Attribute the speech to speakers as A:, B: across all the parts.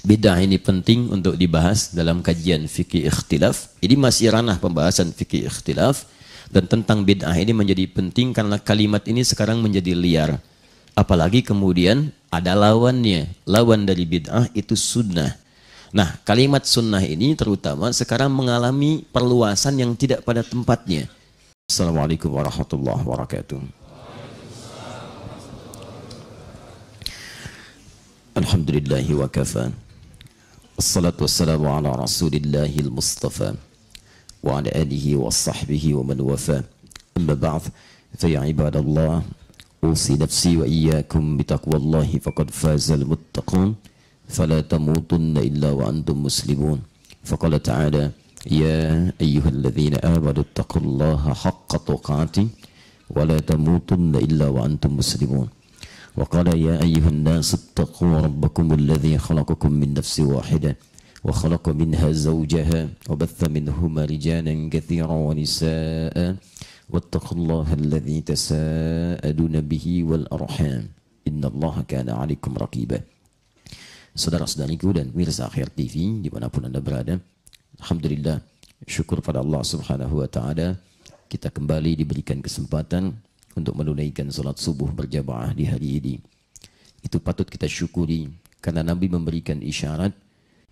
A: Bid'ah ini penting untuk dibahas dalam kajian fikih ikhtilaf. Ini masih ranah pembahasan fikih ikhtilaf. Dan tentang bid'ah ini menjadi penting karena kalimat ini sekarang menjadi liar. Apalagi kemudian ada lawannya. Lawan dari bid'ah itu sunnah. Nah, kalimat sunnah ini terutama sekarang mengalami perluasan yang tidak pada tempatnya. Assalamualaikum warahmatullahi wabarakatuh. Alhamdulillahi wa kafa. Assalatu wassalamu ala rasulillahi al-mustafa wa ala alihi wa sahbihi wa man wafa. Amma ba'd, fa ya ibadallah, usi nafsi wa iyyakum bitaqwallahi faqad fazal muttaqun. فلا تموتن إلا وأنتم مسلمون فقال تعالى يا أيها الذين آمنوا اتقوا الله حق تقاته ولا تموتن إلا وأنتم مسلمون وقال يا أيها الناس اتقوا ربكم الذي خلقكم من نفس واحدة وخلق منها زوجها وبث منهما رجالا كثيرا ونساء واتقوا الله الذي تساءلون به والأرحام إن الله كان عليكم رقيبا. Saudara-saudariku dan pemirsa Akhir TV dimanapun Anda berada, alhamdulillah, syukur pada Allah Subhanahu wa Ta'ala, kita kembali diberikan kesempatan untuk menunaikan salat subuh berjamaah di hari ini. Itu patut kita syukuri karena Nabi memberikan isyarat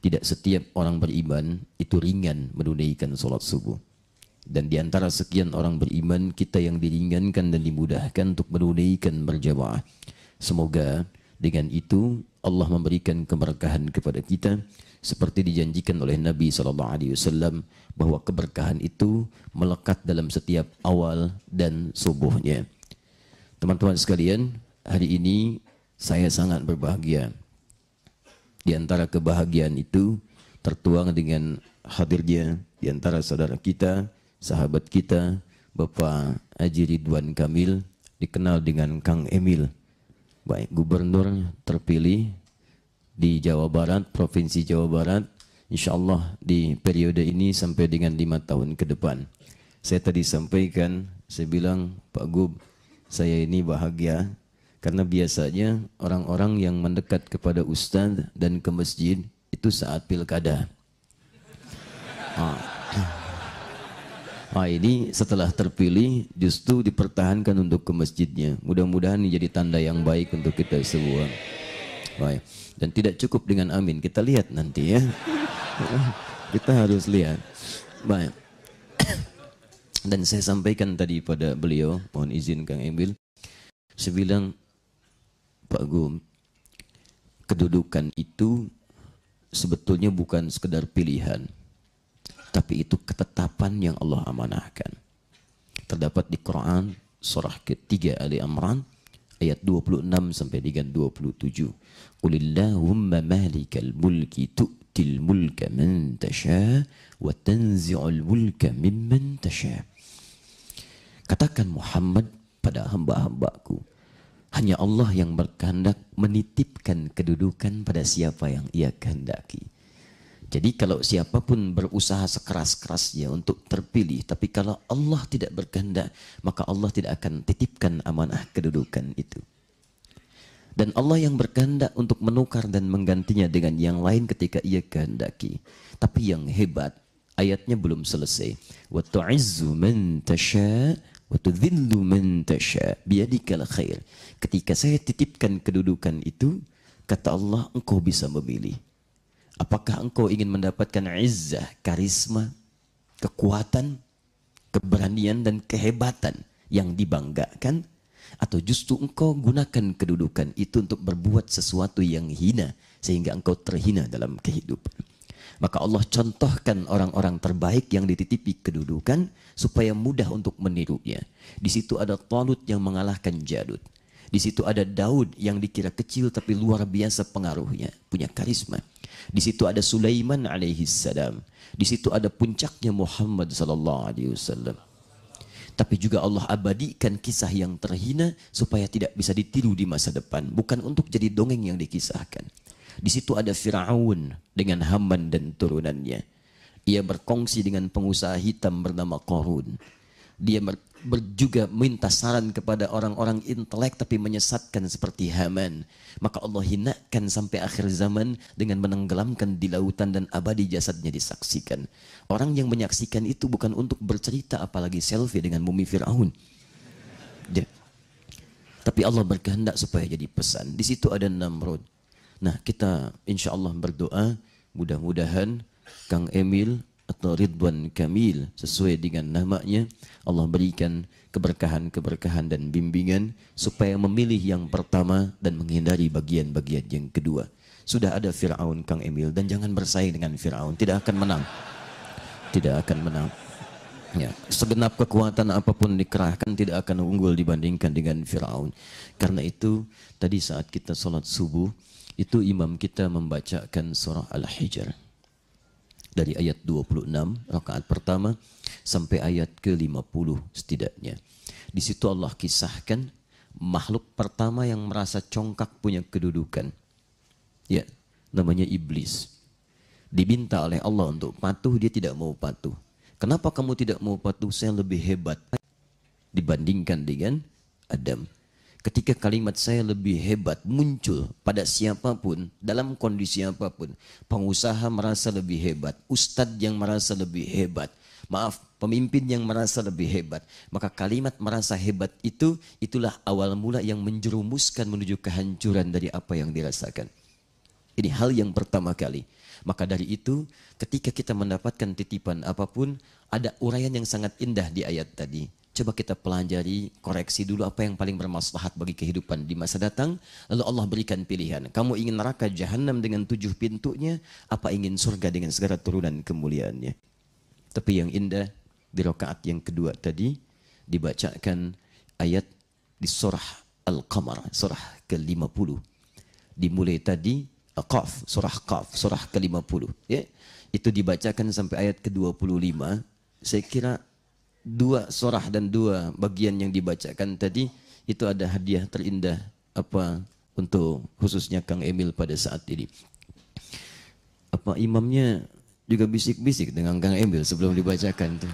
A: tidak setiap orang beriman itu ringan menunaikan salat subuh. Dan di antara sekian orang beriman, kita yang diringankan dan dimudahkan untuk menunaikan berjamaah. Semoga dengan itu Allah memberikan keberkahan kepada kita seperti dijanjikan oleh Nabi SAW bahwa keberkahan itu melekat dalam setiap awal dan subuhnya. Teman-teman sekalian, hari ini saya sangat berbahagia. Di antara kebahagiaan itu tertuang dengan hadirnya di antara saudara kita, sahabat kita, Bapak Haji Ridwan Kamil, dikenal dengan Kang Emil. Baik, gubernur terpilih di Jawa Barat, Provinsi Jawa Barat, insya Allah di periode ini sampai dengan 5 tahun ke depan. Saya tadi sampaikan, saya bilang, Pak Gub, saya ini bahagia karena biasanya orang-orang yang mendekat kepada Ustadz dan ke masjid itu saat pilkada. Ini setelah terpilih justru dipertahankan untuk ke masjidnya. Mudah-mudahan ini jadi tanda yang baik untuk kita semua. Baik. Dan tidak cukup dengan amin. Kita lihat nanti ya. Kita harus lihat. Baik. Dan saya sampaikan tadi pada beliau, mohon izin Kang Emil. Saya bilang, Pak Gum, kedudukan itu sebetulnya bukan sekedar pilihan. Tapi itu ketetapan yang Allah amanahkan. Terdapat di Quran surah ketiga Ali Imran ayat 26 sampai dengan 27. Qulillahumma malikal mulki tu'til mulka man tasha wa tanzi'ul mulka mimman tasha. Katakan Muhammad pada hamba-hambaku, hanya Allah yang berkehendak menitipkan kedudukan pada siapa yang Ia kehendaki. Jadi kalau siapapun berusaha sekeras-kerasnya untuk terpilih, tapi kalau Allah tidak berkehendak, maka Allah tidak akan titipkan amanah kedudukan itu. Dan Allah yang berkehendak untuk menukar dan menggantinya dengan yang lain ketika Ia kehendaki. Tapi yang hebat, ayatnya belum selesai. Wa tu'izzu man tasha wa tudhillu man tasha biyadikal khair. Ketika saya titipkan kedudukan itu, kata Allah, engkau bisa memilih. Apakah engkau ingin mendapatkan izzah, karisma, kekuatan, keberanian dan kehebatan yang dibanggakan? Atau justru engkau gunakan kedudukan itu untuk berbuat sesuatu yang hina sehingga engkau terhina dalam kehidupan? Maka Allah contohkan orang-orang terbaik yang dititipi kedudukan supaya mudah untuk menirunya. Di situ ada Talut yang mengalahkan Jalut. Di situ ada Daud yang dikira kecil tapi luar biasa pengaruhnya, punya karisma. Di situ ada Sulaiman alaihi salam. Di situ ada puncaknya Muhammad sallallahu alaihi wasallam. Tapi juga Allah abadikan kisah yang terhina supaya tidak bisa ditiru di masa depan, bukan untuk jadi dongeng yang dikisahkan. Di situ ada Firaun dengan Haman dan turunannya. Ia berkongsi dengan pengusaha hitam bernama Qarun. Dia juga minta saran kepada orang-orang intelek tapi menyesatkan seperti Haman. Maka Allah hinakan sampai akhir zaman dengan menenggelamkan di lautan dan abadi jasadnya disaksikan. Orang yang menyaksikan itu bukan untuk bercerita apalagi selfie dengan mumi Fir'aun. Tapi Allah berkehendak supaya jadi pesan. Di situ ada Namrud. Nah, kita insya Allah berdoa mudah-mudahan Kang Emil atau Ridwan Kamil sesuai dengan namanya, Allah berikan keberkahan-keberkahan dan bimbingan supaya memilih yang pertama dan menghindari bagian-bagian yang kedua. Sudah ada Fir'aun Kang Emil dan jangan bersaing dengan Fir'aun, tidak akan menang. Tidak akan menang. Ya, segenap kekuatan apapun dikerahkan tidak akan unggul dibandingkan dengan Fir'aun. Karena itu tadi saat kita sholat subuh itu imam kita membacakan surah Al-Hijr dari ayat 26 rakaat pertama sampai ayat ke-50 setidaknya. Di situ Allah kisahkan makhluk pertama yang merasa congkak punya kedudukan. Ya, namanya iblis. Diminta oleh Allah untuk patuh, dia tidak mau patuh. Kenapa kamu tidak mau patuh? Saya lebih hebat dibandingkan dengan Adam. Ketika kalimat saya lebih hebat muncul pada siapapun, dalam kondisi apapun, pengusaha merasa lebih hebat, ustadz yang merasa lebih hebat, maaf, pemimpin yang merasa lebih hebat, maka kalimat merasa hebat itu, itulah awal mula yang menjerumuskan menuju kehancuran dari apa yang dirasakan. Ini hal yang pertama kali. Maka dari itu, ketika kita mendapatkan titipan apapun, ada uraian yang sangat indah di ayat tadi. Coba kita pelajari, koreksi dulu apa yang paling bermaslahat bagi kehidupan di masa datang. Lalu Allah berikan pilihan. Kamu ingin neraka jahanam dengan 7 pintunya, apa ingin surga dengan segala turunan kemuliaannya. Tapi yang indah, di rakaat yang kedua tadi, dibacakan ayat di surah Al-Qamar, surah ke-50. Dimulai tadi, Qaf, surah Qaf, surah ke-50. Ya, itu dibacakan sampai ayat ke-25. Saya kira 2 surah dan 2 bagian yang dibacakan tadi itu ada hadiah terindah apa untuk khususnya Kang Emil pada saat ini. Apa imamnya juga bisik-bisik dengan Kang Emil sebelum dibacakan tuh.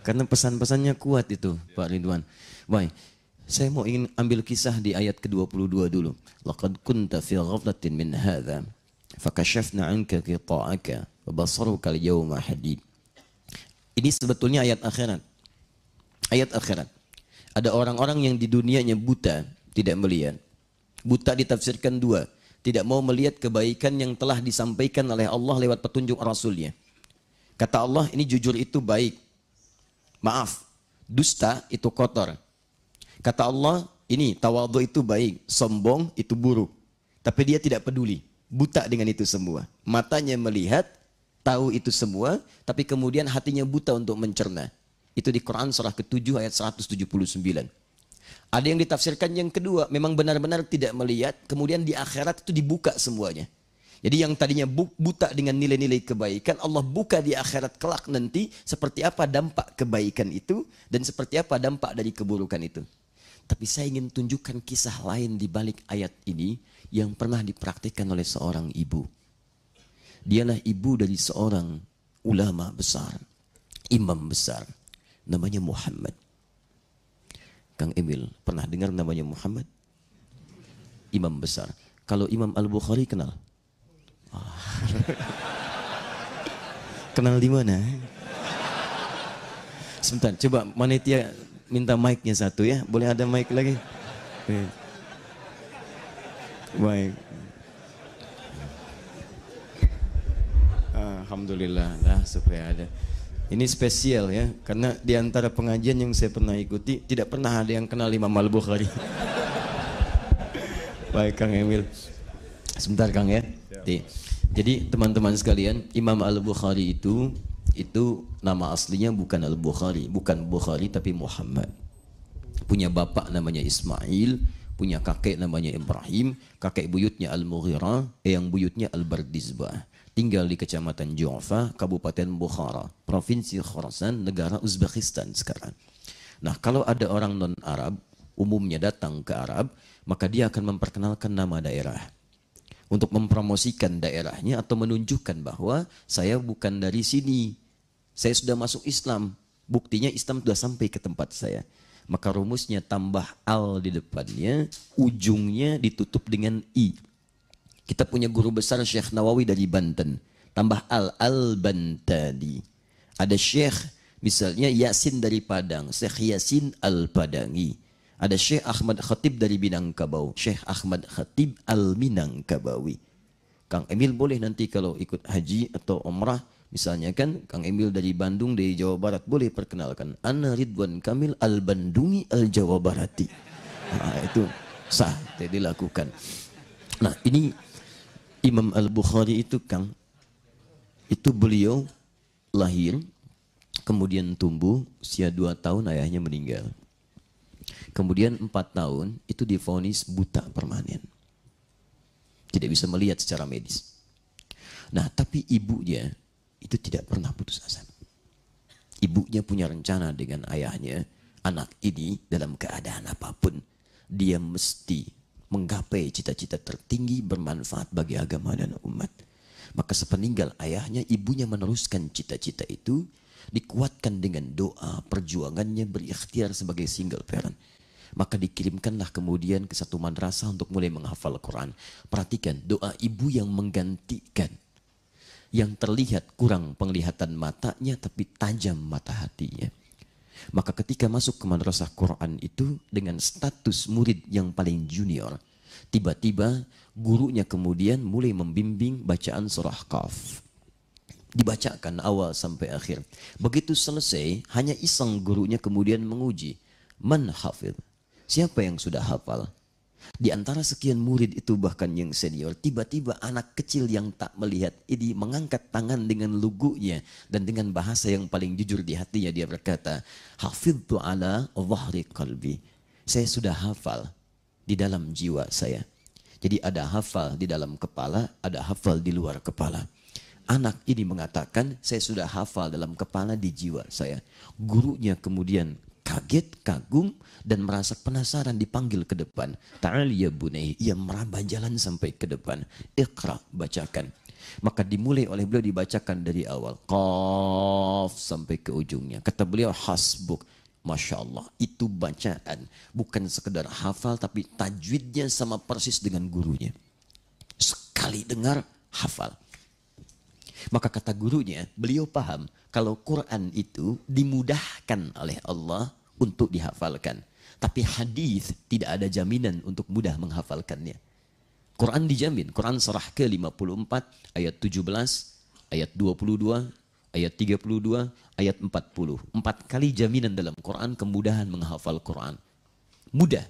A: Karena pesan-pesannya kuat itu Pak Ridwan. Baik, saya mau ingin ambil kisah di ayat ke-22 dulu. Laqad kunta fi ghaflatin min hadza fakashafna 'anka qita'aka wa basaruka al-yawma hadid. Ini sebetulnya ayat akhirat. Ayat akhirat. Ada orang-orang yang di dunianya buta, tidak melihat. Buta ditafsirkan 2. Tidak mau melihat kebaikan yang telah disampaikan oleh Allah lewat petunjuk Rasulnya. Kata Allah, ini jujur itu baik. Maaf, dusta itu kotor. Kata Allah, ini tawadhu itu baik, sombong itu buruk. Tapi dia tidak peduli, buta dengan itu semua. Matanya melihat, tahu itu semua, tapi kemudian hatinya buta untuk mencerna. Itu di Quran surah ke-7 ayat 179. Ada yang ditafsirkan yang kedua, memang benar-benar tidak melihat, kemudian di akhirat itu dibuka semuanya. Jadi yang tadinya buta dengan nilai-nilai kebaikan, Allah buka di akhirat kelak nanti seperti apa dampak kebaikan itu dan seperti apa dampak dari keburukan itu. Tapi saya ingin tunjukkan kisah lain di balik ayat ini yang pernah dipraktikkan oleh seorang ibu. Dialah ibu dari seorang ulama besar, imam besar. Namanya Muhammad. Kang Emil, pernah dengar namanya Muhammad? Imam besar. Kalau Imam Al-Bukhari kenal? Oh. Kenal di mana? Sebentar, coba Manitia minta mic-nya satu ya. Boleh ada mic lagi? Baik. Alhamdulillah, lah supaya ada. Ini spesial ya, karena di antara pengajian yang saya pernah ikuti, tidak pernah ada yang kenal Imam Al-Bukhari. Baik Kang Emil. Sebentar Kang ya. Jadi teman-teman sekalian, Imam Al-Bukhari itu nama aslinya bukan Al-Bukhari, bukan Bukhari tapi Muhammad. Punya bapak namanya Ismail, punya kakek namanya Ibrahim, kakek buyutnya Al-Mughirah, yang buyutnya Al-Bardizbah. Tinggal di Kecamatan Ju'fa, Kabupaten Bukhara, Provinsi Khorasan, negara Uzbekistan sekarang. Nah, kalau ada orang non-Arab, umumnya datang ke Arab, maka dia akan memperkenalkan nama daerah. Untuk mempromosikan daerahnya atau menunjukkan bahwa saya bukan dari sini. Saya sudah masuk Islam. Buktinya Islam sudah sampai ke tempat saya. Maka rumusnya tambah al di depannya, ujungnya ditutup dengan i. Kita punya guru besar Syekh Nawawi dari Banten. Tambah al-Bantani. Ada Syekh misalnya Yasin dari Padang, Syekh Yasin al-Padangi. Ada Syekh Ahmad Khatib dari Minangkabau, Syekh Ahmad Khatib al-Minangkabawi. Kang Emil boleh nanti kalau ikut haji atau umrah, misalnya kan Kang Emil dari Bandung, dari Jawa Barat, boleh perkenalkan. Ana Ridwan Kamil al-Bandungi al-Jawa Barati. Nah, itu sah, dilakukan. Nah ini Imam Al-Bukhari itu Kang, itu beliau lahir, kemudian tumbuh, usia 2 tahun ayahnya meninggal. Kemudian 4 tahun itu divonis buta permanen. Tidak bisa melihat secara medis. Nah, tapi ibunya itu tidak pernah putus asa. Ibunya punya rencana dengan ayahnya, anak ini dalam keadaan apapun, dia mesti menggapai cita-cita tertinggi bermanfaat bagi agama dan umat. Maka sepeninggal ayahnya, ibunya meneruskan cita-cita itu, dikuatkan dengan doa, perjuangannya berikhtiar sebagai single parent. Maka dikirimkanlah kemudian ke satu madrasah untuk mulai menghafal Quran. Perhatikan doa ibu yang menggantikan. Yang terlihat kurang penglihatan matanya tapi tajam mata hatinya. Maka ketika masuk ke madrasah Quran itu dengan status murid yang paling junior, tiba-tiba gurunya kemudian mulai membimbing bacaan surah Qaf. Dibacakan awal sampai akhir. Begitu selesai, hanya iseng gurunya kemudian menguji. Man hafidh? Siapa yang sudah hafal? Di antara sekian murid itu bahkan yang senior, tiba-tiba anak kecil yang tak melihat ini mengangkat tangan dengan lugunya dan dengan bahasa yang paling jujur di hatinya dia berkata, hafidhtu ala dhahri qalbi. Saya sudah hafal di dalam jiwa saya. Jadi ada hafal di dalam kepala, ada hafal di luar kepala. Anak ini mengatakan, saya sudah hafal dalam kepala, di jiwa saya. Gurunya kemudian kaget, kagum, dan merasa penasaran, dipanggil ke depan. Ta'al ya bunai, ia meraba jalan sampai ke depan. Iqra, bacakan. Maka dimulai oleh beliau dibacakan dari awal. Qaf sampai ke ujungnya. Kata beliau, hasbuk. Masya Allah, itu bacaan. Bukan sekedar hafal, tapi tajwidnya sama persis dengan gurunya. Sekali dengar, hafal. Maka kata gurunya, beliau paham kalau Quran itu dimudahkan oleh Allah untuk dihafalkan. Tapi hadis tidak ada jaminan untuk mudah menghafalkannya. Quran dijamin. Quran surah ke-54 ayat 17, ayat 22, ayat 32, ayat 40. 4 kali jaminan dalam Quran kemudahan menghafal Quran. Mudah.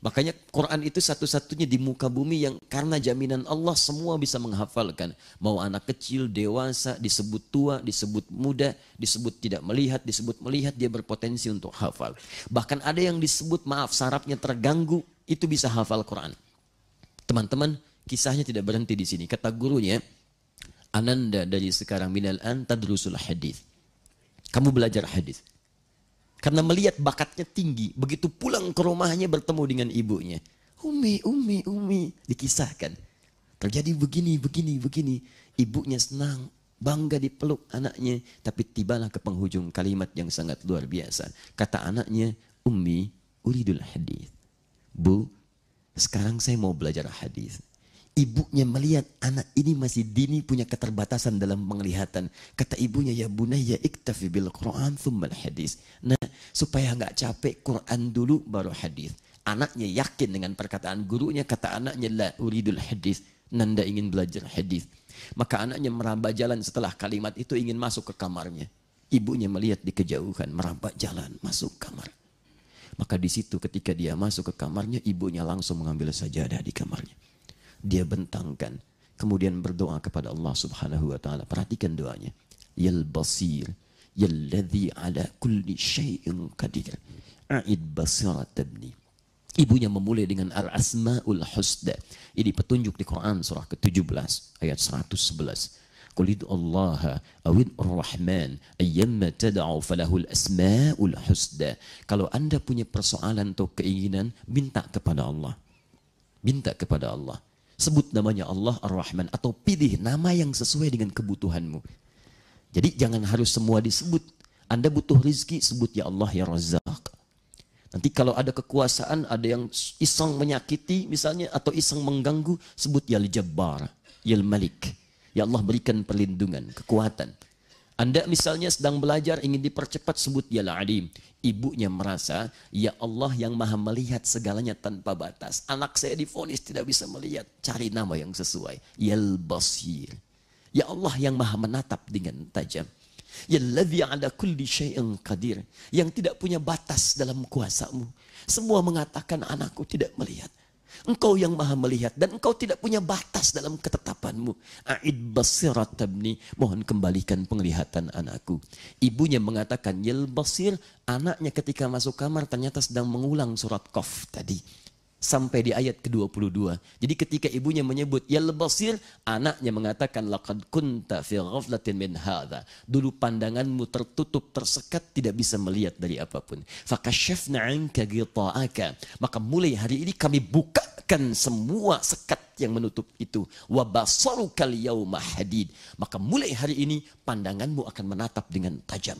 A: Makanya Quran itu satu-satunya di muka bumi yang karena jaminan Allah semua bisa menghafalkan. Mau anak kecil, dewasa, disebut tua, disebut muda, disebut tidak melihat, disebut melihat, dia berpotensi untuk hafal. Bahkan ada yang disebut, maaf, sarafnya terganggu, itu bisa hafal Quran. Teman-teman, kisahnya tidak berhenti di sini. Kata gurunya, Ananda dari sekarang minal an tadrusul hadis. Kamu belajar hadis. Karena melihat bakatnya tinggi, begitu pulang ke rumahnya bertemu dengan ibunya. Umi, dikisahkan. Terjadi begini. Ibunya senang, bangga dipeluk anaknya. Tapi tibalah ke penghujung kalimat yang sangat luar biasa. Kata anaknya, Ummi, uridul hadis. Bu, sekarang saya mau belajar hadis. Ibunya melihat anak ini masih dini, punya keterbatasan dalam penglihatan. Kata ibunya, ya bunayya iktafi bil Quran thummal hadis. Nah, supaya nggak capek, Quran dulu baru hadis. Anaknya yakin dengan perkataan gurunya, kata anaknya, la uridul hadis. Nanda ingin belajar hadis. Maka anaknya meraba jalan setelah kalimat itu ingin masuk ke kamarnya. Ibunya melihat di kejauhan, meraba jalan masuk kamar. Maka di situ ketika dia masuk ke kamarnya, ibunya langsung mengambil sajadah di kamarnya. Dia bentangkan, kemudian berdoa kepada Allah Subhanahu wa taala. Perhatikan doanya. Yal basir, yalladzi ala kulli syai'in qadir. A'id basirat ibni. Ibunya memulai dengan al-asmaul husna. Ini petunjuk di Quran surah ke-17 ayat 111. Qul Allah awid ar-Rahman ayyamma tad'u falahul asmaul husna. Kalau Anda punya persoalan atau keinginan, minta kepada Allah. Minta kepada Allah. Sebut namanya Allah Ar-Rahman atau pilih nama yang sesuai dengan kebutuhanmu. Jadi jangan harus semua disebut. Anda butuh rizki, sebut ya Allah ya Razzaq. Nanti kalau ada kekuasaan, ada yang iseng menyakiti misalnya, atau iseng mengganggu, sebut ya Al-Jabbar, ya Al-Malik. Ya Allah berikan perlindungan, kekuatan. Anda misalnya sedang belajar, ingin dipercepat, sebut ya Al-Alim. Ibunya merasa, ya Allah yang maha melihat segalanya tanpa batas. Anak saya divonis tidak bisa melihat. Cari nama yang sesuai. Ya Al-Basir. Ya Allah yang maha menatap dengan tajam. Ya Alladhi ala kulli syai'in qadir. Yang tidak punya batas dalam kuasamu. Semua mengatakan anakku tidak melihat. Engkau yang maha melihat dan engkau tidak punya batas dalam ketetapanmu. A'id basirat tabni, mohon kembalikan penglihatan anakku. Ibunya mengatakan yal basir, anaknya ketika masuk kamar ternyata sedang mengulang surat Qaf tadi. Sampai di ayat ke-22. Jadi ketika ibunya menyebut yal basir, anaknya mengatakan laqad kunta fi ghaflatin min hadza. Dulu pandanganmu tertutup, tersekat, tidak bisa melihat dari apapun. Fakashafna 'anka ghita'aka. Maka mulai hari ini kami bukakan semua sekat yang menutup itu. Wa basarukal yauma hadid. Maka mulai hari ini pandanganmu akan menatap dengan tajam.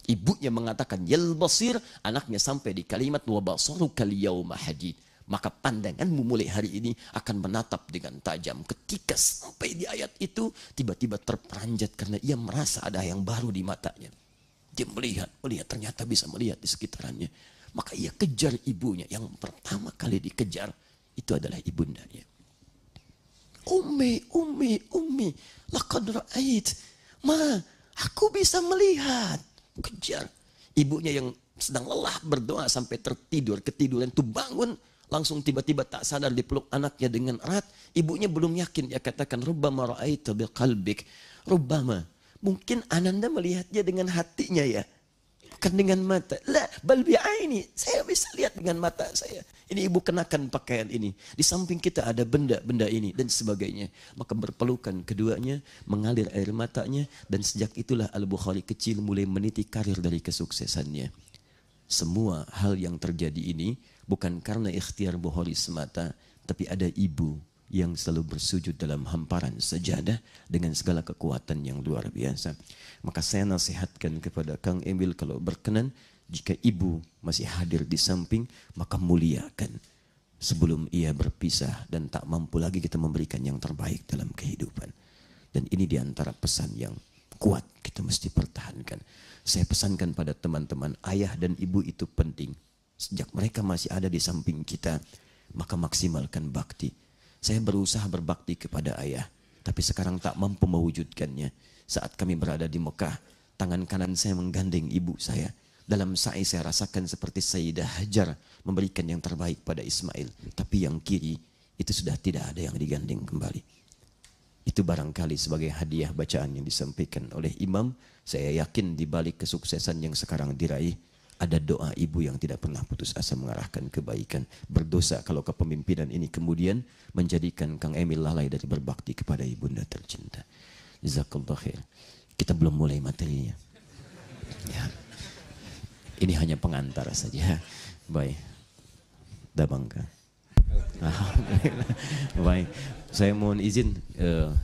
A: Ibunya mengatakan yal basir, anaknya sampai di kalimat wa basarukal yauma hadid. Maka pandanganmu mulai hari ini akan menatap dengan tajam. Ketika sampai di ayat itu, tiba-tiba terperanjat karena ia merasa ada yang baru di matanya. Dia melihat ternyata bisa melihat di sekitarannya. Maka ia kejar ibunya. Yang pertama kali dikejar itu adalah ibundanya. Ummi, laqad ra'ait. Ma, aku bisa melihat. Kejar. Ibunya yang sedang lelah berdoa sampai tertidur, ketiduran itu bangun, langsung tiba-tiba tak sadar dipeluk anaknya dengan erat. Ibunya belum yakin, dia katakan rubbama ra'aitu biqalbik. Rubbama, mungkin Ananda melihatnya dengan hatinya ya, bukan dengan mata. La bal bi'aini, saya bisa lihat dengan mata saya. Ini ibu kenakan pakaian ini. Di samping kita ada benda-benda ini dan sebagainya. Maka berpelukan keduanya, mengalir air matanya, dan sejak itulah Al-Bukhari kecil mulai meniti karir dari kesuksesannya. Semua hal yang terjadi ini bukan karena ikhtiar Bukhari semata, tapi ada ibu yang selalu bersujud dalam hamparan sajadah dengan segala kekuatan yang luar biasa. Maka saya nasihatkan kepada Kang Emil, kalau berkenan, jika ibu masih hadir di samping, maka muliakan sebelum ia berpisah dan tak mampu lagi kita memberikan yang terbaik dalam kehidupan. Dan ini diantara pesan yang kuat kita mesti pertahankan. Saya pesankan pada teman-teman, ayah dan ibu itu penting. Sejak mereka masih ada di samping kita, maka maksimalkan bakti. Saya berusaha berbakti kepada ayah, tapi sekarang tak mampu mewujudkannya. Saat kami berada di Mekah, tangan kanan saya menggandeng ibu saya. Dalam sa'i saya rasakan seperti Sayyidah Hajar memberikan yang terbaik pada Ismail. Tapi yang kiri itu sudah tidak ada yang digandeng kembali. Itu barangkali sebagai hadiah bacaan yang disampaikan oleh imam. Saya yakin di balik kesuksesan yang sekarang diraih, ada doa ibu yang tidak pernah putus asa mengarahkan kebaikan. Berdosa kalau kepemimpinan ini kemudian menjadikan Kang Emil lalai dari berbakti kepada ibunda tercinta. Jazakallah khair. Kita belum mulai materinya. Ya. Ini hanya pengantar saja. Baik. Dah bangga. Alhamdulillah. Baik. Saya mohon izin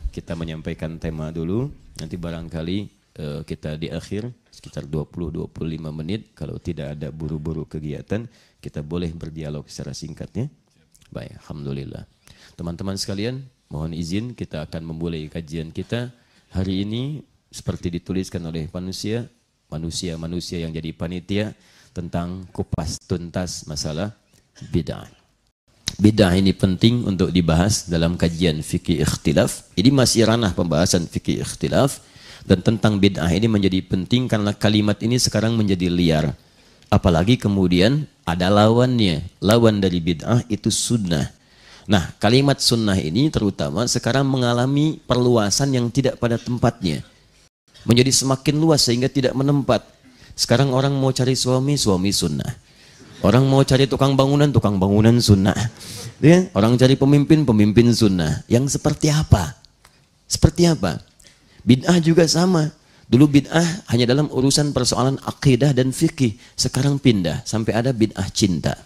A: kita menyampaikan tema dulu. Nanti barangkali kita di akhir sekitar 20-25 menit. Kalau tidak ada buru-buru kegiatan, kita boleh berdialog secara singkatnya. Baik. Alhamdulillah. Teman-teman sekalian, mohon izin kita akan memulai kajian kita hari ini seperti dituliskan oleh manusia yang jadi panitia tentang kupas tuntas masalah bid'ah. Bid'ah ini penting untuk dibahas dalam kajian fikih ikhtilaf. Ini masih ranah pembahasan fikih ikhtilaf, dan tentang bid'ah ini menjadi penting karena kalimat ini sekarang menjadi liar. Apalagi kemudian ada lawannya. Lawan dari bid'ah itu sunnah. Nah, kalimat sunnah ini terutama sekarang mengalami perluasan yang tidak pada tempatnya. Menjadi semakin luas sehingga tidak menempat. Sekarang orang mau cari suami sunnah. Orang mau cari tukang bangunan sunnah. Ya? Orang cari pemimpin sunnah. Yang seperti apa? Seperti apa? Bid'ah juga sama. Dulu bid'ah hanya dalam urusan persoalan akidah dan fikih. Sekarang pindah sampai ada bid'ah cinta.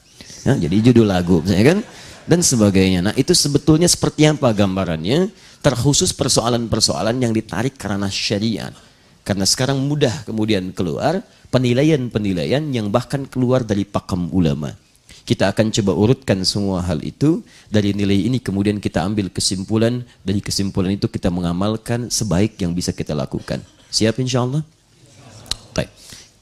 A: Ya, jadi judul lagu, ya kan? Dan sebagainya. Nah, itu sebetulnya seperti apa gambarannya? Terkhusus persoalan-persoalan yang ditarik karena syariat. Karena sekarang mudah kemudian keluar penilaian-penilaian yang bahkan keluar dari pakem ulama. Kita akan coba urutkan semua hal itu. Dari nilai ini kemudian kita ambil kesimpulan. Dari kesimpulan itu kita mengamalkan sebaik yang bisa kita lakukan. Siap insya Allah? Baik.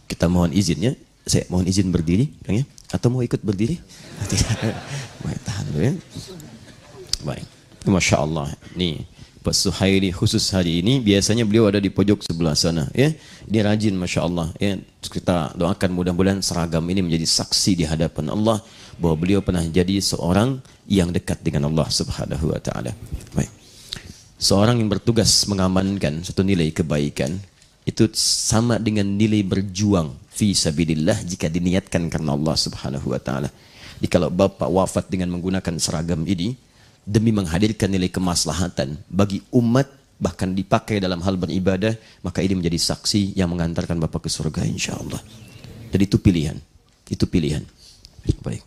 A: Kita mohon izin ya. Saya mohon izin berdiri. Ya? Atau mau ikut berdiri? Tidak. Baik, tahan dulu ya. Baik. Masya Allah. Nih. Pak Suhaili khusus hari ini biasanya beliau ada di pojok sebelah sana ya. Dia rajin Masya Allah ya. Kita doakan mudah-mudahan seragam ini menjadi saksi di hadapan Allah bahwa beliau pernah jadi seorang yang dekat dengan Allah Subhanahu wa taala. Baik. Seorang yang bertugas mengamankan satu nilai kebaikan itu sama dengan nilai berjuang fi sabilillah jika diniatkan karena Allah Subhanahu wa taala. Jadi kalau Bapak wafat dengan menggunakan seragam ini demi menghadirkan nilai kemaslahatan bagi umat, bahkan dipakai dalam hal beribadah, maka ini menjadi saksi yang mengantarkan Bapak ke surga insya Allah. Jadi itu pilihan. Itu pilihan. Baik.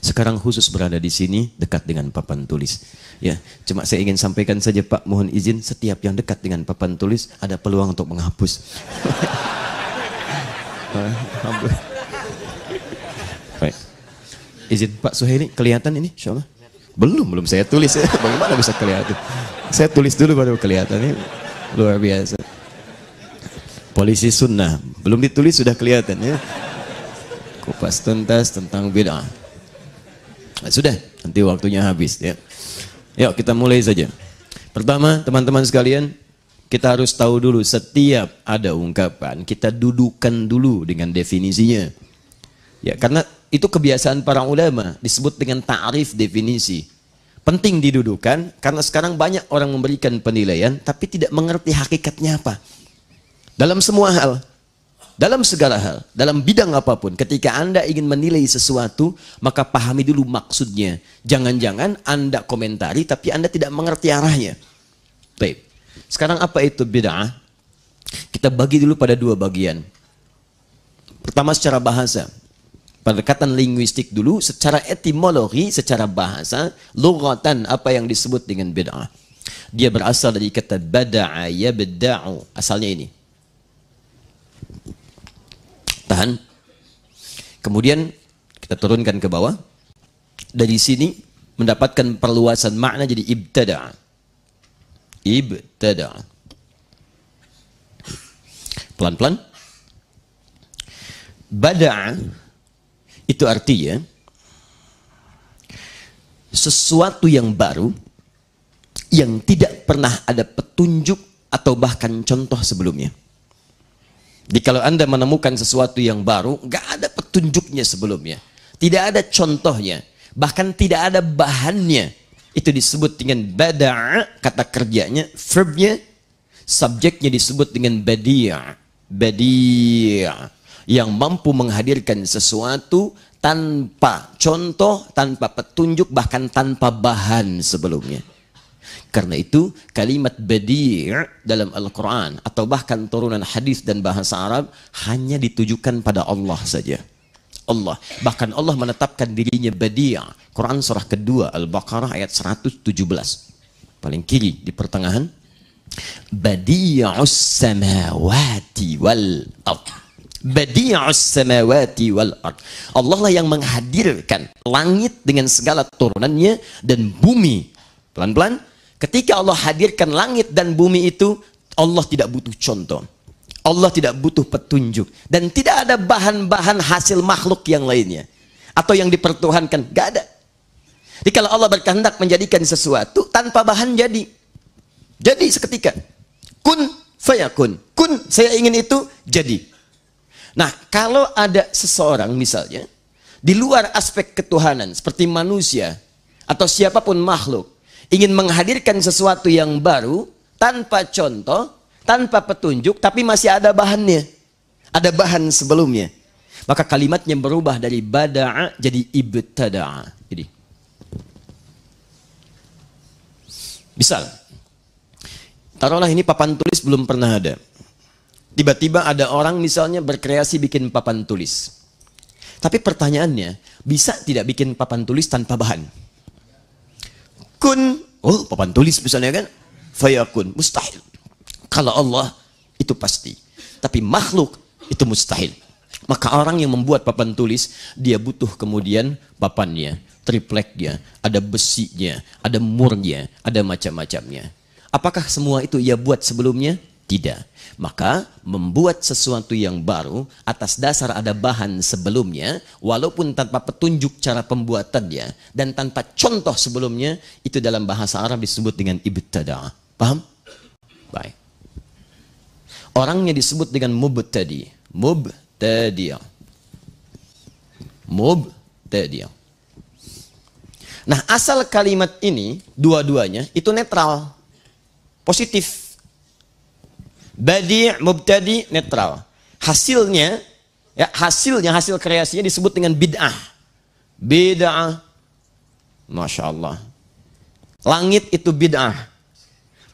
A: Sekarang khusus berada di sini dekat dengan papan tulis. Ya, cuma saya ingin sampaikan saja Pak, mohon izin setiap yang dekat dengan papan tulis ada peluang untuk menghapus. Baik. Izin Pak Suhaili, kelihatan ini insya Allah? Belum saya tulis ya. Bagaimana bisa kelihatan? Saya tulis dulu baru kelihatan. Ini luar biasa. Polisi sunnah. Belum ditulis sudah kelihatan ya. Kupas tuntas tentang bid'ah. Nah, sudah, nanti waktunya habis ya. Yuk kita mulai saja. Pertama, teman-teman sekalian, kita harus tahu dulu setiap ada ungkapan, kita dudukan dulu dengan definisinya. Ya, karena itu kebiasaan para ulama disebut dengan ta'rif definisi. Penting didudukan karena sekarang banyak orang memberikan penilaian tapi tidak mengerti hakikatnya apa. Dalam semua hal, dalam segala hal, dalam bidang apapun, ketika Anda ingin menilai sesuatu, maka pahami dulu maksudnya. Jangan-jangan Anda komentari tapi Anda tidak mengerti arahnya. Baik. Sekarang apa itu bid'ah? Kita bagi dulu pada dua bagian. Pertama secara bahasa. Pendekatan linguistik dulu, secara etimologi, secara bahasa, lughatan apa yang disebut dengan bid'ah. Dia berasal dari kata bada'a yabda'u. Asalnya ini. Tahan. Kemudian kita turunkan ke bawah. Dari sini mendapatkan perluasan makna jadi ibtada'a. Ibtada'a. Pelan-pelan. Bada'a itu artinya sesuatu yang baru yang tidak pernah ada petunjuk atau bahkan contoh sebelumnya. Jadi kalau Anda menemukan sesuatu yang baru, nggak ada petunjuknya sebelumnya, tidak ada contohnya, bahkan tidak ada bahannya, itu disebut dengan bada'a, kata kerjanya, verbnya, subjeknya disebut dengan badi'a, badi'a. Yang mampu menghadirkan sesuatu tanpa contoh, tanpa petunjuk, bahkan tanpa bahan sebelumnya. Karena itu kalimat badi' dalam Al-Quran atau bahkan turunan hadis dan bahasa Arab hanya ditujukan pada Allah saja. Allah. Bahkan Allah menetapkan dirinya badi'. Quran surah kedua Al-Baqarah ayat 117. Paling kiri di pertengahan. Badi'us samawati wal ardh. Badi'us samawati wal ard. Allah lah yang menghadirkan langit dengan segala turunannya dan bumi. Pelan-pelan. Ketika Allah hadirkan langit dan bumi itu, Allah tidak butuh contoh. Allah tidak butuh petunjuk. Dan tidak ada bahan-bahan hasil makhluk yang lainnya. Atau yang dipertuhankan. Gak ada. Jadi kalau Allah berkehendak menjadikan sesuatu, tanpa bahan jadi. Jadi seketika. Kun fayakun. Kun, saya ingin itu, jadi. Nah, kalau ada seseorang misalnya di luar aspek ketuhanan seperti manusia atau siapapun makhluk ingin menghadirkan sesuatu yang baru tanpa contoh, tanpa petunjuk, tapi masih ada bahannya, ada bahan sebelumnya, maka kalimatnya berubah dari bada'a jadi ibtada'a. Jadi, misal, taruhlah ini papan tulis belum pernah ada. Tiba-tiba ada orang misalnya berkreasi bikin papan tulis. Tapi pertanyaannya, bisa tidak bikin papan tulis tanpa bahan? Kun, oh papan tulis misalnya kan? Fayakun, mustahil. Kalau Allah, itu pasti. tapi makhluk itu mustahil. Maka orang yang membuat papan tulis, dia butuh kemudian papannya, tripleknya, ada besinya, ada murnya, ada macam-macamnya. Apakah semua itu ia buat sebelumnya? Tidak. Maka membuat sesuatu yang baru atas dasar ada bahan sebelumnya, walaupun tanpa petunjuk cara pembuatannya dan tanpa contoh sebelumnya, itu dalam bahasa Arab disebut dengan ibtada'. Paham? Baik. Orangnya disebut dengan mubtadi. Mubtadi'. Mubtadi'. Nah, asal kalimat ini dua-duanya itu netral, positif. Badi', mubtadi', netral. Hasilnya, ya, hasil kreasinya disebut dengan bid'ah. Bid'ah. Masya Allah. Langit itu bid'ah.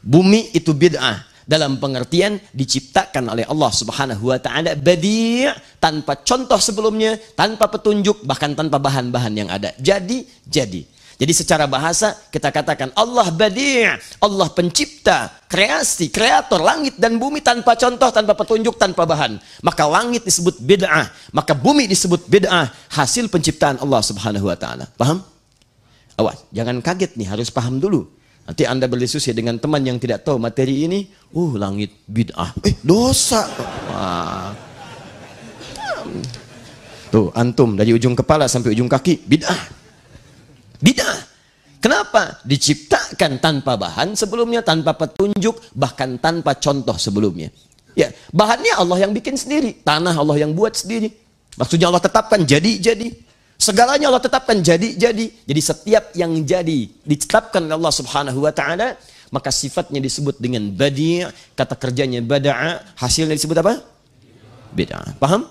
A: Bumi itu bid'ah. Dalam pengertian diciptakan oleh Allah Subhanahu wa ta'ala badi', tanpa contoh sebelumnya, tanpa petunjuk, bahkan tanpa bahan-bahan yang ada. Jadi secara bahasa kita katakan Allah badi', Allah pencipta, kreasi, kreator langit dan bumi tanpa contoh, tanpa petunjuk, tanpa bahan. Maka langit disebut bid'ah, maka bumi disebut bid'ah, hasil penciptaan Allah Subhanahu wa ta'ala. Paham? Awas, jangan kaget nih, harus paham dulu. Nanti Anda berdiskusi dengan teman yang tidak tahu materi ini, langit bid'ah. Dosa. Wah. Tuh, antum dari ujung kepala sampai ujung kaki bid'ah. Bid'ah. Kenapa? Diciptakan tanpa bahan sebelumnya, tanpa petunjuk, bahkan tanpa contoh sebelumnya. Ya, bahannya Allah yang bikin sendiri, tanah Allah yang buat sendiri. Maksudnya Allah tetapkan jadi. Segalanya Allah tetapkan jadi. Jadi setiap yang jadi ditetapkan oleh Allah Subhanahu wa ta'ala, maka sifatnya disebut dengan badi', kata kerjanya bada'a, hasilnya disebut apa? Bid'ah. Paham?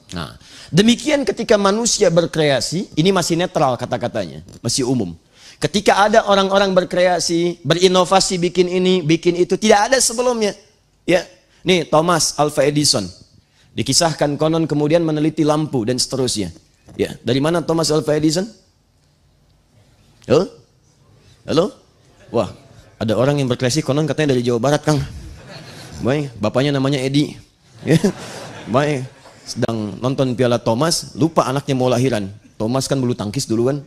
A: Nah, demikian ketika manusia berkreasi, ini masih netral kata-katanya, masih umum. Ketika ada orang-orang berkreasi, berinovasi, bikin ini, bikin itu, tidak ada sebelumnya. Ya, nih Thomas Alva Edison, dikisahkan konon kemudian meneliti lampu dan seterusnya. Ya, dari mana Thomas Alva Edison? Halo? Wah, ada orang yang berkreasi konon katanya dari Jawa Barat, Kang. Baik, bapaknya namanya Edi. Ya, baik. Sedang nonton Piala Thomas, lupa anaknya mau lahiran. Thomas kan bulu tangkis dulu kan,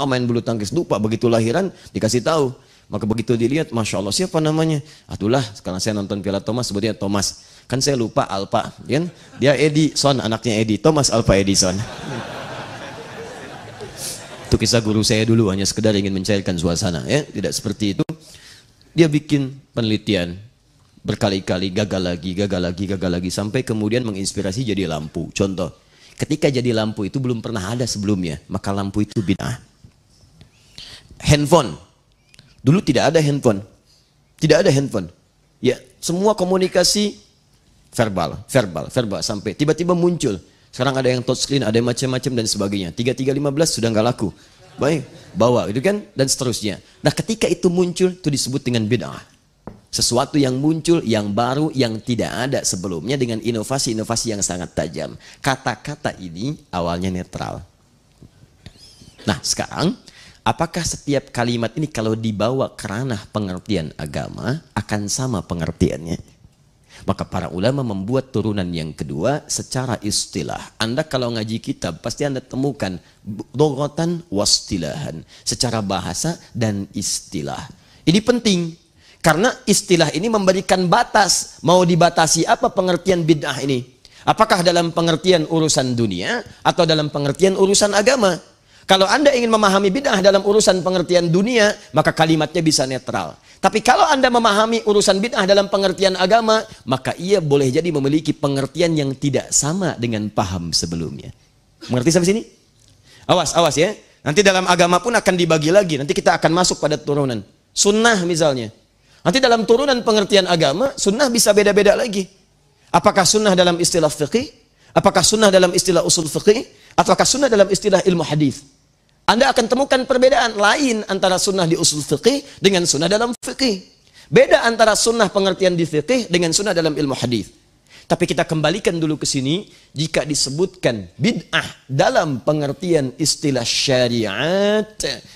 A: main bulu tangkis, lupa begitu lahiran dikasih tahu. Maka begitu dilihat, Masya Allah, siapa namanya? Itulah, sekarang saya nonton Piala Thomas, sebutnya Thomas. Kan saya lupa Alpa, kan? Dia Edison, anaknya Edi, Thomas Alva Edison. Itu kisah guru saya dulu, hanya sekedar ingin mencairkan suasana, ya, tidak seperti itu. Dia bikin penelitian berkali-kali, gagal lagi, sampai kemudian menginspirasi jadi lampu. Contoh, ketika jadi lampu itu belum pernah ada sebelumnya, maka lampu itu bid'ah. Handphone, dulu tidak ada handphone, ya, semua komunikasi verbal, sampai tiba-tiba muncul. Sekarang ada yang touchscreen, ada yang macam-macam dan sebagainya. 3315 sudah nggak laku, baik, bawa, itu kan, dan seterusnya. Nah, ketika itu muncul, itu disebut dengan bid'ah. Sesuatu yang muncul, yang baru, yang tidak ada sebelumnya dengan inovasi-inovasi yang sangat tajam. Kata-kata ini awalnya netral. Nah, sekarang apakah setiap kalimat ini kalau dibawa ke ranah pengertian agama akan sama pengertiannya? Maka para ulama membuat turunan yang kedua secara istilah. Anda kalau ngaji kitab pasti Anda temukan dogotan wastilahan, secara bahasa dan istilah. Ini penting. Karena istilah ini memberikan batas, mau dibatasi apa pengertian bid'ah ini? Apakah dalam pengertian urusan dunia atau dalam pengertian urusan agama? Kalau Anda ingin memahami bid'ah dalam urusan pengertian dunia, maka kalimatnya bisa netral. Tapi kalau Anda memahami urusan bid'ah dalam pengertian agama, maka ia boleh jadi memiliki pengertian yang tidak sama dengan paham sebelumnya. Mengerti sampai sini? Awas ya. Nanti dalam agama pun akan dibagi lagi. Nanti kita akan masuk pada turunan. Sunnah misalnya. Nanti dalam turunan pengertian agama, sunnah bisa beda-beda lagi. Apakah sunnah dalam istilah fiqih? Apakah sunnah dalam istilah usul fiqih? Ataukah sunnah dalam istilah ilmu hadis? Anda akan temukan perbedaan lain antara sunnah di usul fiqih dengan sunnah dalam fiqih. Beda antara sunnah pengertian di fiqih dengan sunnah dalam ilmu hadis. Tapi kita kembalikan dulu ke sini, jika disebutkan bid'ah dalam pengertian istilah syariat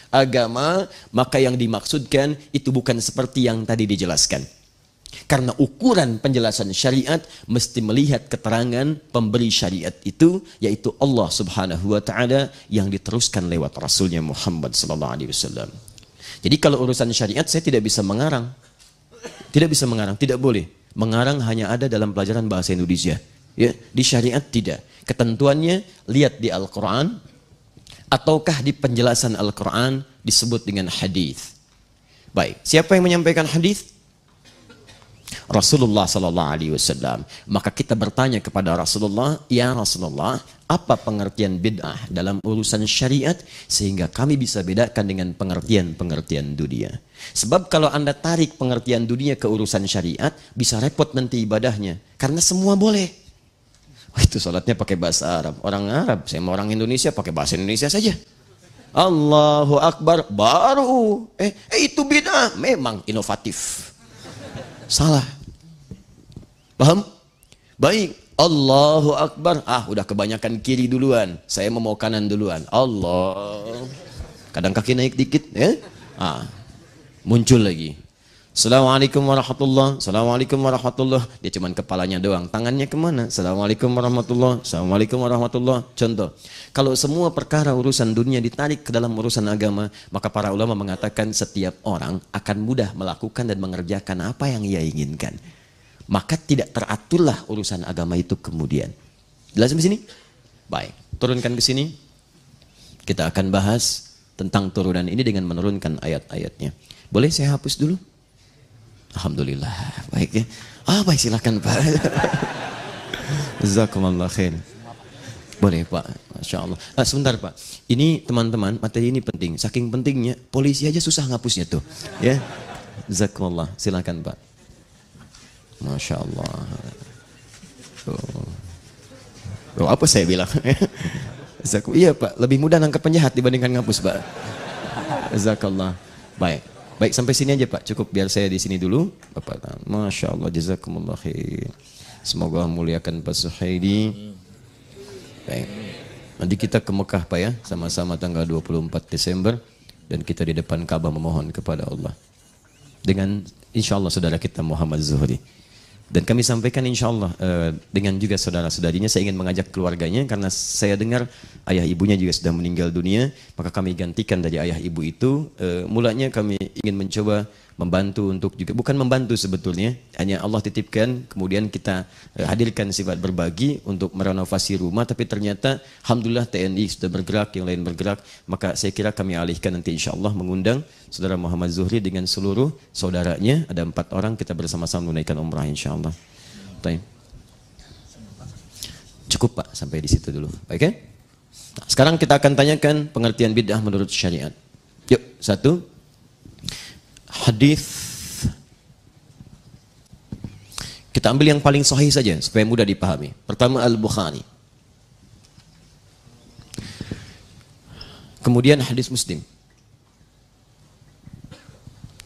A: agama, maka yang dimaksudkan itu bukan seperti yang tadi dijelaskan. Karena ukuran penjelasan syariat mesti melihat keterangan pemberi syariat itu, yaitu Allah Subhanahu wa taala yang diteruskan lewat Rasulnya Muhammad sallallahu alaihi wasallam. Jadi kalau urusan syariat saya tidak bisa mengarang. Tidak bisa mengarang, tidak boleh. Mengarang hanya ada dalam pelajaran bahasa Indonesia. Ya, di syariat tidak. Ketentuannya lihat di Al-Qur'an ataukah di penjelasan Al-Qur'an disebut dengan hadis. Baik, siapa yang menyampaikan hadis? Rasulullah sallallahu alaihi wasallam. Maka kita bertanya kepada Rasulullah, "Ya Rasulullah, apa pengertian bid'ah dalam urusan syariat sehingga kami bisa bedakan dengan pengertian-pengertian dunia?" Sebab kalau Anda tarik pengertian dunia ke urusan syariat, bisa repot nanti ibadahnya. Karena semua boleh. Oh, itu salatnya pakai bahasa Arab. Orang Arab, saya mau orang Indonesia pakai bahasa Indonesia saja. Allahu Akbar, baru. Itu bid'ah. Memang inovatif. Salah. Paham? Baik. Allahu Akbar. Udah kebanyakan kiri duluan. Saya mau kanan duluan. Allah. Kadang kaki naik dikit. Muncul lagi. Assalamualaikum warahmatullah. Assalamualaikum warahmatullah. Dia cuman kepalanya doang. Tangannya kemana? Assalamualaikum warahmatullah. Assalamualaikum warahmatullah. Contoh. Kalau semua perkara urusan dunia ditarik ke dalam urusan agama, maka para ulama mengatakan setiap orang akan mudah melakukan dan mengerjakan apa yang ia inginkan. Maka tidak teraturlah urusan agama itu kemudian. Jelas di sini? Baik, turunkan ke sini. Kita akan bahas tentang turunan ini dengan menurunkan ayat-ayatnya. Boleh saya hapus dulu? Alhamdulillah. Baik ya. Baik, silakan Pak. Jazakumullah khair. Boleh Pak, Masya Allah. Sebentar Pak, ini teman-teman, materi ini penting. Saking pentingnya, polisi aja susah ngapusnya tuh. Ya, Jazakumullah, silakan Pak. Masya Allah. Apa saya bilang? Iya Pak, lebih mudah nangkep penjahat dibandingkan ngapus Pak. Jazakallah. Baik, baik sampai sini aja Pak. Cukup biar saya di sini dulu. Bapak, Masya Allah, Jazakumullah khair. Semoga muliakan Pak Suhaidi. Baik. Nanti kita ke Mekah Pak ya, sama-sama tanggal 24 Desember dan kita di depan Ka'bah memohon kepada Allah dengan insya Allah saudara kita Muhammad Zuhri. Dan kami sampaikan insya Allah dengan juga saudara-saudarinya, saya ingin mengajak keluarganya karena saya dengar ayah ibunya juga sudah meninggal dunia, maka kami gantikan dari ayah ibu itu. Mulanya kami ingin mencoba membantu untuk juga, bukan membantu sebetulnya, hanya Allah titipkan, kemudian kita hadirkan sifat berbagi untuk merenovasi rumah, tapi ternyata Alhamdulillah TNI sudah bergerak, yang lain bergerak, maka saya kira kami alihkan nanti insya Allah mengundang saudara Muhammad Zuhri dengan seluruh saudaranya, ada 4 orang, kita bersama-sama menunaikan umrah insya Allah. Cukup Pak, sampai di situ dulu, baik ya? Nah, sekarang kita akan tanyakan pengertian bid'ah menurut syariat. Yuk, 1. Hadis. Kita ambil yang paling sahih saja supaya mudah dipahami. Pertama Al-Bukhari. Kemudian hadis Muslim.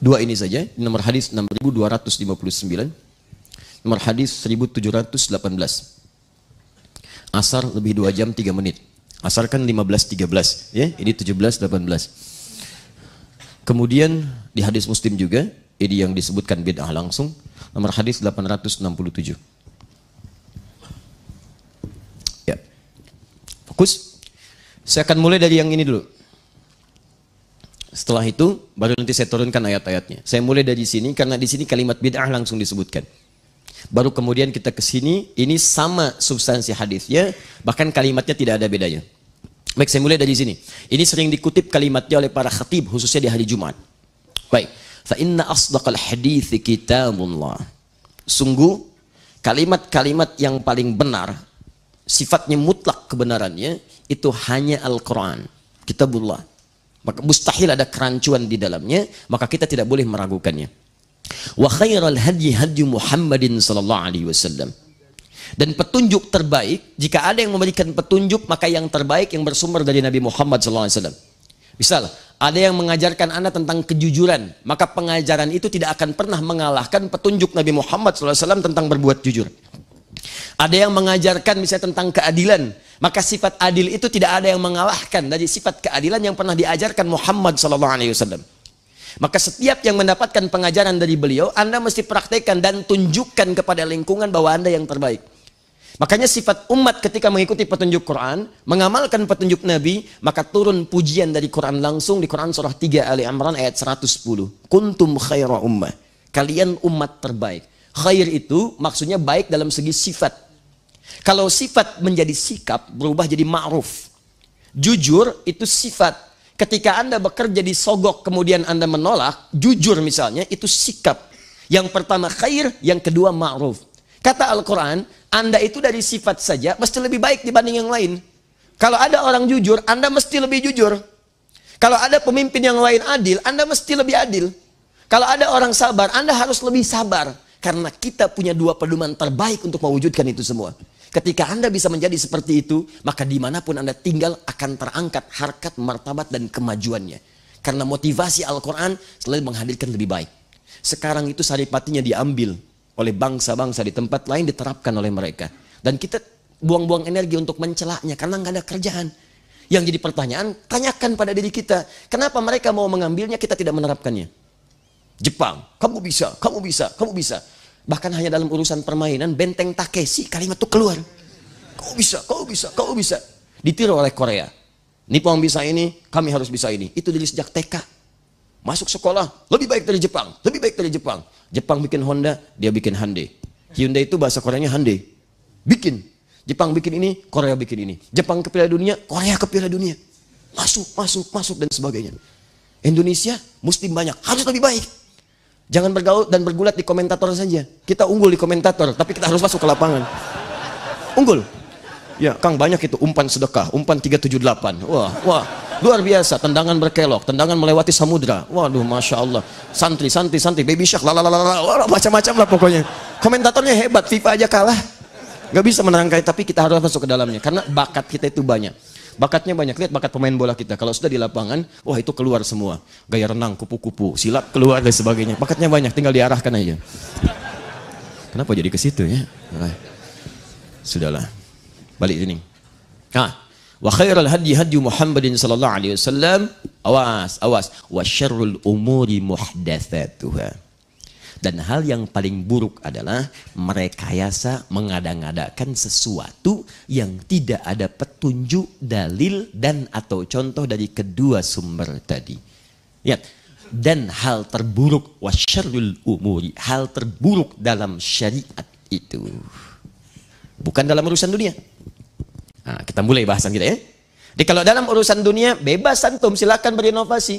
A: 2 ini saja, nomor hadis 6259, nomor hadis 1718. Asar lebih 2 jam 3 menit. Asar kan 15.13, ya. Ini 17.18. Kemudian di hadis Muslim juga, ini yang disebutkan bid'ah langsung, nomor hadis 867. Ya. Fokus. Saya akan mulai dari yang ini dulu. Setelah itu baru nanti saya turunkan ayat-ayatnya. Saya mulai dari sini karena di sini kalimat bid'ah langsung disebutkan. Baru kemudian kita ke sini, ini sama substansi hadisnya, bahkan kalimatnya tidak ada bedanya. Baik, saya mulai dari sini. Ini sering dikutip kalimatnya oleh para khatib, khususnya di hari Jumat. Baik. Fa inna asdaqal hadithi kitabullah. Sungguh, kalimat-kalimat yang paling benar, sifatnya mutlak kebenarannya, itu hanya Al-Quran, kitabullah. Maka mustahil ada kerancuan di dalamnya, maka kita tidak boleh meragukannya. Wa khairal hadyi hadyu Muhammadin sallallahu alaihi wasallam. Dan petunjuk terbaik, jika ada yang memberikan petunjuk, maka yang terbaik yang bersumber dari Nabi Muhammad SAW. Misal, ada yang mengajarkan Anda tentang kejujuran, maka pengajaran itu tidak akan pernah mengalahkan petunjuk Nabi Muhammad SAW tentang berbuat jujur. Ada yang mengajarkan misalnya tentang keadilan, maka sifat adil itu tidak ada yang mengalahkan dari sifat keadilan yang pernah diajarkan Muhammad SAW. Maka setiap yang mendapatkan pengajaran dari beliau, Anda mesti praktekkan dan tunjukkan kepada lingkungan bahwa Anda yang terbaik. Makanya sifat umat ketika mengikuti petunjuk Quran, mengamalkan petunjuk Nabi, maka turun pujian dari Quran langsung di Quran surah 3 Ali Imran ayat 110. Kuntum khaira ummah. Kalian umat terbaik. Khair itu maksudnya baik dalam segi sifat. Kalau sifat menjadi sikap, berubah jadi ma'ruf. Jujur itu sifat. Ketika Anda bekerja disogok kemudian Anda menolak, jujur misalnya, itu sikap. Yang pertama khair, yang kedua ma'ruf. Kata Al-Quran, Anda itu dari sifat saja mesti lebih baik dibanding yang lain. Kalau ada orang jujur, Anda mesti lebih jujur. Kalau ada pemimpin yang lain adil, Anda mesti lebih adil. Kalau ada orang sabar, Anda harus lebih sabar. Karena kita punya dua pedoman terbaik untuk mewujudkan itu semua. Ketika Anda bisa menjadi seperti itu, maka dimanapun Anda tinggal akan terangkat harkat, martabat, dan kemajuannya. Karena motivasi Al-Quran selalu menghadirkan lebih baik. Sekarang itu saripatinya diambil oleh bangsa-bangsa di tempat lain, diterapkan oleh mereka. Dan kita buang-buang energi untuk mencelaknya karena nggak ada kerjaan. Yang jadi pertanyaan, tanyakan pada diri kita, kenapa mereka mau mengambilnya, kita tidak menerapkannya? Jepang, kamu bisa, kamu bisa, kamu bisa. Bahkan hanya dalam urusan permainan, benteng Takeshi, kalimat itu keluar. Kau bisa, kau bisa, kau bisa. Ditiru oleh Korea. Nippon bisa ini, kami harus bisa ini. Itu dari sejak TK. Masuk sekolah, lebih baik dari Jepang, lebih baik dari Jepang. Jepang bikin Honda, dia bikin Hyundai. Hyundai itu bahasa Koreanya Hyundai. Bikin. Jepang bikin ini, Korea bikin ini. Jepang ke Piala Dunia, Korea ke Piala Dunia. Masuk, masuk, masuk, dan sebagainya. Indonesia, muslim banyak, harus lebih baik. Jangan bergaul dan bergulat di komentator saja. Kita unggul di komentator, tapi kita harus masuk ke lapangan. Unggul. Ya, Kang, banyak itu umpan sedekah, umpan 378. Wah, wah, luar biasa. Tendangan berkelok, tendangan melewati samudra. Waduh, masya Allah. Santri, santri, santri, baby shark, lalalala, macam-macam lah pokoknya. Komentatornya hebat, FIFA aja kalah. Gak bisa menerangkan, tapi kita harus masuk ke dalamnya. Karena bakat kita itu banyak. Bakatnya banyak, lihat bakat pemain bola kita. Kalau sudah di lapangan, wah itu keluar semua. Gaya renang, kupu-kupu, silat keluar dan sebagainya. Bakatnya banyak, tinggal diarahkan aja. Kenapa jadi ke situ ya? Sudahlah. Balik sini. Wa khairal hadyi hadyu Muhammadin sallallahu alaihi wasallam. Awas, awas. Wa syarrul umuri muhdatsatuha. Dan hal yang paling buruk adalah merekayasa, mengada-ngadakan sesuatu yang tidak ada petunjuk, dalil, dan atau contoh dari kedua sumber tadi. Lihat. Dan hal terburuk, wasyarrul umuri, hal terburuk dalam syariat itu. Bukan dalam urusan dunia. Nah, kita mulai bahasan kita ya. Jadi kalau dalam urusan dunia, bebas antum, silakan berinovasi.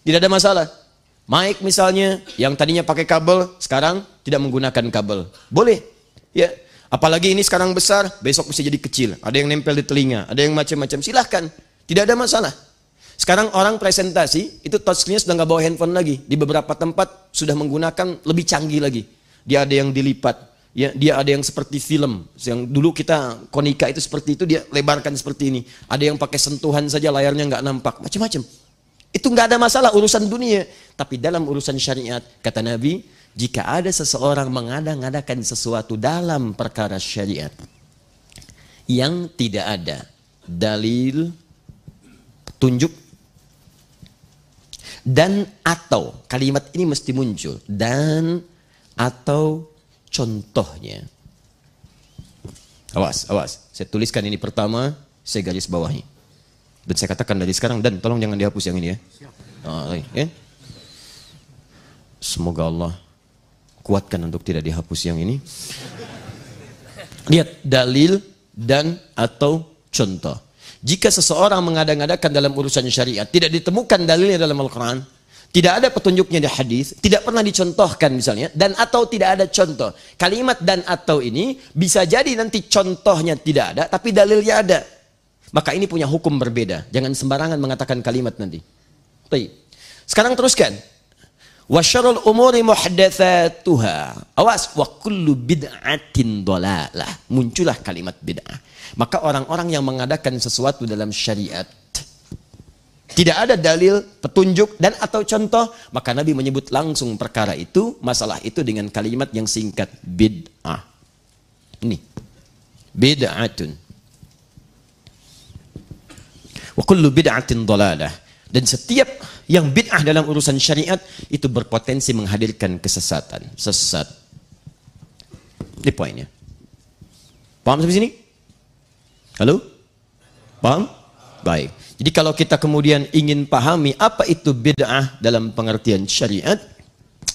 A: Tidak ada masalah. Mic misalnya, yang tadinya pakai kabel, sekarang tidak menggunakan kabel. Boleh. Ya. Apalagi ini sekarang besar, besok bisa jadi kecil. Ada yang nempel di telinga, ada yang macam-macam. Silahkan. Tidak ada masalah. Sekarang orang presentasi, itu touchscreen sudah nggak bawa handphone lagi. Di beberapa tempat sudah menggunakan lebih canggih lagi. Dia ada yang dilipat. Ya, dia ada yang seperti film. Yang dulu kita konika itu seperti itu, dia lebarkan seperti ini. Ada yang pakai sentuhan saja, layarnya nggak nampak. Macam-macam. Itu nggak ada masalah urusan dunia. Tapi dalam urusan syariat, kata Nabi, jika ada seseorang mengada-ngadakan sesuatu dalam perkara syariat yang tidak ada dalil, petunjuk, dan atau, kalimat ini mesti muncul, dan atau contohnya. Awas, awas. Saya tuliskan ini pertama, saya garis bawahi. Dan saya katakan dari sekarang, dan tolong jangan dihapus yang ini ya. Ya. Semoga Allah kuatkan untuk tidak dihapus yang ini. Lihat, dalil dan atau contoh. Jika seseorang mengada-ngadakan dalam urusan syariat, tidak ditemukan dalilnya dalam Al-Quran, tidak ada petunjuknya di hadis, tidak pernah dicontohkan misalnya, dan atau tidak ada contoh. Kalimat dan atau ini bisa jadi nanti contohnya tidak ada, tapi dalilnya ada. Maka ini punya hukum berbeda. Jangan sembarangan mengatakan kalimat nanti. Baik. Sekarang teruskan. Wa syarrul umuri muhdatsatuha. Awas, wa kullu bid'atin dhalalah. Muncullah kalimat bid'ah. Maka orang-orang yang mengadakan sesuatu dalam syariat, tidak ada dalil, petunjuk, dan atau contoh, maka Nabi menyebut langsung perkara itu, masalah itu dengan kalimat yang singkat, bid'ah. Ini. Bid'atun. Wa kullu bid'atin dhalalah. Dan setiap yang bid'ah dalam urusan syariat itu berpotensi menghadirkan kesesatan, sesat. Ini poinnya. Paham sampai sini? Halo? Paham? Baik. Jadi kalau kita kemudian ingin pahami apa itu bid'ah dalam pengertian syariat,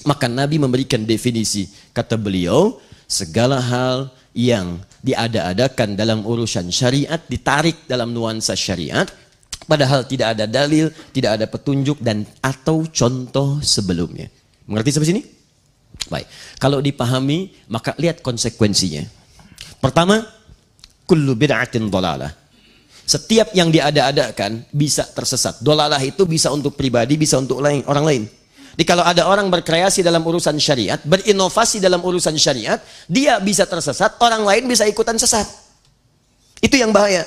A: maka Nabi memberikan definisi. Kata beliau, segala hal yang diada-adakan dalam urusan syariat ditarik dalam nuansa syariat, padahal tidak ada dalil, tidak ada petunjuk dan atau contoh sebelumnya. Mengerti sampai sini? Baik. Kalau dipahami, maka lihat konsekuensinya. Pertama, kullu bid'atin dhalalah. Setiap yang diada-adakan bisa tersesat. Dhalalah itu bisa untuk pribadi, bisa untuk orang lain. Jadi kalau ada orang berkreasi dalam urusan syariat, berinovasi dalam urusan syariat, dia bisa tersesat, orang lain bisa ikutan sesat. Itu yang bahaya.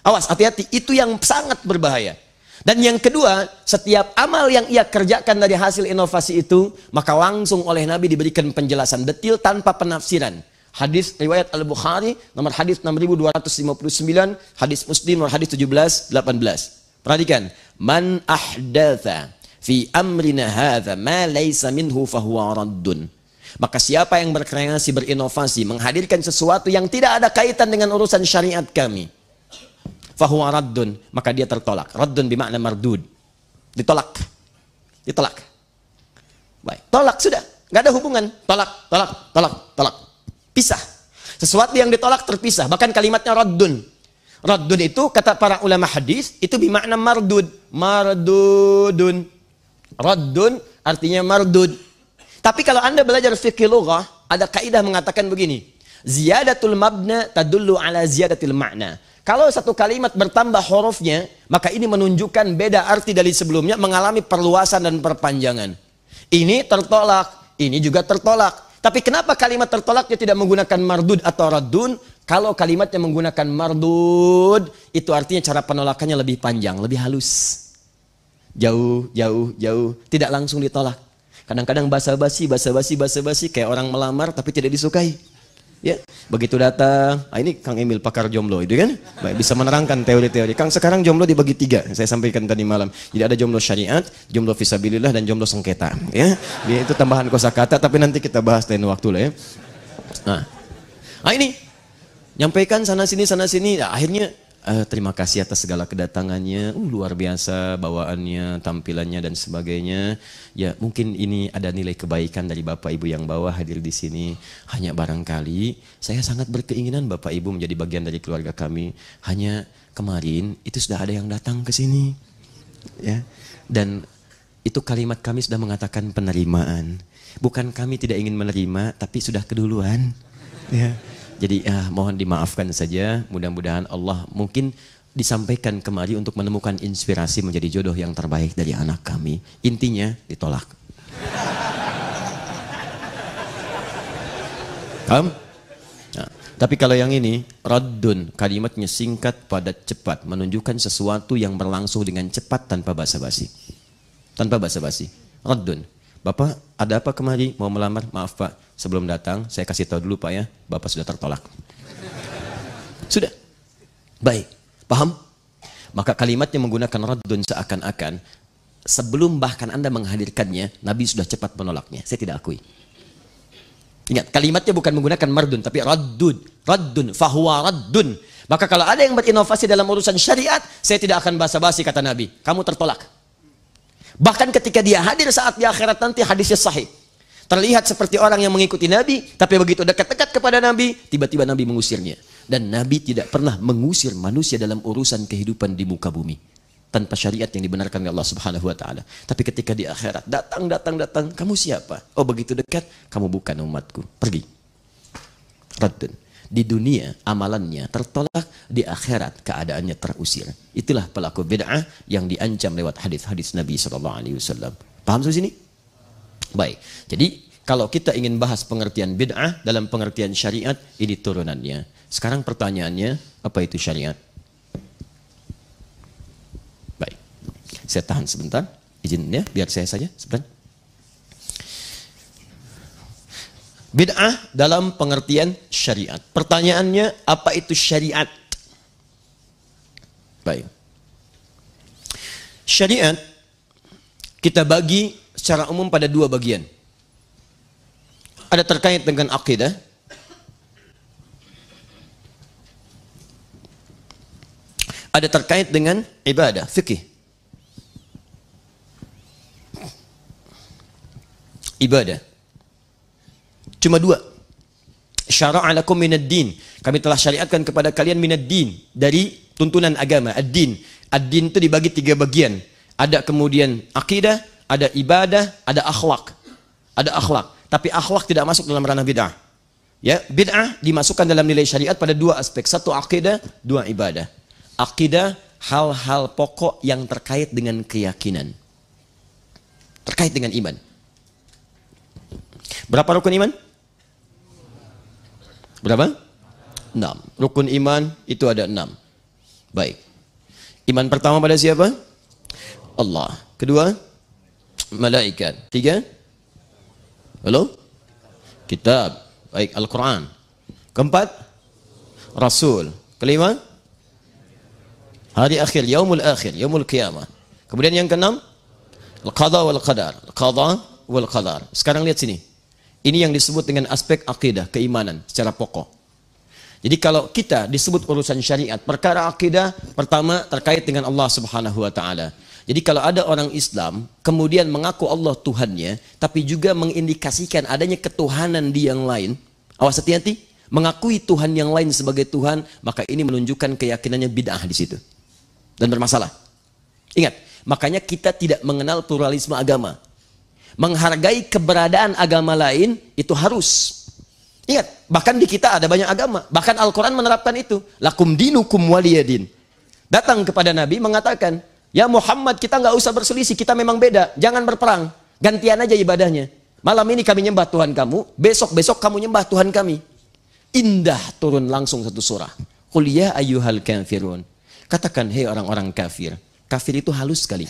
A: Awas, hati-hati, itu yang sangat berbahaya. Dan yang kedua, setiap amal yang ia kerjakan dari hasil inovasi itu, maka langsung oleh Nabi diberikan penjelasan detil tanpa penafsiran. Hadis riwayat Al-Bukhari, nomor hadis 6259, hadis Muslim nomor hadis 1718. Perhatikan, man ahdatha fi amrina hadza ma laysa minhu fahuwa raddun. Maka siapa yang berkreasi, berinovasi, menghadirkan sesuatu yang tidak ada kaitan dengan urusan syariat kami, fahuwa raddun, maka dia tertolak. Raddun bermakna mardud. Ditolak. Ditolak. Baik, tolak sudah. Nggak ada hubungan. Tolak, tolak, tolak, tolak. Pisah. Sesuatu yang ditolak terpisah. Bahkan kalimatnya raddun. Raddun itu kata para ulama hadis itu bermakna mardud. Mardudun. Raddun artinya mardud. Tapi kalau Anda belajar fikih lughah, ada kaidah mengatakan begini. Ziyadatul mabna tadullu ala ziyadatil ma'na. Kalau satu kalimat bertambah hurufnya, maka ini menunjukkan beda arti dari sebelumnya, mengalami perluasan dan perpanjangan. Ini tertolak, ini juga tertolak. Tapi kenapa kalimat tertolaknya tidak menggunakan mardud atau raddun? Kalau kalimatnya menggunakan mardud, itu artinya cara penolakannya lebih panjang, lebih halus. Jauh, jauh, jauh, tidak langsung ditolak. Kadang-kadang basa-basi kayak orang melamar tapi tidak disukai. Ya, begitu datang, ini Kang Emil pakar jomblo itu kan, baik, bisa menerangkan teori-teori. Kang, sekarang jomblo dibagi 3, saya sampaikan tadi malam. Jadi ada jomblo syariat, jomblo fisabilillah, dan jomblo sengketa. Ya, itu tambahan kosakata, tapi nanti kita bahas lain waktu lah ya. Nah, ini nyampaikan sana sini, nah, akhirnya terima kasih atas segala kedatangannya, luar biasa bawaannya, tampilannya dan sebagainya. Ya mungkin ini ada nilai kebaikan dari Bapak Ibu yang bawa hadir di sini. Hanya barangkali saya sangat berkeinginan Bapak Ibu menjadi bagian dari keluarga kami. Hanya kemarin itu sudah ada yang datang ke sini, ya. Dan itu kalimat kami sudah mengatakan penerimaan. Bukan kami tidak ingin menerima, tapi sudah keduluan. Ya. Jadi mohon dimaafkan saja, mudah-mudahan Allah mungkin disampaikan kemari untuk menemukan inspirasi menjadi jodoh yang terbaik dari anak kami. Intinya ditolak. Paham? Nah, tapi kalau yang ini, raddun, kalimatnya singkat, padat, cepat, menunjukkan sesuatu yang berlangsung dengan cepat tanpa basa-basi. Tanpa basa-basi. Raddun. Bapak, ada apa kemari? Mau melamar? Maaf Pak, sebelum datang saya kasih tahu dulu Pak ya, Bapak sudah tertolak. Sudah. Baik, paham? Maka kalimatnya menggunakan raddun seakan-akan sebelum bahkan Anda menghadirkannya, Nabi sudah cepat menolaknya. Saya tidak akui. Ingat, kalimatnya bukan menggunakan mardun, tapi raddun. Raddun, fahuwa raddun. Maka kalau ada yang berinovasi dalam urusan syariat, saya tidak akan basa-basi kata Nabi. Kamu tertolak. Bahkan ketika dia hadir saat di akhirat nanti, hadisnya sahih. Terlihat seperti orang yang mengikuti Nabi, tapi begitu dekat-dekat kepada Nabi, tiba-tiba Nabi mengusirnya. Dan Nabi tidak pernah mengusir manusia dalam urusan kehidupan di muka bumi tanpa syariat yang dibenarkan oleh Allah Subhanahu wa taala. Tapi ketika di akhirat, datang, kamu siapa? Oh, begitu dekat, kamu bukan umatku. Pergi. Raddun. Di dunia amalannya tertolak, di akhirat keadaannya terusir. Itulah pelaku bid'ah yang diancam lewat hadis-hadis Nabi SAW. Paham sampai sini? Baik. Jadi kalau kita ingin bahas pengertian bid'ah dalam pengertian syariat, ini turunannya. Sekarang pertanyaannya, apa itu syariat? Baik. Saya tahan sebentar. Izin ya, biar saya saja sebentar. Bid'ah dalam pengertian syariat. Pertanyaannya, apa itu syariat? Baik. Syariat kita bagi secara umum pada dua bagian. Ada terkait dengan akidah, ada terkait dengan ibadah, fikih. Ibadah. Cuma dua. Syara'a lakum minad din. Kami telah syariatkan kepada kalian minad din, dari tuntunan agama, ad-din. Ad-din itu dibagi tiga bagian. Ada kemudian akidah, ada ibadah, ada akhlak. Ada akhlak. Tapi akhlak tidak masuk dalam ranah bid'ah. Ya, bid'ah dimasukkan dalam nilai syariat pada dua aspek. Satu akidah, dua ibadah. Akidah, hal-hal pokok yang terkait dengan keyakinan. Terkait dengan iman. Berapa rukun iman? Berapa? 6. Rukun iman itu ada 6. Baik. Iman pertama pada siapa? Allah. Kedua, malaikat. Tiga, halo? Kitab. Baik, Al-Quran. Keempat, Rasul. Kelima, hari akhir, yaumul qiyamah. Kemudian yang keenam, Al-Qadha wal Qadar. Al-Qadha wal Qadar. Sekarang lihat sini. Ini yang disebut dengan aspek akidah, keimanan secara pokok. Jadi kalau kita disebut urusan syariat, perkara akidah pertama terkait dengan Allah Subhanahu wa taala. Jadi kalau ada orang Islam kemudian mengaku Allah Tuhannya, tapi juga mengindikasikan adanya ketuhanan di yang lain, awas hati-hati, mengakui Tuhan yang lain sebagai Tuhan, maka ini menunjukkan keyakinannya bid'ah di situ dan bermasalah. Ingat, makanya kita tidak mengenal pluralisme agama. Menghargai keberadaan agama lain itu harus. Ingat, bahkan di kita ada banyak agama. Bahkan Al-Quran menerapkan itu. Lakum dinukum waliyadin. Datang kepada Nabi mengatakan, ya Muhammad, kita nggak usah berselisih, kita memang beda. Jangan berperang, gantian aja ibadahnya. Malam ini kami nyembah Tuhan kamu, besok-besok kamu nyembah Tuhan kami. Indah turun langsung satu surah. Qul ya ayyuhal kafirun. Katakan, hei orang-orang kafir. Kafir itu halus sekali.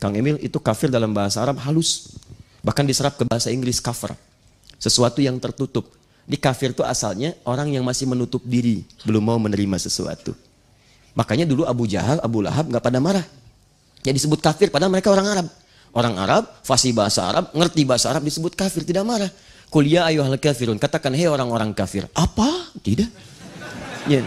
A: Kang Emil, itu kafir dalam bahasa Arab halus. Bahkan diserap ke bahasa Inggris kafir. Sesuatu yang tertutup. Di kafir itu asalnya orang yang masih menutup diri, belum mau menerima sesuatu. Makanya dulu Abu Jahal, Abu Lahab nggak pada marah. Yang disebut kafir padahal mereka orang Arab. Orang Arab, fasih bahasa Arab, ngerti bahasa Arab, disebut kafir, tidak marah. Qul ya ayyuhal kafirun, katakan hei orang-orang kafir. Apa? Tidak. Ya.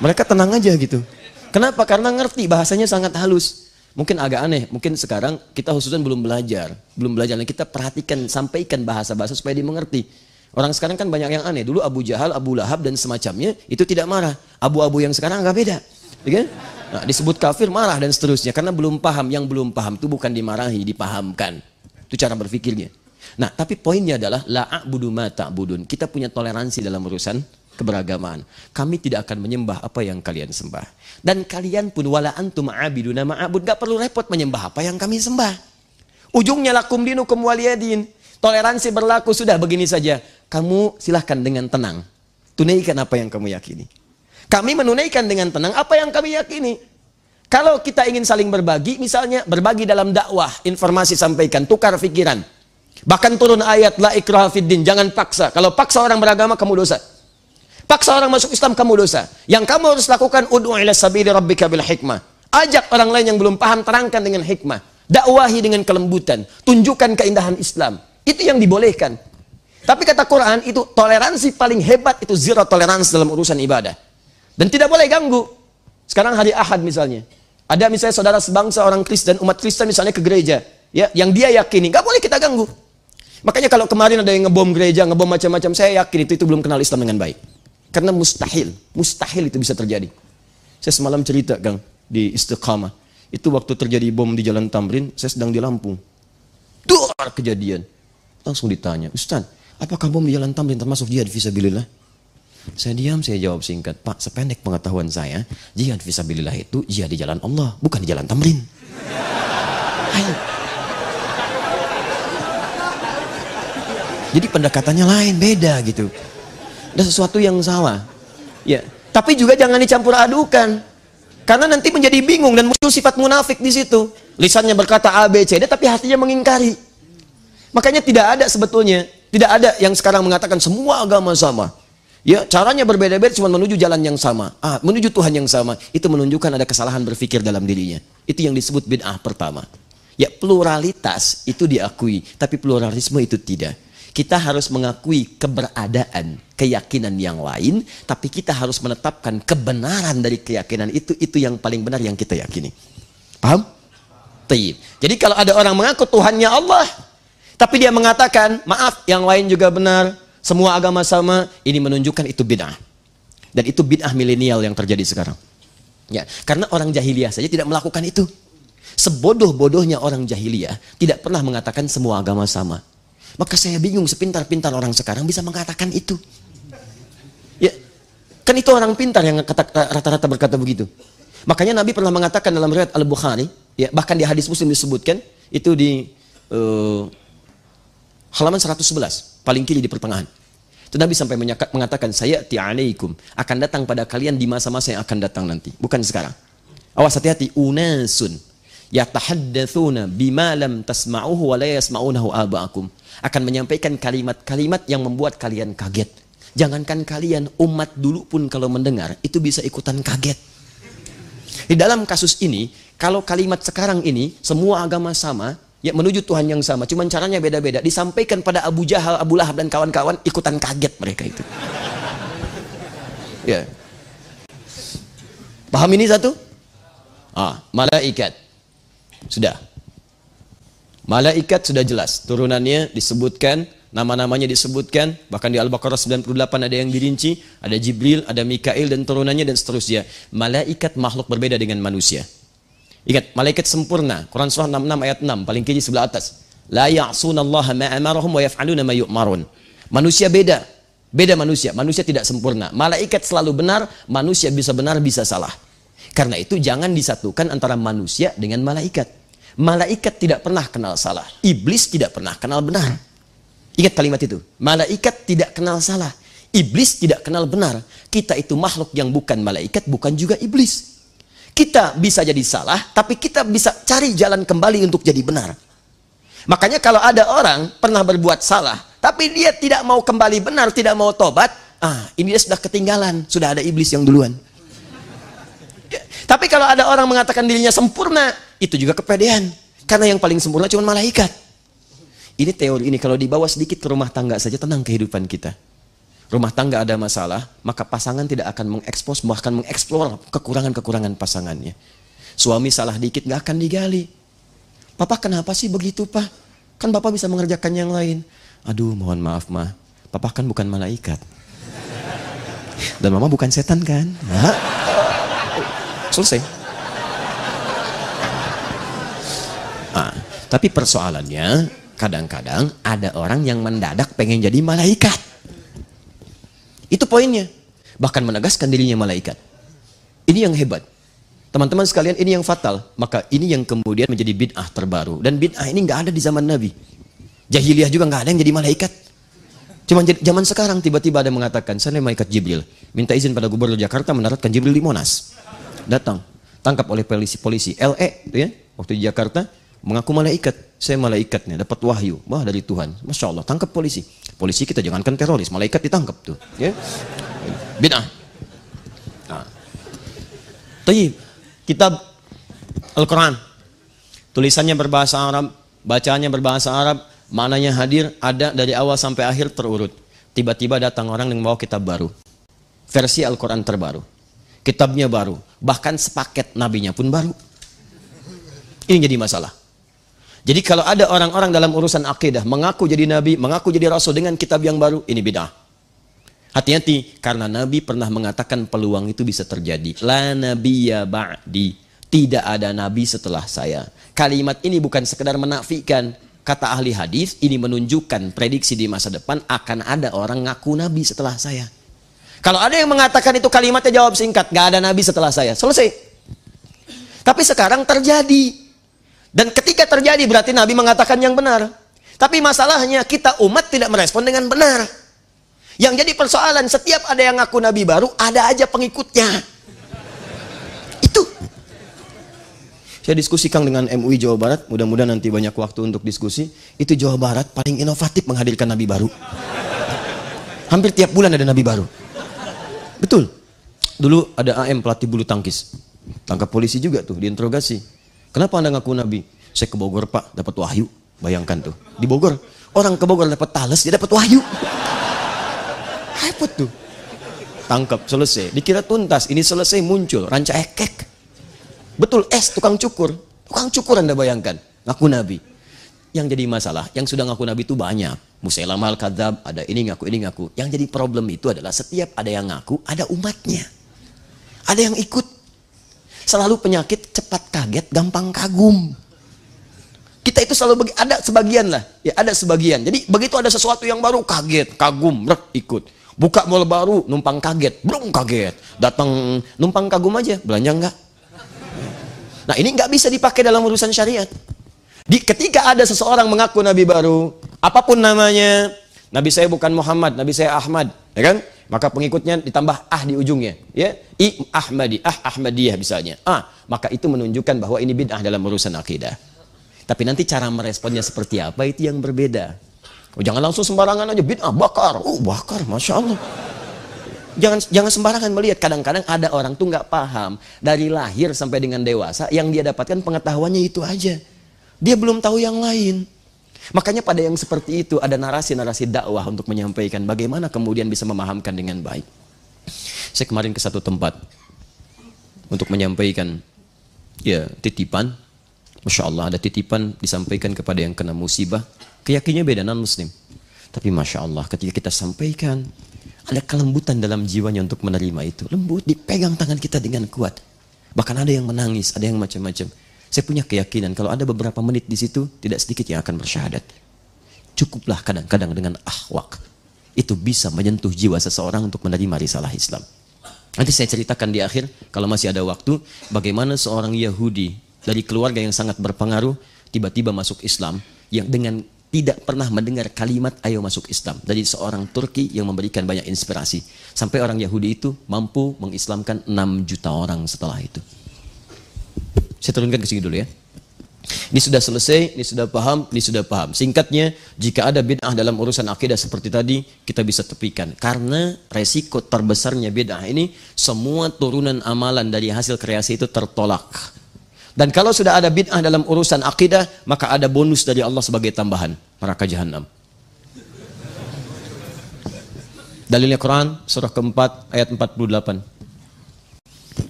A: Mereka tenang aja gitu. Kenapa? Karena ngerti, bahasanya sangat halus. Mungkin agak aneh, mungkin sekarang kita khususnya belum belajar. Dan kita perhatikan, sampaikan bahasa-bahasa supaya dimengerti. Orang sekarang kan banyak yang aneh. Dulu Abu Jahal, Abu Lahab dan semacamnya itu tidak marah. Abu-abu yang sekarang agak beda. Ya kan? Nah, disebut kafir, marah dan seterusnya. Karena belum paham. Yang belum paham itu bukan dimarahi, dipahamkan. Itu cara berpikirnya. Nah, tapi poinnya adalah la a'budu ma ta'budun. Kita punya toleransi dalam urusan keberagaman. Kami tidak akan menyembah apa yang kalian sembah. Dan kalian pun wala antum ma'abiduna ma'abud. Gak perlu repot menyembah apa yang kami sembah. Ujungnya lakum dinukum waliyadin. Toleransi berlaku, sudah begini saja. Kamu silahkan dengan tenang. Tunaikan apa yang kamu yakini. Kami menunaikan dengan tenang apa yang kami yakini. Kalau kita ingin saling berbagi, misalnya berbagi dalam dakwah, informasi sampaikan, tukar pikiran. Bahkan turun ayat la ikraha fiddin, jangan paksa. Kalau paksa orang beragama, kamu dosa. Paksa orang masuk Islam, kamu dosa. Yang kamu harus lakukan, ud'u ila sabili rabbika bil hikmah. Ajak orang lain yang belum paham, terangkan dengan hikmah. Dakwahi dengan kelembutan. Tunjukkan keindahan Islam. Itu yang dibolehkan. Tapi kata Quran, itu toleransi paling hebat, itu zero toleransi dalam urusan ibadah. Dan tidak boleh ganggu. Sekarang hari Ahad misalnya. Ada misalnya saudara sebangsa orang Kristen, umat Kristen misalnya ke gereja. Ya, yang dia yakini, nggak boleh kita ganggu. Makanya kalau kemarin ada yang ngebom gereja, ngebom macam-macam, saya yakin itu belum kenal Islam dengan baik. Karena mustahil itu bisa terjadi. Saya semalam cerita, Kang, di Istiqamah. Itu waktu terjadi bom di Jalan Tamrin, saya sedang di Lampung. Duar kejadian. Langsung ditanya, Ustaz, apakah bom di Jalan Tamrin termasuk jihad fisabilillah? Saya diam, saya jawab singkat, Pak, sependek pengetahuan saya, jihad fisabilillah itu jihad di jalan Allah, bukan di Jalan Tamrin. Hai. Jadi pendekatannya lain, beda gitu. Ada sesuatu yang salah. Ya, tapi juga jangan dicampur adukan. Karena nanti menjadi bingung dan muncul sifat munafik di situ. Lisannya berkata A, B, C, D, tapi hatinya mengingkari. Makanya tidak ada sebetulnya, tidak ada yang sekarang mengatakan semua agama sama. Ya, caranya berbeda-beda cuma menuju jalan yang sama. Menuju Tuhan yang sama. Itu menunjukkan ada kesalahan berpikir dalam dirinya. Itu yang disebut bid'ah pertama. Ya, pluralitas itu diakui, tapi pluralisme itu tidak. Kita harus mengakui keberadaan keyakinan yang lain, tapi kita harus menetapkan kebenaran dari keyakinan itu yang paling benar yang kita yakini. Paham? Taib. Jadi kalau ada orang mengaku Tuhannya Allah, tapi dia mengatakan, maaf, yang lain juga benar, semua agama sama, ini menunjukkan itu bid'ah. Dan itu bid'ah milenial yang terjadi sekarang. Ya, karena orang jahiliyah saja tidak melakukan itu. Sebodoh-bodohnya orang jahiliyah tidak pernah mengatakan semua agama sama. Maka saya bingung, sepintar-pintar orang sekarang bisa mengatakan itu. Ya, kan itu orang pintar yang rata-rata berkata begitu. Makanya Nabi pernah mengatakan dalam riwayat Al-Bukhari, ya, bahkan di hadis Muslim disebutkan, itu di halaman 111, paling kiri di pertengahan. Itu Nabi sampai mengatakan, saya ti'alaikum, akan datang pada kalian di masa-masa yang akan datang nanti, bukan sekarang. Awas, hati-hati, unasun yatahaddatsuna bima lam tasma'uhu wa la yasma'unahu aba'akum, akan menyampaikan kalimat-kalimat yang membuat kalian kaget. Jangankan kalian, umat dulu pun kalau mendengar itu bisa ikutan kaget. Di dalam kasus ini, kalau kalimat sekarang ini semua agama sama, ya menuju Tuhan yang sama, cuman caranya beda-beda, disampaikan pada Abu Jahal, Abu Lahab dan kawan-kawan, ikutan kaget mereka itu. Ya. Paham ini satu? Malaikat. Sudah. Malaikat sudah jelas. Turunannya disebutkan, nama-namanya disebutkan, bahkan di Al-Baqarah 98 ada yang dirinci, ada Jibril, ada Mikail dan turunannya dan seterusnya. Malaikat makhluk berbeda dengan manusia. Ingat, malaikat sempurna. Quran surah 66 ayat 6, paling kiri sebelah atas. La ya'sunallaha ma amarahum wa yaf'aluna ma yu'marun. Manusia beda. Beda manusia. Manusia tidak sempurna. Malaikat selalu benar, manusia bisa benar, bisa salah. Karena itu jangan disatukan antara manusia dengan malaikat. Malaikat tidak pernah kenal salah. Iblis tidak pernah kenal benar. Ingat kalimat itu. Malaikat tidak kenal salah. Iblis tidak kenal benar. Kita itu makhluk yang bukan malaikat, bukan juga iblis. Kita bisa jadi salah, tapi kita bisa cari jalan kembali untuk jadi benar. Makanya kalau ada orang pernah berbuat salah, tapi dia tidak mau kembali benar, tidak mau tobat, ini dia sudah ketinggalan, sudah ada iblis yang duluan. Tapi kalau ada orang mengatakan dirinya sempurna, itu juga kepedean. Karena yang paling sempurna cuma malaikat. Ini teori ini kalau dibawa sedikit ke rumah tangga saja, tenang kehidupan kita. Rumah tangga ada masalah, maka pasangan tidak akan mengekspos, bahkan mengeksplor kekurangan-kekurangan pasangannya. Suami salah dikit nggak akan digali. Papa kenapa sih begitu, Pak? Kan Papa bisa mengerjakan yang lain. Aduh, mohon maaf, Ma. Papa kan bukan malaikat. Dan Mama bukan setan kan? Selesai. Tapi persoalannya, kadang-kadang ada orang yang mendadak pengen jadi malaikat. Itu poinnya. Bahkan menegaskan dirinya malaikat. Ini yang hebat. Teman-teman sekalian, ini yang fatal. Maka ini yang kemudian menjadi bid'ah terbaru. Dan bid'ah ini nggak ada di zaman Nabi. Jahiliyah juga nggak ada yang jadi malaikat. Cuma zaman sekarang tiba-tiba ada yang mengatakan, saya malaikat Jibril. Minta izin pada gubernur Jakarta mendaratkan Jibril di Monas. Datang. Tangkap oleh polisi LE, itu ya, waktu di Jakarta. Mengaku malaikat. Saya malaikatnya, dapat wahyu. Wah, dari Tuhan. Masya Allah, tangkap polisi. Polisi kita jangankan teroris, malaikat ditangkap tuh. Ya. Bid'ah. Tayyib. Kitab Al-Quran. Tulisannya berbahasa Arab, bacaannya berbahasa Arab, maknanya hadir, ada dari awal sampai akhir terurut. Tiba-tiba datang orang yang membawa kitab baru. Versi Al-Quran terbaru. Kitabnya baru. Bahkan sepaket nabinya pun baru. Ini jadi masalah. Jadi kalau ada orang-orang dalam urusan akidah mengaku jadi nabi, mengaku jadi rasul dengan kitab yang baru, ini bid'ah. Hati-hati, karena Nabi pernah mengatakan peluang itu bisa terjadi. La nabiyya ba'di, tidak ada nabi setelah saya. Kalimat ini bukan sekedar menafikan. Kata ahli hadis, ini menunjukkan prediksi di masa depan akan ada orang ngaku nabi setelah saya. Kalau ada yang mengatakan itu kalimatnya jawab singkat, gak ada nabi setelah saya, selesai. Tapi sekarang terjadi. Dan ketika terjadi berarti Nabi mengatakan yang benar. Tapi masalahnya kita umat tidak merespon dengan benar. Yang jadi persoalan, setiap ada yang ngaku Nabi baru, ada aja pengikutnya. Itu. Saya diskusikan dengan MUI Jawa Barat, mudah-mudahan nanti banyak waktu untuk diskusi. Itu Jawa Barat paling inovatif menghadirkan Nabi baru. Hampir tiap bulan ada Nabi baru. Betul. Dulu ada AM pelatih bulu tangkis. Tangkap polisi juga tuh, diinterogasi. Kenapa Anda ngaku Nabi? Saya ke Bogor Pak, dapat wahyu. Bayangkan tuh, di Bogor. Orang ke Bogor dapat talas, dia dapat wahyu. Repot tuh. Tangkap, selesai. Dikira tuntas, ini selesai muncul. Ranca ekek. Betul, tukang cukur. Tukang cukur Anda bayangkan. Ngaku Nabi. Yang jadi masalah, yang sudah ngaku Nabi itu banyak. Musailamah al-Kadzab, ada ini ngaku. Yang jadi problem itu adalah setiap ada yang ngaku, ada umatnya. Ada yang ikut. Selalu penyakit cepat kaget, gampang kagum. Kita itu selalu ada sebagian lah. Ya ada sebagian. Jadi begitu ada sesuatu yang baru, kaget, kagum, ikut. Buka mall baru, numpang kaget, belum kaget. Datang numpang kagum aja, belanja enggak? Nah ini nggak bisa dipakai dalam urusan syariat. Ketika ada seseorang mengaku Nabi baru, apapun namanya, Nabi saya bukan Muhammad, Nabi saya Ahmad, ya kan? Maka pengikutnya ditambah di ujungnya, ya, Ahmadi, Ahmadiyah misalnya. Maka itu menunjukkan bahwa ini bid'ah dalam urusan akidah. Tapi nanti cara meresponnya seperti apa itu yang berbeda. Jangan langsung sembarangan aja bid'ah bakar, bakar, masya Allah. Jangan sembarangan melihat. Kadang-kadang ada orang tuh nggak paham dari lahir sampai dengan dewasa, yang dia dapatkan pengetahuannya itu aja. Dia belum tahu yang lain. Makanya pada yang seperti itu ada narasi-narasi dakwah untuk menyampaikan bagaimana kemudian bisa memahamkan dengan baik. Saya kemarin ke satu tempat untuk menyampaikan titipan. Masya Allah, ada titipan disampaikan kepada yang kena musibah. Keyakinannya beda, non-muslim. Tapi Masya Allah, ketika kita sampaikan, ada kelembutan dalam jiwanya untuk menerima itu. Lembut, dipegang tangan kita dengan kuat. Bahkan ada yang menangis, ada yang macam-macam. Saya punya keyakinan kalau ada beberapa menit di situ, tidak sedikit yang akan bersyahadat. Cukuplah kadang-kadang dengan akhwak. Itu bisa menyentuh jiwa seseorang untuk menerima risalah Islam. Nanti saya ceritakan di akhir, kalau masih ada waktu, bagaimana seorang Yahudi dari keluarga yang sangat berpengaruh, tiba-tiba masuk Islam, yang dengan tidak pernah mendengar kalimat ayo masuk Islam. Dari seorang Turki yang memberikan banyak inspirasi. Sampai orang Yahudi itu mampu mengislamkan 6 juta orang setelah itu. Saya turunkan ke sini dulu ya. Ini sudah selesai, ini sudah paham. Singkatnya, jika ada bid'ah dalam urusan akidah seperti tadi, kita bisa tepikan. Karena resiko terbesarnya bid'ah ini, semua turunan amalan dari hasil kreasi itu tertolak. Dan kalau sudah ada bid'ah dalam urusan akidah, maka ada bonus dari Allah sebagai tambahan, neraka jahanam. Dalilnya Quran, surah keempat, ayat 48.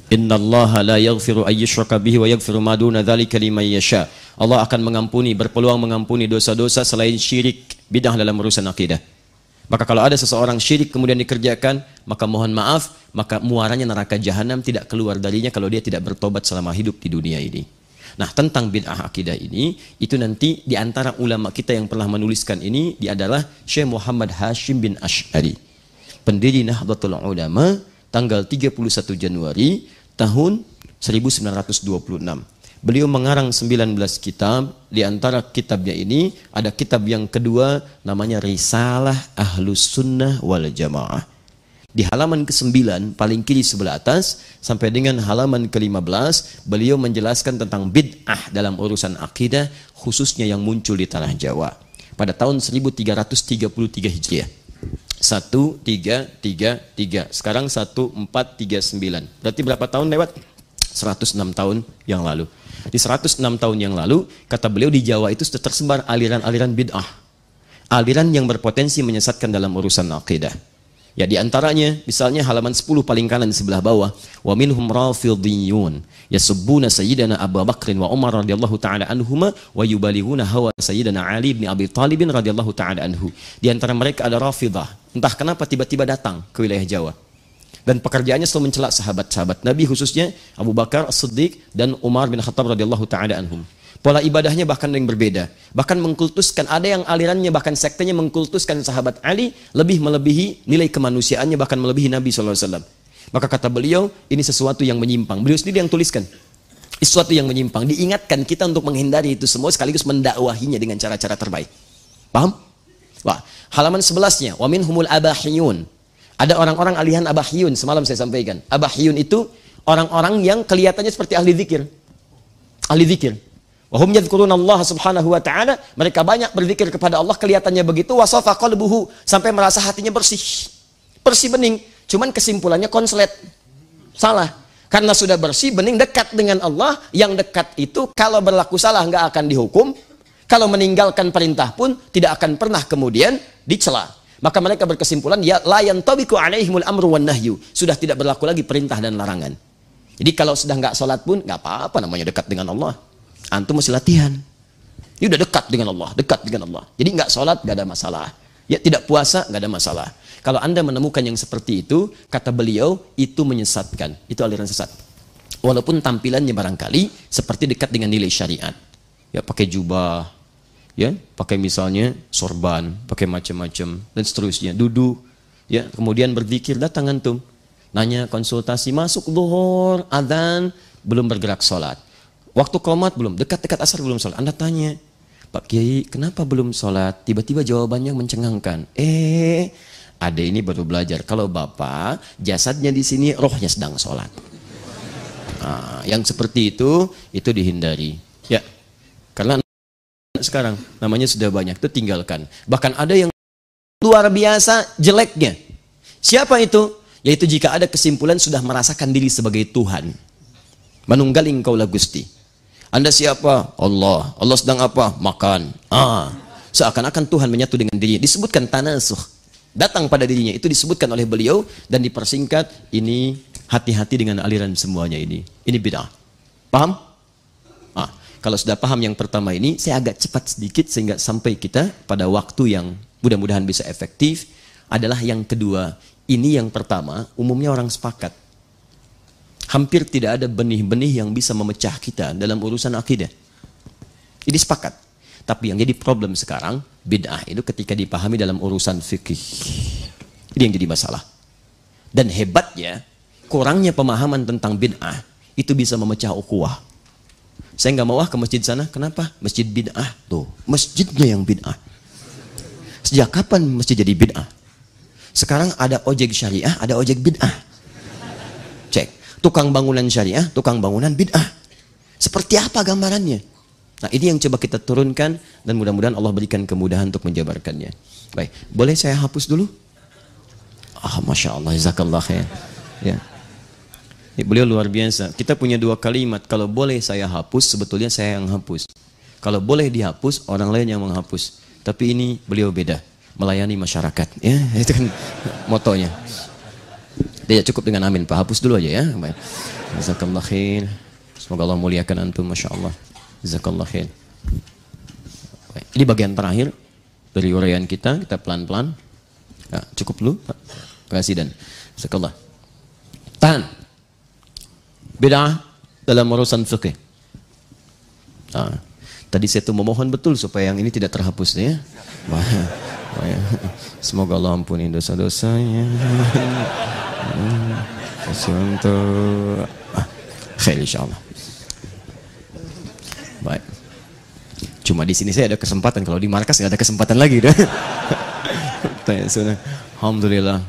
A: Innallaha la yaghfiru ayyushraka bihi wa yaghfiru ma duna dzalika liman yasha. Allah akan mengampuni, berpeluang mengampuni dosa-dosa selain syirik, bid'ah dalam urusan akidah. Maka kalau ada seseorang syirik kemudian dikerjakan, maka mohon maaf, maka muaranya neraka jahanam, tidak keluar darinya kalau dia tidak bertobat selama hidup di dunia ini. Nah, tentang bid'ah akidah ini, itu nanti di antara ulama kita yang pernah menuliskan ini, dia adalah Syekh Muhammad Hashim bin Asy'ari, pendiri Nahdlatul Ulama, tanggal 31 Januari tahun 1926. Beliau mengarang 19 kitab. Di antara kitabnya ini ada kitab yang kedua namanya Risalah Ahlus Sunnah wal Jamaah. Di halaman ke-9 paling kiri sebelah atas sampai dengan halaman ke-15 beliau menjelaskan tentang bid'ah dalam urusan akidah, khususnya yang muncul di tanah Jawa pada tahun 1333 Hijriah. 1333. Sekarang 1439. Berarti berapa tahun lewat? 106 tahun yang lalu. Di 106 tahun yang lalu, kata beliau, di Jawa itu sudah tersebar aliran-aliran bid'ah. Aliran yang berpotensi menyesatkan dalam urusan akidah. Ya, di antaranya misalnya halaman 10 paling kanan sebelah bawah, wa minhum rafidhiyun yasubbuna sayyidina Abu Bakr wa Umar radhiyallahu taala anhuma wa yubalighuna hawa sayyidina Ali bin Abi Thalib radhiyallahu taala anhu. Di antara mereka ada Rafidah. Entah kenapa tiba-tiba datang ke wilayah Jawa. Dan pekerjaannya selalu mencela sahabat-sahabat Nabi, khususnya Abu Bakar As-Siddiq dan Umar bin Khattab radhiyallahu taala anhum. Pola ibadahnya bahkan yang berbeda. Bahkan mengkultuskan, ada yang alirannya bahkan sektenya mengkultuskan sahabat Ali lebih melebihi nilai kemanusiaannya, bahkan melebihi Nabi SAW. Maka kata beliau, ini sesuatu yang menyimpang. Beliau sendiri yang tuliskan. Sesuatu yang menyimpang. Diingatkan kita untuk menghindari itu semua sekaligus mendakwahinya dengan cara-cara terbaik. Paham? Wah, halaman 11-nya, wa minhumul abahiyun. Ada orang-orang alihan abahiyun, semalam saya sampaikan. Abahiyun itu orang-orang yang kelihatannya seperti ahli zikir. Ahli zikir. Wahum yadhkuruna Allah subhanahu wa ta'ala, mereka banyak berzikir kepada Allah, kelihatannya begitu, wasafa qalbuhu, sampai merasa hatinya bersih bening, cuman kesimpulannya konslet, salah.
B: Karena sudah bersih, bening, dekat dengan Allah. Yang dekat itu kalau berlaku salah nggak akan dihukum. Kalau meninggalkan perintah pun tidak akan pernah kemudian dicela. Maka mereka berkesimpulan, ya la yantabiqu alaihimul amru wan nahyu. Sudah tidak berlaku lagi perintah dan larangan. Jadi kalau sudah nggak sholat pun nggak apa-apa, namanya dekat dengan Allah. Antum mesti latihan. Ini udah dekat dengan Allah, dekat dengan Allah. Jadi nggak sholat nggak ada masalah. Ya tidak puasa nggak ada masalah. Kalau Anda menemukan yang seperti itu, kata beliau, itu menyesatkan. Itu aliran sesat. Walaupun tampilannya barangkali seperti dekat dengan nilai syariat. Ya pakai jubah, ya pakai misalnya sorban, pakai macam-macam dan seterusnya. Duduk, ya kemudian berzikir, datang antum. Nanya konsultasi, masuk zuhur, adzan, belum bergerak sholat. Waktu qomat belum, dekat-dekat asar belum sholat. Anda tanya, Pak Kiai, kenapa belum sholat? Tiba-tiba jawabannya mencengangkan. Ada ini baru belajar. Kalau bapak jasadnya di sini, rohnya sedang sholat. Nah, yang seperti itu dihindari. Ya, karena sekarang namanya sudah banyak, itu tinggalkan. Bahkan ada yang luar biasa jeleknya. Siapa itu? Yaitu jika ada kesimpulan sudah merasakan diri sebagai Tuhan. Manunggaling kaulah Gusti. Anda siapa? Allah. Allah sedang apa? Makan. Seakan-akan Tuhan menyatu dengan dirinya. Disebutkan tanasuh. Datang pada dirinya, itu disebutkan oleh beliau dan dipersingkat, ini hati-hati dengan aliran semuanya ini bid'ah. Paham? Kalau sudah paham yang pertama ini, saya agak cepat sedikit sehingga sampai kita pada waktu yang mudah-mudahan bisa efektif. Adalah yang kedua. Ini yang pertama, umumnya orang sepakat. Hampir tidak ada benih-benih yang bisa memecah kita dalam urusan akidah. Ini sepakat. Tapi yang jadi problem sekarang, bid'ah itu ketika dipahami dalam urusan fikih. Ini yang jadi masalah. Dan hebatnya, kurangnya pemahaman tentang bid'ah, itu bisa memecah ukhuwah. Saya nggak mau ke masjid sana, kenapa? Masjid bid'ah. Tuh, masjidnya yang bid'ah. Sejak kapan masjid jadi bid'ah? Sekarang ada ojek syariah, ada ojek bid'ah. Cek, tukang bangunan syariah, tukang bangunan bid'ah. Seperti apa gambarannya? Nah ini yang coba kita turunkan dan mudah-mudahan Allah berikan kemudahan untuk menjabarkannya. Baik, boleh saya hapus dulu? Masya Allah, jazakallah khair. Ya. Ini beliau luar biasa. Kita punya dua kalimat, kalau boleh saya hapus, sebetulnya saya yang hapus. Kalau boleh dihapus, orang lain yang menghapus. Tapi ini beliau beda, melayani masyarakat. Ya, itu kan motonya. Tidak cukup dengan amin, Pak. Hapus dulu aja ya. Baik. Jazakallah khair. Semoga Allah muliakan antum, Masya Allah. Jazakallah khair. Ini bagian terakhir dari uraian kita pelan-pelan. Nah, cukup dulu, Pak. Terima kasih dan jazakallah. Tahan. Bid'ah dalam urusan fikih. Tadi saya tuh memohon betul supaya yang ini tidak terhapus ya. Semoga Allah ampuni dosa-dosanya. Untuk khair insyaallah. Baik. Cuma di sini saya ada kesempatan, kalau di markas nggak ada kesempatan lagi dah. Alhamdulillah.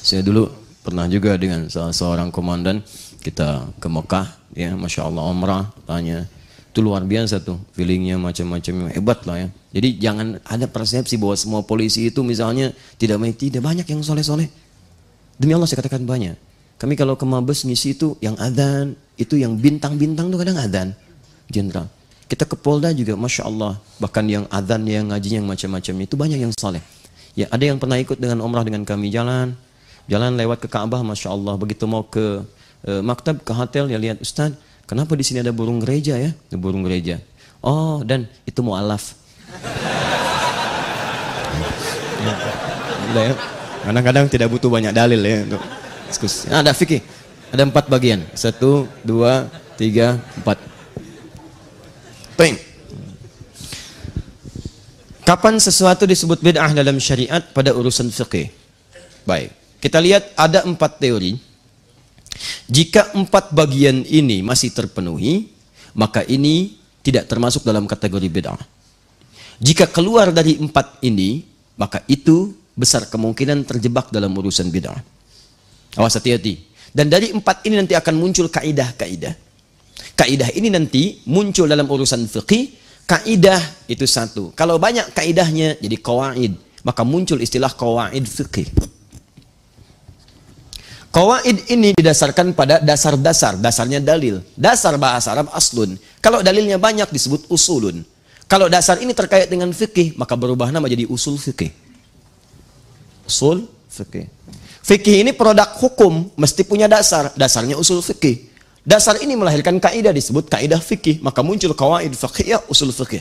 B: Saya dulu pernah juga dengan salah seorang komandan, kita ke Mekah, ya, Masya Allah, umrah, tanya, itu luar biasa tuh, feelingnya macam-macam, hebat lah ya. Jadi jangan ada persepsi bahwa semua polisi itu misalnya tidak banyak yang soleh-soleh. Demi Allah saya katakan banyak. Kami kalau ke Mabes ngisi itu yang adzan, itu yang bintang-bintang tuh kadang adzan. Jenderal. Kita ke Polda juga, Masya Allah. Bahkan yang adzan, yang ngajinya, yang macam-macam itu banyak yang saleh. Ya, ada yang pernah ikut dengan umrah dengan kami, jalan lewat ke Ka'bah, Masya Allah. Begitu mau ke maktab, ke hotel, ya lihat, Ustaz, kenapa di sini ada burung gereja ya? Ada burung gereja. Oh, dan itu mu'alaf. Ya. Kadang-kadang tidak butuh banyak dalil ya untuk diskusi. Ada fikih. Ada 4 bagian. 1, 2, 3, 4. Kapan sesuatu disebut bid'ah dalam syariat? Pada urusan fikih. Baik, kita lihat ada 4 teori. Jika 4 bagian ini masih terpenuhi, maka ini tidak termasuk dalam kategori bid'ah. Jika keluar dari 4 ini, maka itu besar kemungkinan terjebak dalam urusan bid'ah. Awas, hati-hati. Dan dari 4 ini nanti akan muncul kaidah-kaidah. Kaidah ini nanti muncul dalam urusan fikih. Kaidah itu satu. Kalau banyak kaidahnya jadi qawaid, maka muncul istilah qawaid fikih. Qawaid ini didasarkan pada dasar-dasar, dasarnya dalil. Dasar bahasa Arab aslun. Kalau dalilnya banyak disebut usulun. Kalau dasar ini terkait dengan fikih, maka berubah nama jadi usul fikih. Usul fikih. Fikih ini produk hukum, mesti punya dasar. Dasarnya usul fikih. Dasar ini melahirkan kaidah disebut kaidah fikih. Maka muncul qawaid fiqhiyah, usul fikih.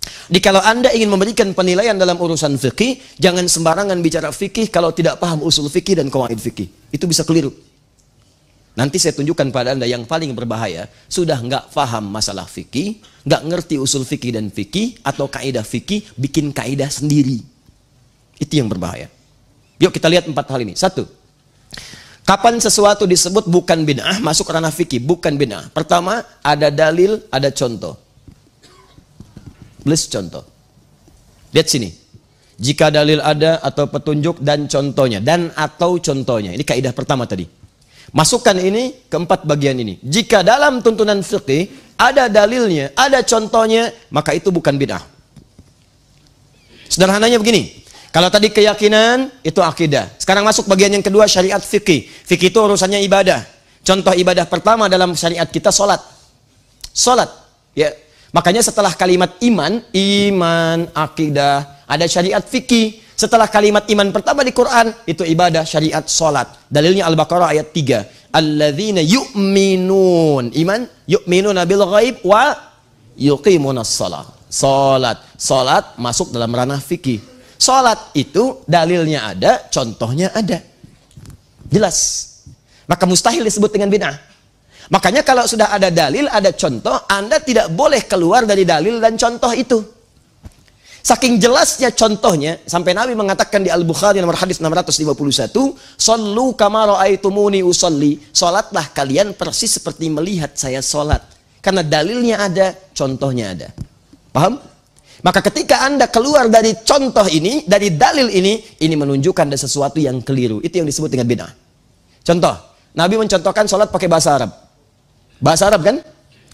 B: Jadi kalau Anda ingin memberikan penilaian dalam urusan fikih, jangan sembarangan bicara fikih kalau tidak paham usul fikih dan qawaid fikih. Itu bisa keliru. Nanti saya tunjukkan pada Anda yang paling berbahaya, sudah nggak paham masalah fikih, nggak ngerti usul fikih dan fikih, atau kaidah fikih, bikin kaidah sendiri. Itu yang berbahaya. Yuk kita lihat 4 hal ini. 1. Kapan sesuatu disebut bukan bid'ah, masuk ranah fikih, bukan bid'ah. Pertama, ada dalil, ada contoh. Please contoh. Lihat sini. Jika dalil ada atau petunjuk dan contohnya. Dan atau contohnya. Ini kaidah pertama tadi. Masukkan ini ke 4 bagian ini. Jika dalam tuntunan fikih ada dalilnya, ada contohnya, maka itu bukan bid'ah. Sederhananya begini. Kalau tadi keyakinan, itu akidah. Sekarang masuk bagian yang kedua, syariat fikih. Fikih itu urusannya ibadah. Contoh ibadah pertama dalam syariat kita, sholat. Sholat. Ya. Makanya setelah kalimat iman, akidah, ada syariat fikih. Setelah kalimat iman pertama di Quran, itu ibadah syariat sholat. Dalilnya Al-Baqarah ayat 3. Alladzina yu'minun. Iman, yu'minuna bil ghaib wa yuqimunas sholat. Sholat masuk dalam ranah fikih. Sholat itu dalilnya ada, contohnya ada. Jelas. Maka mustahil disebut dengan bid'ah. Makanya kalau sudah ada dalil, ada contoh, Anda tidak boleh keluar dari dalil dan contoh itu. Saking jelasnya contohnya, sampai Nabi mengatakan di Al-Bukhari nomor hadis 651, "Shallu kama ra'aitumuni usolli." Salatlah kalian persis seperti melihat saya salat. Karena dalilnya ada, contohnya ada. Paham? Maka ketika Anda keluar dari contoh ini, dari dalil ini menunjukkan ada sesuatu yang keliru. Itu yang disebut dengan bid'ah. Contoh, Nabi mencontohkan salat pakai bahasa Arab. Bahasa Arab kan?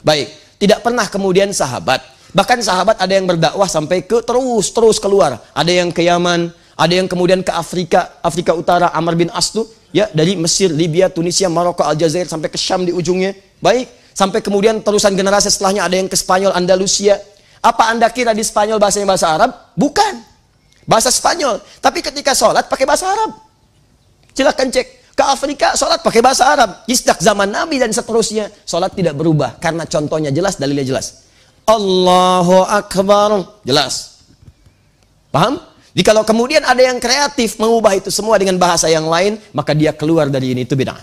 B: Baik. Tidak pernah kemudian sahabat. Bahkan sahabat ada yang berdakwah sampai ke terus keluar. Ada yang ke Yaman, ada yang kemudian ke Afrika Utara, Amr bin As tuh, ya, dari Mesir, Libya, Tunisia, Maroko, Aljazair sampai ke Syam di ujungnya. Baik. Sampai kemudian terusan generasi setelahnya ada yang ke Spanyol, Andalusia. Apa Anda kira di Spanyol bahasanya bahasa Arab? Bukan. Bahasa Spanyol. Tapi ketika sholat pakai bahasa Arab. Silakan cek. Ke Afrika, sholat pakai bahasa Arab. Sejak zaman Nabi dan seterusnya, sholat tidak berubah. Karena contohnya jelas, dalilnya jelas. Allahu Akbar. Jelas. Paham? Jadi kalau kemudian ada yang kreatif, mengubah itu semua dengan bahasa yang lain, maka dia keluar dari ini, itu bid'ah.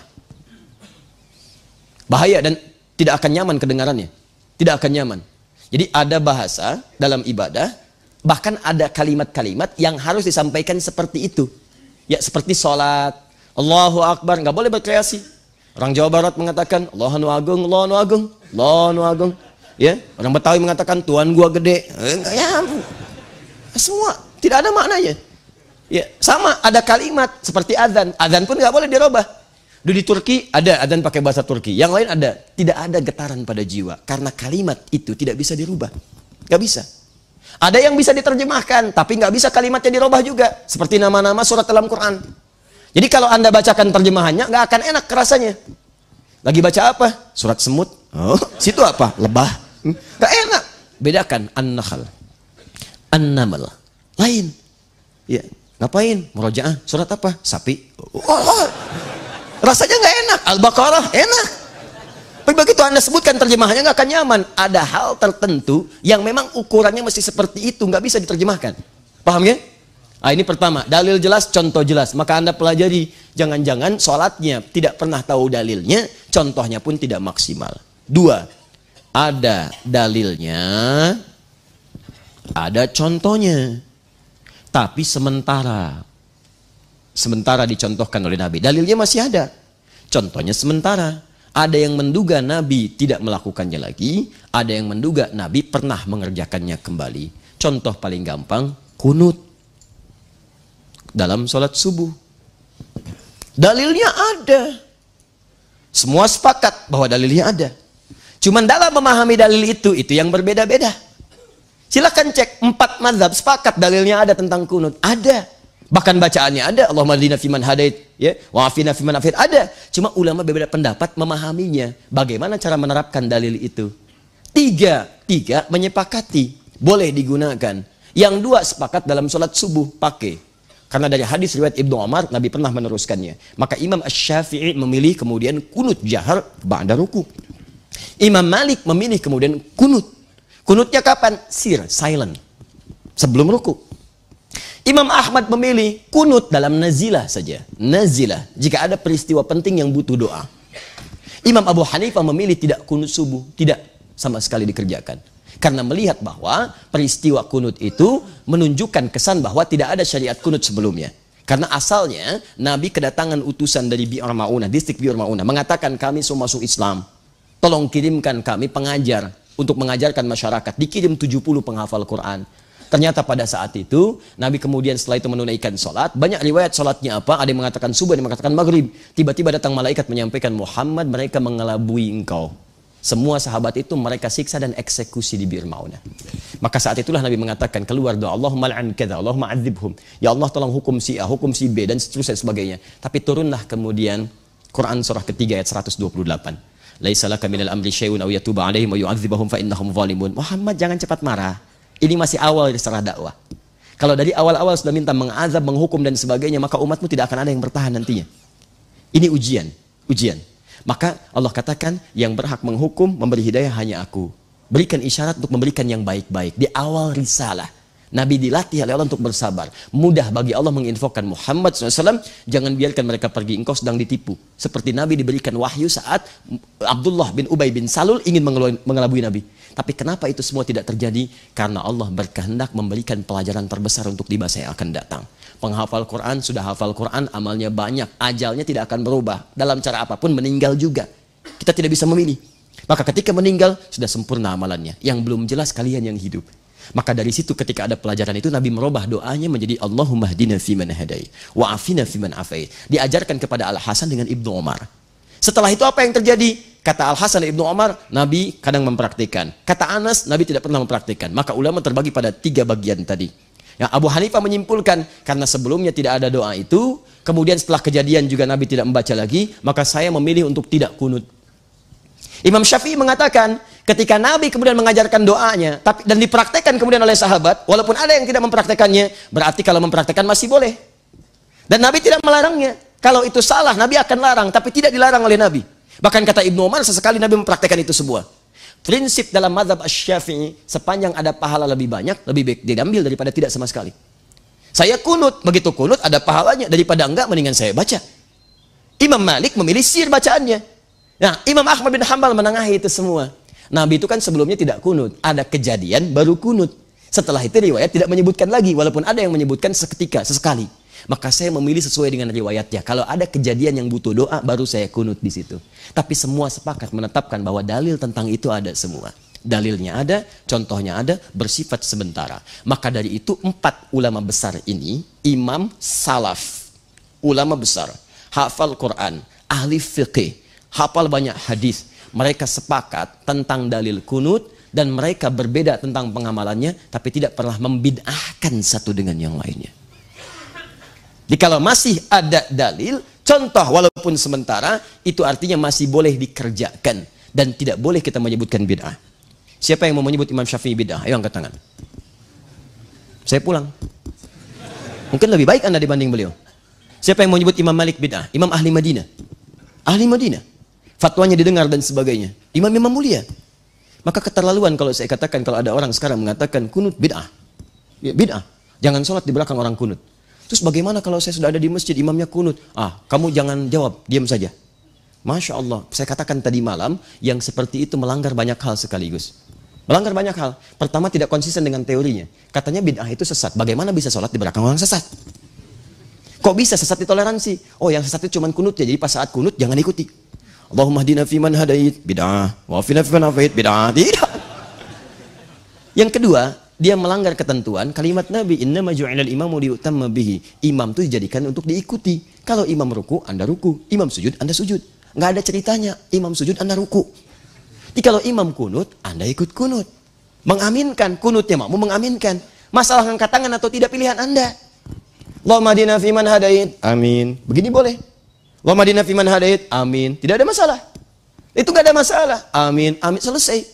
B: Bahaya dan tidak akan nyaman kedengarannya. Tidak akan nyaman. Jadi ada bahasa dalam ibadah, bahkan ada kalimat-kalimat yang harus disampaikan seperti itu. Ya, seperti sholat. Allahu Akbar, nggak boleh berkreasi. Orang Jawa Barat mengatakan Allahu Agung, Allahu Agung, Allahu Agung. Ya, orang Betawi mengatakan Tuhan gua gede. Ya, semua tidak ada maknanya. Ya, sama ada kalimat seperti adzan. Adzan pun nggak boleh dirubah. Di Turki ada adzan pakai bahasa Turki. Yang lain ada. Tidak ada getaran pada jiwa karena kalimat itu tidak bisa dirubah. Nggak bisa. Ada yang bisa diterjemahkan, tapi nggak bisa kalimatnya dirubah juga. Seperti nama-nama surat dalam Quran. Jadi kalau Anda bacakan terjemahannya, nggak akan enak rasanya. Lagi baca apa? Surat semut. Oh, situ apa? Lebah. Nggak enak. Bedakan An-Nahl, An-Naml. Lain. Ya, ngapain? Murojaah. Surat apa? Sapi. Rasanya nggak enak. Al-Baqarah enak. Tapi begitu Anda sebutkan terjemahannya nggak akan nyaman. Ada hal tertentu yang memang ukurannya mesti seperti itu, nggak bisa diterjemahkan. Paham ya? Nah, ini pertama, dalil jelas, contoh jelas. Maka Anda pelajari, jangan-jangan sholatnya tidak pernah tahu dalilnya, contohnya pun tidak maksimal. 2, ada dalilnya, ada contohnya, tapi sementara dicontohkan oleh Nabi. Dalilnya masih ada, contohnya sementara. Ada yang menduga Nabi tidak melakukannya lagi, ada yang menduga Nabi pernah mengerjakannya kembali. Contoh paling gampang, kunut dalam sholat subuh. Dalilnya ada. Semua sepakat bahwa dalilnya ada. Cuman dalam memahami dalil itu yang berbeda-beda. Silakan cek 4 mazhab sepakat dalilnya ada tentang kunut. Ada. Bahkan bacaannya ada, Allahumma hdina fiman hadait, ya, wa afina fiman afait, ada. Cuma ulama berbeda pendapat memahaminya. Bagaimana cara menerapkan dalil itu? Tiga menyepakati, boleh digunakan. Yang dua sepakat dalam sholat subuh, pakai. Karena dari hadis riwayat Ibnu Umar, Nabi pernah meneruskannya. Maka Imam Asy-Syafi'i memilih kemudian kunut jahar ba'da ruku. Imam Malik memilih kemudian kunut. Kunutnya kapan? Silent. Sebelum ruku. Imam Ahmad memilih kunut dalam nazilah saja. Nazilah, jika ada peristiwa penting yang butuh doa. Imam Abu Hanifah memilih tidak kunut subuh, tidak sama sekali dikerjakan. Karena melihat bahwa peristiwa kunut itu menunjukkan kesan bahwa tidak ada syariat kunut sebelumnya. Karena asalnya Nabi kedatangan utusan dari Bi'ar Ma'unah, distrik Bi'ar Ma'unah, mengatakan kami semua masuk Islam. Tolong kirimkan kami pengajar untuk mengajarkan masyarakat. Dikirim 70 penghafal Quran. Ternyata pada saat itu, Nabi kemudian setelah itu menunaikan sholat. Banyak riwayat sholatnya apa? Ada yang mengatakan subuh, ada yang mengatakan maghrib. Tiba-tiba datang malaikat menyampaikan, Muhammad, mereka mengelabui engkau. Semua sahabat itu mereka siksa dan eksekusi di Bir Maunah. Maka saat itulah Nabi mengatakan, keluar doa, Allahumma la'an kadza, Allahumma adzibhum. Ya Allah tolong hukum si A, hukum si B, dan seterusnya sebagainya. Tapi turunlah kemudian Quran surah ketiga ayat 128. Laisa laka minal amri syai'un aw yatuba 'alaihim wa yu'adzibahum fa innahum zalimun. Muhammad, jangan cepat marah. Ini masih awal risalah dakwah. Kalau dari awal-awal sudah minta mengazab, menghukum dan sebagainya, maka umatmu tidak akan ada yang bertahan nantinya. Ini ujian. Maka Allah katakan, yang berhak menghukum, memberi hidayah hanya aku. Berikan isyarat untuk memberikan yang baik-baik. Di awal risalah, Nabi dilatih oleh Allah untuk bersabar. Mudah bagi Allah menginfokan Muhammad SAW, jangan biarkan mereka pergi, engkau sedang ditipu. Seperti Nabi diberikan wahyu saat Abdullah bin Ubay bin Salul ingin mengelabui Nabi. Tapi kenapa itu semua tidak terjadi? Karena Allah berkehendak memberikan pelajaran terbesar untuk di masa yang akan datang. Penghafal Quran sudah hafal Quran, amalnya banyak, ajalnya tidak akan berubah. Dalam cara apapun meninggal juga. Kita tidak bisa memilih. Maka ketika meninggal sudah sempurna amalannya. Yang belum jelas kalian yang hidup. Maka dari situ ketika ada pelajaran itu Nabi merubah doanya menjadi Allahumma hdina fiman hadait wa afina fiman afait. Diajarkan kepada Al Hasan dengan Ibnu Umar. Setelah itu apa yang terjadi? Kata Al Hasan dan Ibnu Umar, Nabi kadang mempraktikkan. Kata Anas, Nabi tidak pernah mempraktikkan. Maka ulama terbagi pada 3 bagian tadi. Ya, Abu Hanifah menyimpulkan karena sebelumnya tidak ada doa itu, kemudian setelah kejadian juga Nabi tidak membaca lagi, maka saya memilih untuk tidak kunut. Imam Syafi'i mengatakan ketika Nabi kemudian mengajarkan doanya dan dipraktekkan kemudian oleh sahabat, walaupun ada yang tidak mempraktekannya, berarti kalau mempraktekkan masih boleh. Dan Nabi tidak melarangnya. Kalau itu salah, Nabi akan larang, tapi tidak dilarang oleh Nabi. Bahkan kata Ibnu Umar, sesekali Nabi mempraktekkan itu semua. Prinsip dalam mazhab Asy-Syafi'i, sepanjang ada pahala lebih banyak, lebih baik diambil daripada tidak sama sekali. Saya kunut, begitu kunut ada pahalanya, daripada enggak mendingan saya baca. Imam Malik memilih sir bacaannya. Nah, Imam Ahmad bin Hanbal menengahi itu semua. Nabi itu kan sebelumnya tidak kunut, ada kejadian baru kunut. Setelah itu riwayat tidak menyebutkan lagi, walaupun ada yang menyebutkan seketika, sesekali. Maka saya memilih sesuai dengan riwayatnya. Kalau ada kejadian yang butuh doa, baru saya kunut di situ. Tapi semua sepakat menetapkan bahwa dalil tentang itu ada semua. Dalilnya ada, contohnya ada, bersifat sementara. Maka dari itu 4 ulama besar ini, imam salaf, ulama besar, hafal Quran, ahli fiqih, hafal banyak hadis. Mereka sepakat tentang dalil kunut dan mereka berbeda tentang pengamalannya, tapi tidak pernah membid'ahkan satu dengan yang lainnya. Jadi kalau masih ada dalil, contoh walaupun sementara, itu artinya masih boleh dikerjakan dan tidak boleh kita menyebutkan bid'ah. Siapa yang mau menyebut Imam Syafi'i bid'ah? Ayo angkat tangan. Saya pulang. Mungkin lebih baik Anda dibanding beliau. Siapa yang mau menyebut Imam Malik bid'ah? Imam ahli Madinah. Ahli Madinah. Fatwanya didengar dan sebagainya. Imam-imam mulia. Maka keterlaluan kalau saya katakan, kalau ada orang sekarang mengatakan kunut bid'ah. Ya, bid'ah. Jangan sholat di belakang orang kunut. Terus bagaimana kalau saya sudah ada di masjid, imamnya kunut? Kamu jangan jawab, diam saja. Masya Allah, saya katakan tadi malam, yang seperti itu melanggar banyak hal sekaligus. Melanggar banyak hal. Pertama, tidak konsisten dengan teorinya. Katanya bid'ah itu sesat. Bagaimana bisa sholat di belakang orang sesat? Kok bisa sesat ditoleransi? Oh, yang sesat itu cuma kunut ya, jadi pas saat kunut jangan ikuti. Allahumma hdina fiman hadait, bid'ah. Wa afina fiman afait, bid'ah. Tidak. Yang kedua, dia melanggar ketentuan kalimat Nabi, innama ju'ilal imamu liyutamma bihi. Imam itu dijadikan untuk diikuti. Kalau imam ruku, Anda ruku. Imam sujud, Anda sujud. Nggak ada ceritanya, imam sujud, Anda ruku. Jadi kalau imam kunut, Anda ikut kunut. Mengaminkan, kunutnya makmum mengaminkan. Masalah angkat tangan atau tidak pilihan Anda. Allahumma hadina fiman hadait. Amin. Begini boleh. Allahumma hadina fiman hadait. Amin. Tidak ada masalah. Itu nggak ada masalah. Amin. Amin. Selesai.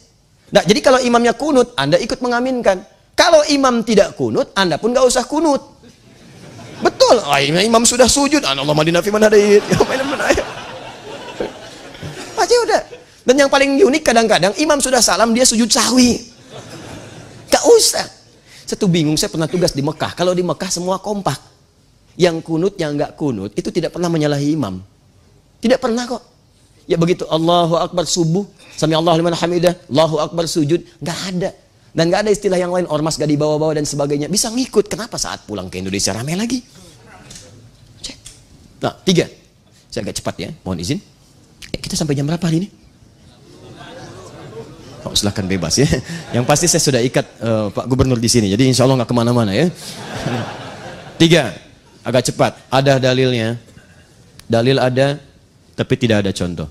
B: Nah, jadi kalau imamnya kunut, Anda ikut mengaminkan. Kalau imam tidak kunut, Anda pun nggak usah kunut. Betul. Imam sudah sujud. Allahumma hadina fiman hadait. Aja udah. Dan yang paling unik kadang-kadang imam sudah salam dia sujud sahwi. Gak usah. Saya tuh bingung, saya pernah tugas di Mekah. Kalau di Mekah semua kompak. Yang kunut, yang nggak kunut itu tidak pernah menyalahi imam. Tidak pernah kok. Ya begitu Allahu Akbar subuh, sami Allahu liman hamidah, Allahu Akbar sujud, nggak ada. Dan nggak ada istilah yang lain, ormas gak dibawa-bawa dan sebagainya. Bisa ngikut. Kenapa saat pulang ke Indonesia rame lagi? Cek. Nah, 3. Saya agak cepat ya, mohon izin. Kita sampai jam berapa hari ini? Oh, silahkan bebas ya. Yang pasti saya sudah ikat Pak Gubernur di sini. Jadi insya Allah nggak kemana-mana ya. 3. Agak cepat. Ada dalilnya. Dalil ada, tapi tidak ada contoh.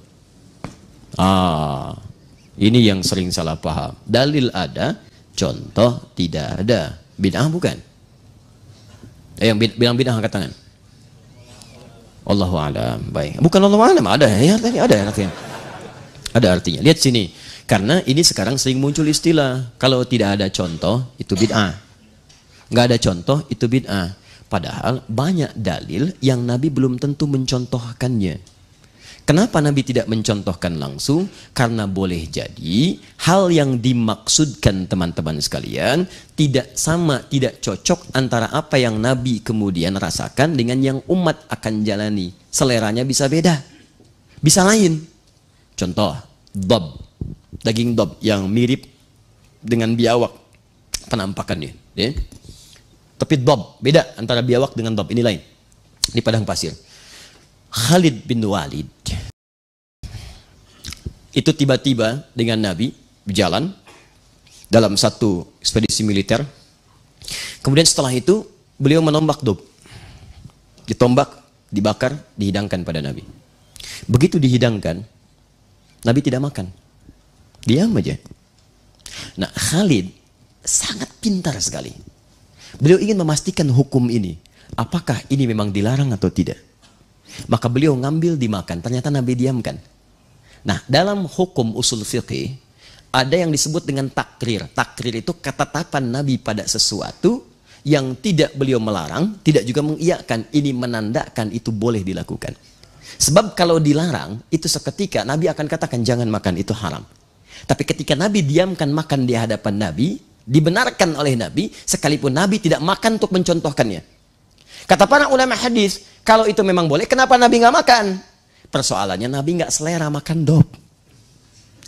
B: Ini yang sering salah paham. Dalil ada, contoh tidak ada. Bid'ah bukan? Yang bilang bid'ah angkat tangan. Allahu a'lam. Baik. Bukan Allahu a'lam, ada ya, ada artinya. Ada artinya. Lihat sini. Karena ini sekarang sering muncul istilah. Kalau tidak ada contoh, itu bid'ah. Nggak ada contoh, itu bid'ah. Padahal banyak dalil yang Nabi belum tentu mencontohkannya. Kenapa Nabi tidak mencontohkan langsung? Karena boleh jadi hal yang dimaksudkan teman-teman sekalian tidak sama, tidak cocok antara apa yang Nabi kemudian rasakan dengan yang umat akan jalani. Seleranya bisa beda, bisa lain. Contoh, dob, daging dob yang mirip dengan biawak penampakannya. Ya. Tapi dob, beda antara biawak dengan dob, ini lain. Di padang pasir. Khalid bin Walid itu tiba-tiba dengan Nabi berjalan dalam satu ekspedisi militer. Kemudian setelah itu beliau menombak dob. Ditombak, dibakar, dihidangkan pada Nabi. Begitu dihidangkan, Nabi tidak makan. Diam aja. Nah, Khalid sangat pintar sekali. Beliau ingin memastikan hukum ini. Apakah ini memang dilarang atau tidak? Maka beliau ngambil dimakan, ternyata Nabi diamkan. Nah, dalam hukum usul fiqih ada yang disebut dengan takrir. Takrir itu ketetapan Nabi pada sesuatu yang tidak beliau melarang, tidak juga mengiyakan. Ini menandakan itu boleh dilakukan. Sebab kalau dilarang, itu seketika Nabi akan katakan jangan makan, itu haram. Tapi ketika Nabi diamkan makan di hadapan Nabi, dibenarkan oleh Nabi, sekalipun Nabi tidak makan untuk mencontohkannya. Kata para ulama hadis, kalau itu memang boleh, kenapa Nabi nggak makan? Persoalannya Nabi nggak selera makan dob.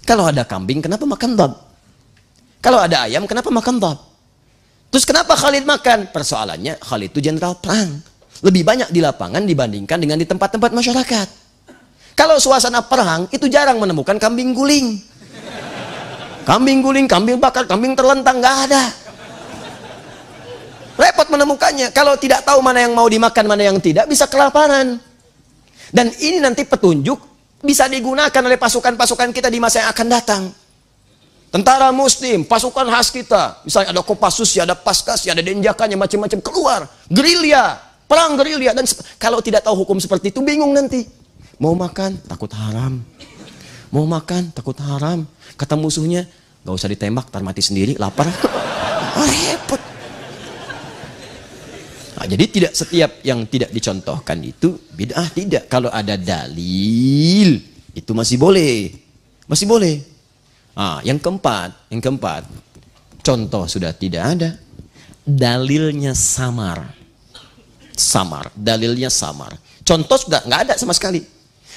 B: Kalau ada kambing, kenapa makan dob? Kalau ada ayam, kenapa makan dob? Terus kenapa Khalid makan? Persoalannya Khalid itu jenderal perang. Lebih banyak di lapangan dibandingkan dengan di tempat-tempat masyarakat. Kalau suasana perang, itu jarang menemukan kambing guling. Kambing guling, kambing bakar, kambing terlentang, nggak ada. Repot menemukannya. Kalau tidak tahu mana yang mau dimakan, mana yang tidak, bisa kelaparan. Dan ini nanti petunjuk bisa digunakan oleh pasukan-pasukan kita di masa yang akan datang. Tentara Muslim, pasukan khas kita. Misalnya ada Kopassus, ada Paskas, ada Denjakannya, macam-macam keluar. Gerilya, perang gerilya. Dan kalau tidak tahu hukum seperti itu, bingung nanti. Mau makan, takut haram. Mau makan, takut haram. Kata musuhnya, gak usah ditembak, ntar mati sendiri, lapar. Repot. Nah, jadi tidak setiap yang tidak dicontohkan itu bid'ah, tidak. Kalau ada dalil itu masih boleh, masih boleh. Yang keempat, contoh sudah tidak ada, dalilnya samar, dalilnya samar. Contoh sudah nggak ada sama sekali,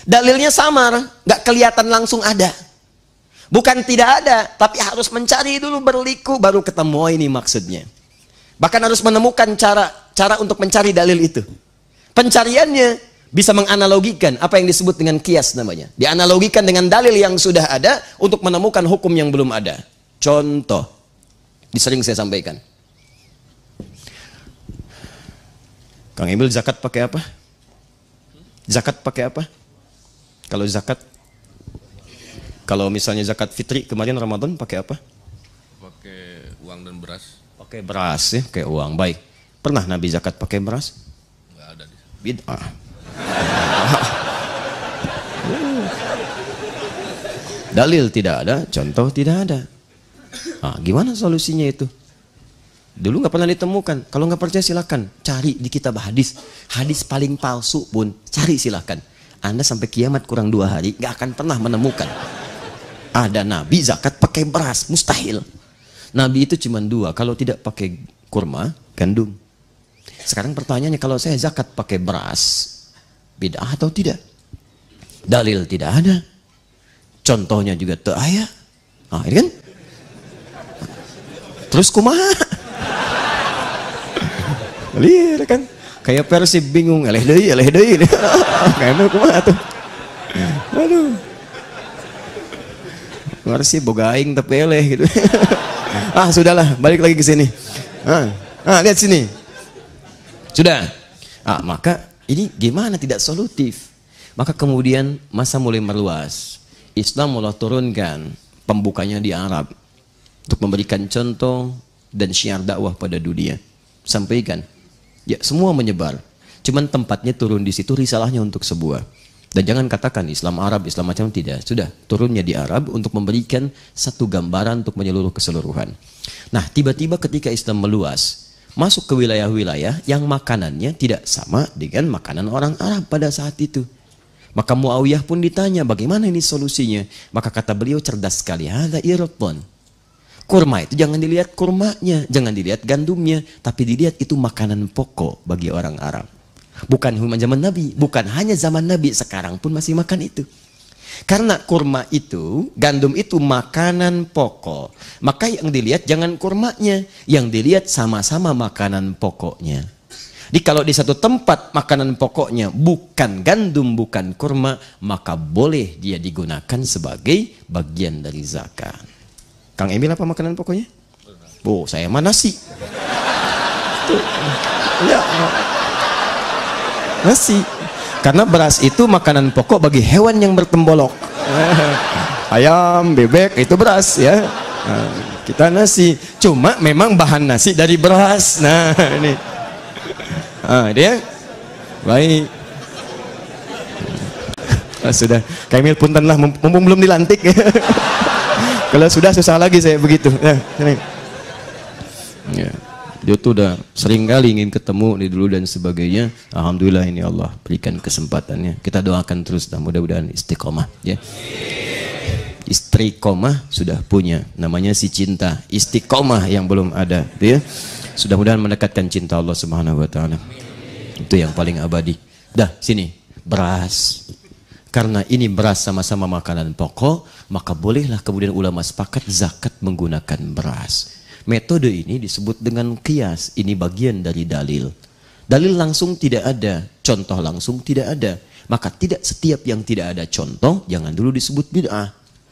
B: dalilnya samar, nggak kelihatan langsung ada. Bukan tidak ada, tapi harus mencari dulu berliku baru ketemu. Oh, ini maksudnya. Bahkan harus menemukan cara untuk mencari dalil itu. Pencariannya bisa menganalogikan apa yang disebut dengan kias namanya. Dianalogikan dengan dalil yang sudah ada untuk menemukan hukum yang belum ada. Contoh, sering saya sampaikan. Kang Emil, zakat pakai apa? Zakat pakai apa? Kalau zakat, kalau misalnya zakat fitri kemarin Ramadan pakai apa?
C: Pakai uang dan beras.
B: Pakai beras ya, kayak uang. Baik. Pernah Nabi zakat pakai beras? bid'ah. Dalil tidak ada, contoh tidak ada. Gimana solusinya itu? Dulu nggak pernah ditemukan. Kalau nggak percaya silakan cari di kitab hadis. Hadis paling palsu pun cari silakan. Anda sampai kiamat kurang 2 hari nggak akan pernah menemukan ada nabi zakat pakai beras, mustahil. Nabi itu cuma 2, kalau tidak pakai kurma, gandum. Sekarang pertanyaannya, kalau saya zakat pakai beras, bid'ah atau tidak? Dalil tidak ada, contohnya juga tak ada. Ini kan? Terus kumaha? Lihat kan? Kayak Persib bingung, eleh deui. Kayaknya kumaha tuh? Aduh. Persib boga aing tapi eleh gitu. Sudahlah, balik lagi ke sini. Lihat sini. Sudah. Maka ini gimana tidak solutif? Maka kemudian masa mulai meluas. Islam mulai turunkan pembukanya di Arab untuk memberikan contoh dan syiar dakwah pada dunia. Sampaikan. Ya, semua menyebar. Cuman tempatnya turun di situ, risalahnya untuk sebuah. Dan jangan katakan Islam Arab, Islam macam, tidak. Sudah, turunnya di Arab untuk memberikan satu gambaran untuk menyeluruh keseluruhan. Nah, tiba-tiba ketika Islam meluas, masuk ke wilayah-wilayah yang makanannya tidak sama dengan makanan orang Arab pada saat itu. Maka Muawiyah pun ditanya, bagaimana ini solusinya? Maka kata beliau cerdas sekali, hadza irqun. Kurma itu jangan dilihat kurmanya, jangan dilihat gandumnya, tapi dilihat itu makanan pokok bagi orang Arab. Bukan cuma zaman Nabi, bukan hanya zaman Nabi, sekarang pun masih makan itu. Karena kurma itu, gandum itu makanan pokok. Maka yang dilihat jangan kurmanya, yang dilihat sama-sama makanan pokoknya. Jadi kalau di satu tempat makanan pokoknya bukan gandum, bukan kurma, maka boleh dia digunakan sebagai bagian dari zakat. Kang Emil apa makanan pokoknya? Saya mah nasi. Ya. Nasi. Karena beras itu makanan pokok bagi hewan yang bertembolok. Ayam, bebek itu beras ya. Kita nasi. Cuma memang bahan nasi dari beras. Nah, ini. Dia baik. Sudah. Kang Emil puntenlah mumpung belum dilantik. Kalau sudah susah lagi saya begitu. Ya. Dia tuh udah sering kali ingin ketemu di dulu dan sebagainya. Alhamdulillah ini Allah berikan kesempatannya. Kita doakan terus, mudah-mudahan istiqomah. Ya. Istiqomah sudah punya, namanya si cinta. Istiqomah yang belum ada, ya. Sudah mudahan mendekatkan cinta Allah Subhanahu Wa Taala. Itu yang paling abadi. Dah sini beras. Karena ini beras sama-sama makanan pokok, maka bolehlah kemudian ulama sepakat zakat menggunakan beras. Metode ini disebut dengan qiyas. Ini bagian dari dalil. Dalil langsung tidak ada, contoh langsung tidak ada. Maka tidak setiap yang tidak ada contoh, jangan dulu disebut bid'ah.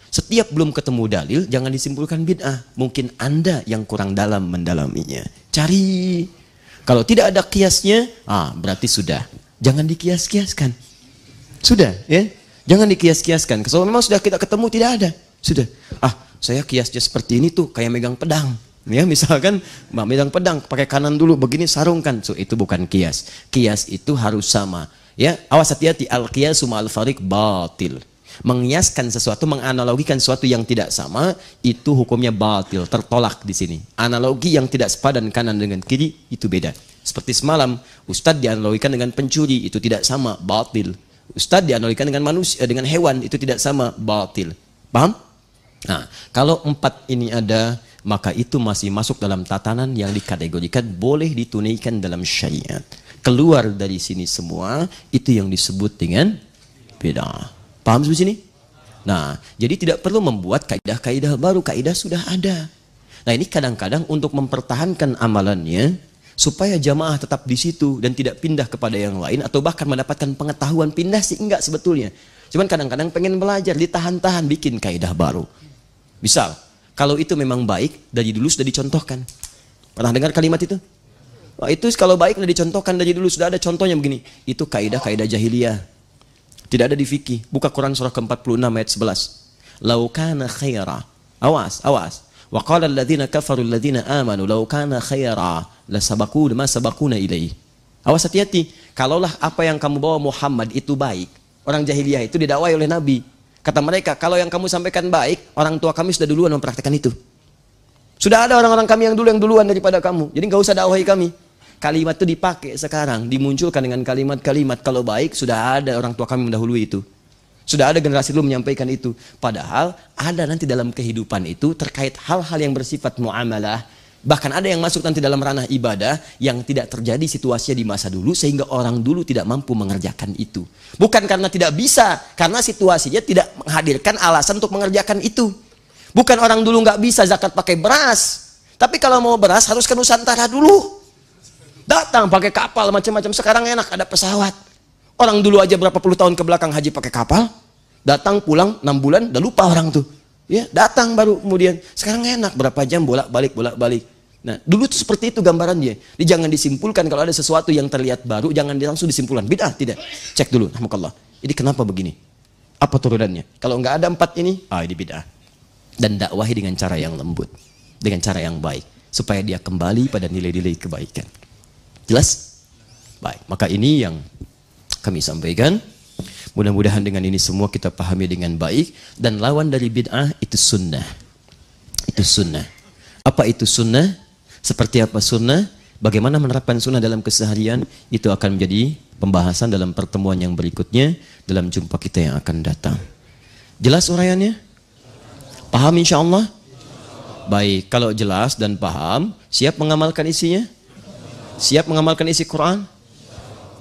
B: Setiap belum ketemu dalil, jangan disimpulkan bid'ah. Mungkin Anda yang kurang dalam mendalaminya. Cari. Kalau tidak ada qiyasnya, berarti sudah. Jangan dikias-kiaskan. Sudah, ya. Jangan dikias-kiaskan. Kalau memang sudah kita ketemu tidak ada. Sudah. Saya kiasnya seperti ini tuh kayak megang pedang. Ya, misalkan megang pedang pakai kanan dulu begini sarungkan. Itu bukan kias. Kias itu harus sama. Ya, awas hati-hati, al-qiyasu ma'al fariq batil. Mengiaskan sesuatu, menganalogikan sesuatu yang tidak sama, itu hukumnya batil, tertolak di sini. Analogi yang tidak sepadan kanan dengan kiri itu beda. Seperti semalam, Ustadz dianalogikan dengan pencuri, itu tidak sama, batil. Ustadz dianalogikan dengan manusia, dengan hewan, itu tidak sama, batil. Paham? Nah, kalau 4 ini ada, maka itu masih masuk dalam tatanan yang dikategorikan boleh ditunaikan dalam syariat. Keluar dari sini semua, itu yang disebut dengan bid'ah. Paham sampai sini? Nah, jadi tidak perlu membuat kaidah-kaidah baru, kaidah sudah ada. Nah, ini kadang-kadang untuk mempertahankan amalannya, supaya jamaah tetap di situ dan tidak pindah kepada yang lain, atau bahkan mendapatkan pengetahuan pindah sih enggak sebetulnya. Cuman kadang-kadang pengen belajar, ditahan-tahan, bikin kaidah baru. Misal, kalau itu memang baik, dari dulu sudah dicontohkan. Pernah dengar kalimat itu? Wah, itu kalau baik sudah dicontohkan dari dulu, sudah ada contohnya begini. Itu kaidah-kaidah jahiliyah. Tidak ada di fikih. Buka Quran surah ke-46 ayat 11. Lau kana khaira. Awas, awas. Wa qala alladhina kafaru alladhina amanu lau kana khaira la sabaquna ma sabaquna ilaihi. Awas hati-hati. Kalaulah apa yang kamu bawa Muhammad itu baik, orang jahiliyah itu didakwai oleh Nabi. Kata mereka, kalau yang kamu sampaikan baik, orang tua kami sudah duluan mempraktekkan itu. Sudah ada orang-orang kami yang duluan daripada kamu. Jadi nggak usah dakwahi kami. Kalimat itu dipakai sekarang, dimunculkan dengan kalimat-kalimat. Kalau baik, sudah ada orang tua kami mendahului itu. Sudah ada generasi dulu menyampaikan itu. Padahal ada nanti dalam kehidupan itu terkait hal-hal yang bersifat muamalah. Bahkan ada yang masuk nanti dalam ranah ibadah yang tidak terjadi situasinya di masa dulu sehingga orang dulu tidak mampu mengerjakan itu. Bukan karena tidak bisa, karena situasinya tidak menghadirkan alasan untuk mengerjakan itu. Bukan orang dulu nggak bisa zakat pakai beras, tapi kalau mau beras harus ke Nusantara dulu. Datang pakai kapal macam-macam. Sekarang enak ada pesawat. Orang dulu aja berapa puluh tahun ke belakang haji pakai kapal, datang pulang 6 bulan, udah lupa orang tuh. Ya, datang baru kemudian. Sekarang enak berapa jam bolak-balik. Nah, dulu tuh seperti itu gambarannya. Jadi jangan disimpulkan kalau ada sesuatu yang terlihat baru, jangan langsung disimpulkan. Bid'ah, tidak. Cek dulu, rahmukallah. Ini kenapa begini? Apa turunannya? Kalau nggak ada 4 ini, ini bid'ah. Dan dakwahi dengan cara yang lembut, dengan cara yang baik, supaya dia kembali pada nilai-nilai kebaikan. Jelas? Baik, maka ini yang kami sampaikan. Mudah-mudahan dengan ini semua kita pahami dengan baik. Dan lawan dari bid'ah itu sunnah. Itu sunnah. Apa itu sunnah? Seperti apa sunnah? Bagaimana menerapkan sunnah dalam keseharian? Itu akan menjadi pembahasan dalam pertemuan yang berikutnya, dalam jumpa kita yang akan datang. Jelas uraiannya? Paham insya Allah? Baik, kalau jelas dan paham, siap mengamalkan isinya? Siap mengamalkan isi Quran?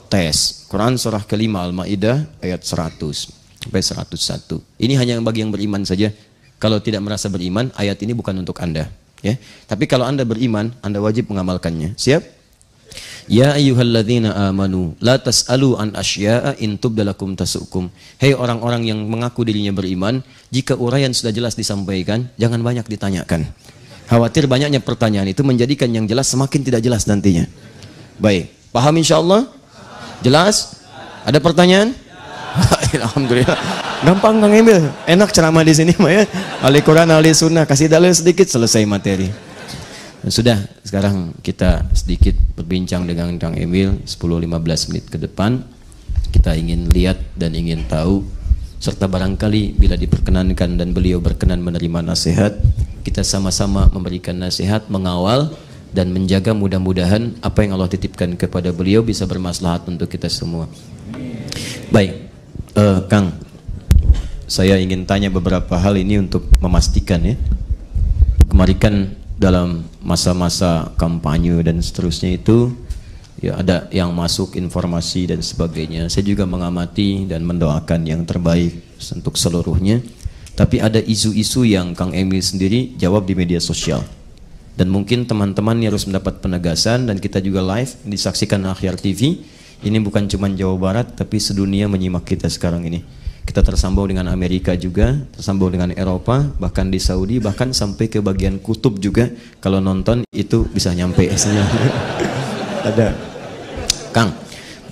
B: Tes. Quran surah kelima Al-Ma'idah ayat 100 sampai 101. Ini hanya bagi yang beriman saja. Kalau tidak merasa beriman, ayat ini bukan untuk Anda. Ya. Tapi kalau Anda beriman, Anda wajib mengamalkannya. Siap? Ya ayyuhalladzina amanu la tas'alu an asya'a in tubdalakum tasukum. Hei orang-orang yang mengaku dirinya beriman, jika uraian sudah jelas disampaikan, jangan banyak ditanyakan. Khawatir banyaknya pertanyaan itu menjadikan yang jelas semakin tidak jelas nantinya. Baik, paham insyaallah? Jelas? Ada pertanyaan? Alhamdulillah. Gampang Kang Emil. Enak ceramah di sini mah ya. Ahli Quran, ahli sunnah, kasih dalil sedikit selesai materi. Sudah, sekarang kita sedikit berbincang dengan Kang Emil 10-15 menit ke depan. Kita ingin lihat dan ingin tahu, serta barangkali bila diperkenankan dan beliau berkenan menerima nasihat, kita sama-sama memberikan nasihat, mengawal dan menjaga, mudah-mudahan apa yang Allah titipkan kepada beliau bisa bermaslahat untuk kita semua. Baik, Kang, saya ingin tanya beberapa hal ini untuk memastikan ya. Kemarin kan dalam masa-masa kampanye dan seterusnya itu ya ada yang masuk informasi dan sebagainya. Saya juga mengamati dan mendoakan yang terbaik untuk seluruhnya. Tapi ada isu-isu yang Kang Emil sendiri jawab di media sosial. Dan mungkin teman-teman harus mendapat penegasan, dan kita juga live disaksikan Akhyar TV. Ini bukan cuma Jawa Barat tapi sedunia menyimak kita sekarang ini. Kita tersambung dengan Amerika juga, tersambung dengan Eropa, bahkan di Saudi, bahkan sampai ke bagian kutub juga. Kalau nonton itu bisa nyampe ada. Kang,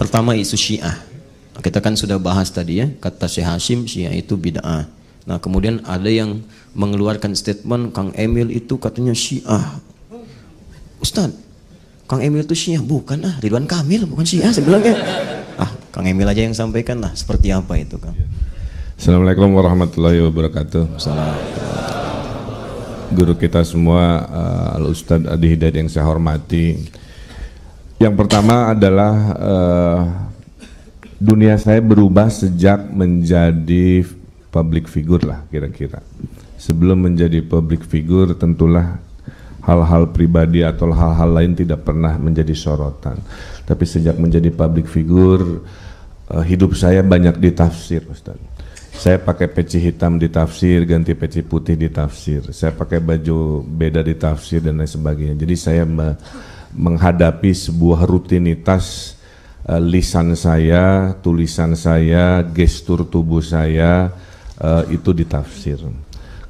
B: pertama isu Syiah. Kita kan sudah bahas tadi ya, kata Syekh Hashim Syiah itu bid'ah. Nah kemudian ada yang mengeluarkan statement Kang Emil itu katanya Syiah. Ustaz, Kang Emil itu Syiah? Bukan Ridwan Kamil bukan Syiah sebenarnya. Kang Emil aja yang sampaikan lah seperti apa itu Kang.
C: Assalamualaikum warahmatullahi wabarakatuh. Guru kita semua, Al-Ustadz Adi Hidayat yang saya hormati. Yang pertama adalah dunia saya berubah sejak menjadi public figure lah kira-kira. Sebelum menjadi public figure tentulah hal-hal pribadi atau hal-hal lain tidak pernah menjadi sorotan. Tapi sejak menjadi public figure, hidup saya banyak ditafsir, Ustaz. Saya pakai peci hitam ditafsir, ganti peci putih ditafsir. Saya pakai baju beda ditafsir dan lain sebagainya. Jadi saya menghadapi sebuah rutinitas lisan saya, tulisan saya, gestur tubuh saya itu ditafsir.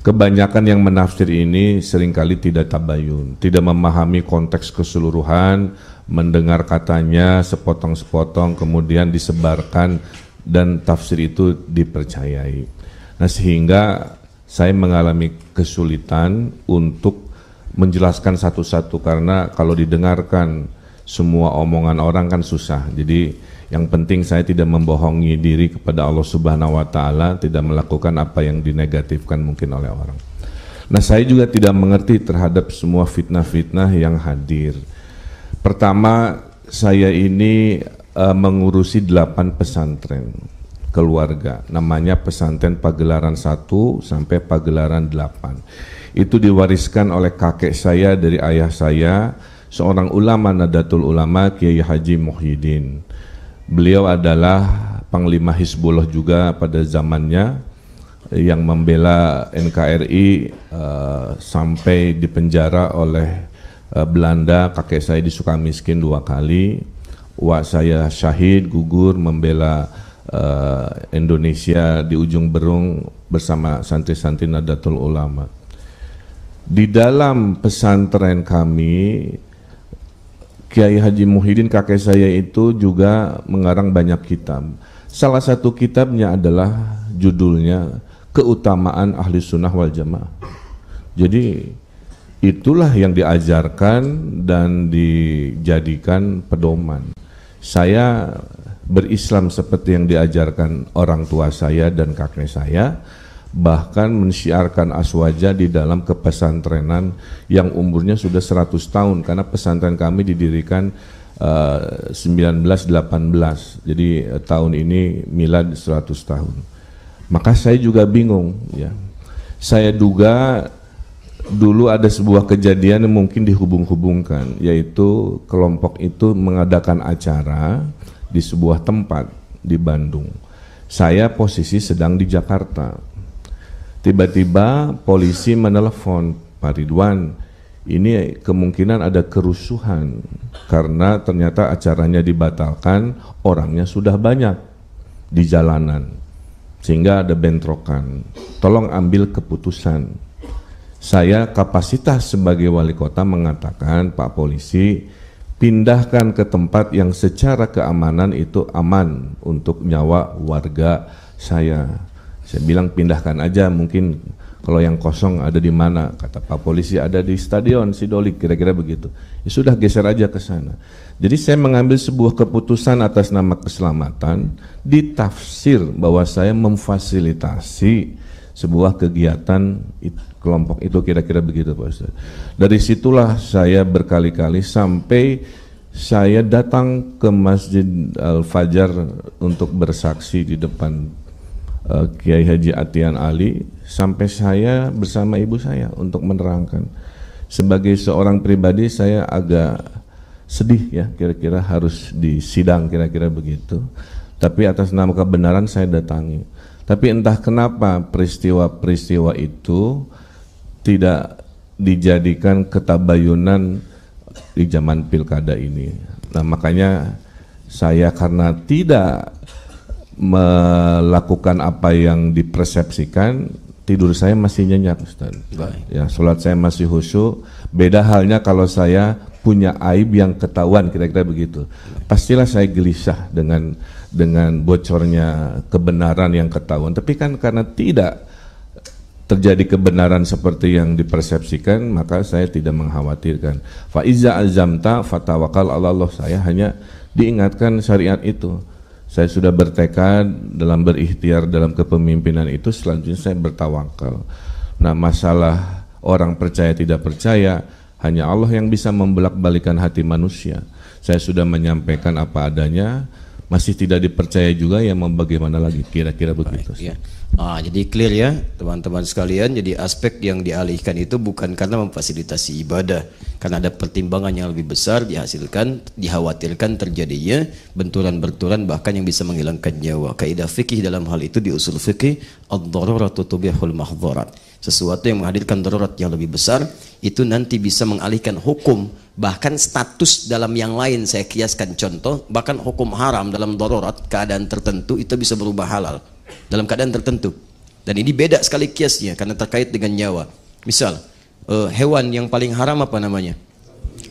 C: Kebanyakan yang menafsir ini seringkali tidak tabayun, tidak memahami konteks keseluruhan, mendengar katanya sepotong-sepotong kemudian disebarkan dan tafsir itu dipercayai. Nah sehingga saya mengalami kesulitan untuk menjelaskan satu-satu karena kalau didengarkan semua omongan orang kan susah. Jadi yang penting saya tidak membohongi diri kepada Allah Subhanahu wa taala, tidak melakukan apa yang dinegatifkan mungkin oleh orang. Nah, saya juga tidak mengerti terhadap semua fitnah-fitnah yang hadir. Pertama, saya ini mengurusi 8 pesantren keluarga, namanya pesantren Pagelaran 1 sampai Pagelaran 8. Itu diwariskan oleh kakek saya dari ayah saya, seorang ulama Nahdlatul Ulama, Kiai Haji Muhyiddin. Beliau adalah Panglima Hizbullah juga pada zamannya, yang membela NKRI sampai dipenjara oleh Belanda. Kakek saya di Sukamiskin 2 kali, wak saya syahid gugur membela Indonesia di ujung Berung bersama santri-santri Nahdlatul Ulama. Di dalam pesantren kami, Kiai Haji Muhyiddin kakek saya itu juga mengarang banyak kitab. Salah satu kitabnya adalah judulnya Keutamaan Ahli Sunnah wal Jamaah. Jadi itulah yang diajarkan dan dijadikan pedoman. Saya berislam seperti yang diajarkan orang tua saya dan kakek saya, bahkan mensyiarkan aswaja di dalam kepesantrenan yang umurnya sudah 100 tahun, karena pesantren kami didirikan 1918, jadi tahun ini milad 100 tahun. Maka saya juga bingung, ya. Saya duga dulu ada sebuah kejadian yang mungkin dihubung-hubungkan, yaitu kelompok itu mengadakan acara di sebuah tempat di Bandung. Saya posisi sedang di Jakarta. Tiba-tiba polisi menelepon, Pak Ridwan, ini kemungkinan ada kerusuhan karena ternyata acaranya dibatalkan, orangnya sudah banyak di jalanan sehingga ada bentrokan. Tolong ambil keputusan. Saya kapasitas sebagai wali kota mengatakan, Pak Polisi, pindahkan ke tempat yang secara keamanan itu aman untuk nyawa warga saya. Saya bilang pindahkan aja, mungkin kalau yang kosong ada di mana? Kata Pak Polisi ada di Stadion Sidolik, kira-kira begitu. Ya sudah, geser aja ke sana. Jadi saya mengambil sebuah keputusan atas nama keselamatan, ditafsir bahwa saya memfasilitasi sebuah kegiatan kelompok itu, kira-kira begitu Pak Ustaz. Dari situlah saya berkali-kali sampai saya datang ke Masjid Al-Fajar untuk bersaksi di depan Kiai Haji Atian Ali, sampai saya bersama ibu saya untuk menerangkan. Sebagai seorang pribadi saya agak sedih ya, kira-kira harus disidang, kira-kira begitu. Tapi atas nama kebenaran saya datangi. Tapi entah kenapa peristiwa-peristiwa itu tidak dijadikan ketabayunan di zaman pilkada ini. Nah, makanya saya karena tidak melakukan apa yang dipersepsikan, tidur saya masih nyenyak, Ustaz. Ya, sholat saya masih khusyuk. Beda halnya kalau saya punya aib yang ketahuan, kira-kira begitu. Pastilah saya gelisah dengan bocornya kebenaran yang ketahuan. Tapi kan karena tidak terjadi kebenaran seperti yang dipersepsikan, maka saya tidak mengkhawatirkan. Fa iza azamta fatawakal 'ala Allah. Saya hanya diingatkan syariat itu. Saya sudah bertekad dalam berikhtiar dalam kepemimpinan itu, selanjutnya saya bertawakal. Nah, masalah orang percaya tidak percaya, hanya Allah yang bisa membelak-balikan hati manusia. Saya sudah menyampaikan apa adanya, masih tidak dipercaya juga, ya mau bagaimana lagi, kira-kira begitu.
B: Ya. Jadi clear ya teman-teman sekalian. Jadi aspek yang dialihkan itu bukan karena memfasilitasi ibadah, karena ada pertimbangan yang lebih besar dikhawatirkan terjadinya benturan-benturan bahkan yang bisa menghilangkan nyawa. Kaidah fikih dalam hal itu di usul fikih, ad-daruratu tubihul mahdharat. Sesuatu yang menghadirkan darurat yang lebih besar itu nanti bisa mengalihkan hukum, bahkan status dalam yang lain. Saya kiaskan contoh, bahkan hukum haram dalam darurat keadaan tertentu itu bisa berubah halal dalam keadaan tertentu. Dan ini beda sekali kiasnya karena terkait dengan nyawa. Misal hewan yang paling haram apa namanya?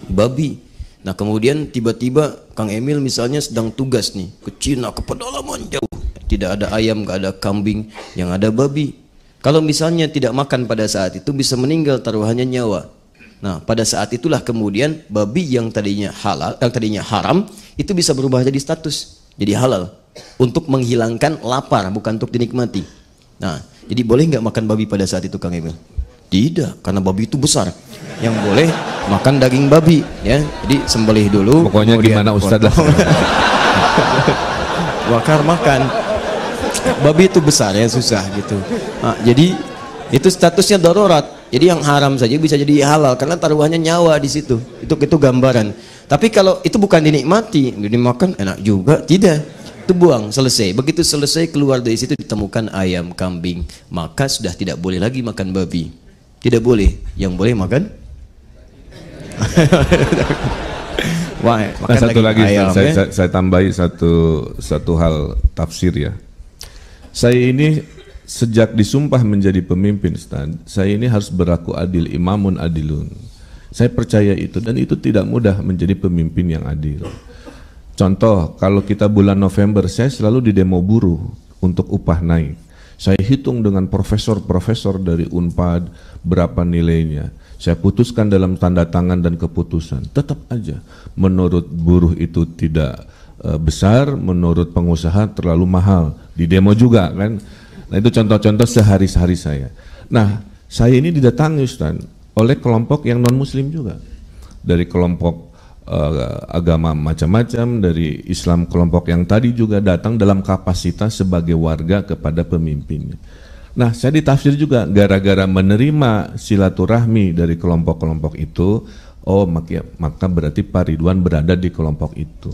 B: Babi. Nah, kemudian tiba-tiba Kang Emil misalnya sedang tugas nih ke Cina, ke pedalaman jauh, tidak ada ayam, nggak ada kambing, yang ada babi. Kalau misalnya tidak makan pada saat itu bisa meninggal, taruhannya nyawa. Nah, pada saat itulah kemudian babi yang tadinya halal, yang tadinya haram itu bisa berubah jadi status, jadi halal untuk menghilangkan lapar, bukan untuk dinikmati. Nah, jadi boleh nggak makan babi pada saat itu, Kang Emil? Tidak, karena babi itu besar. Yang boleh makan daging babi, ya. Jadi sembelih dulu.
C: Pokoknya gimana Ustadz lah.
B: Bakar makan. Babi itu besar ya, susah gitu. Nah, jadi itu statusnya darurat. Jadi yang haram saja bisa jadi halal karena taruhannya nyawa di situ. Itu gambaran. Tapi kalau itu bukan dinikmati, dimakan enak juga, tidak. Itu buang, selesai. Begitu selesai keluar dari situ ditemukan ayam, kambing, maka sudah tidak boleh lagi makan babi. Tidak boleh. Yang boleh makan? Wah,
C: Nah, satu lagi
B: ayam,
C: saya tambahi satu hal tafsir ya. Saya ini sejak disumpah menjadi pemimpin, Ustaz, saya ini harus berlaku adil, imamun adilun. Saya percaya itu, dan itu tidak mudah menjadi pemimpin yang adil. Contoh, kalau kita bulan November, saya selalu di demo buruh untuk upah naik. Saya hitung dengan profesor-profesor dari Unpad berapa nilainya. Saya putuskan dalam tanda tangan dan keputusan. Tetap aja menurut buruh itu tidak besar, menurut pengusaha terlalu mahal. Di demo juga kan. Nah, itu contoh-contoh sehari-hari saya. Nah, saya ini didatangi, Ustaz, oleh kelompok yang non-muslim juga. Dari kelompok agama macam-macam, dari Islam kelompok yang tadi juga datang dalam kapasitas sebagai warga kepada pemimpinnya. Nah, saya ditafsir juga gara-gara menerima silaturahmi dari kelompok-kelompok itu, oh maka berarti Pak Ridwan berada di kelompok itu.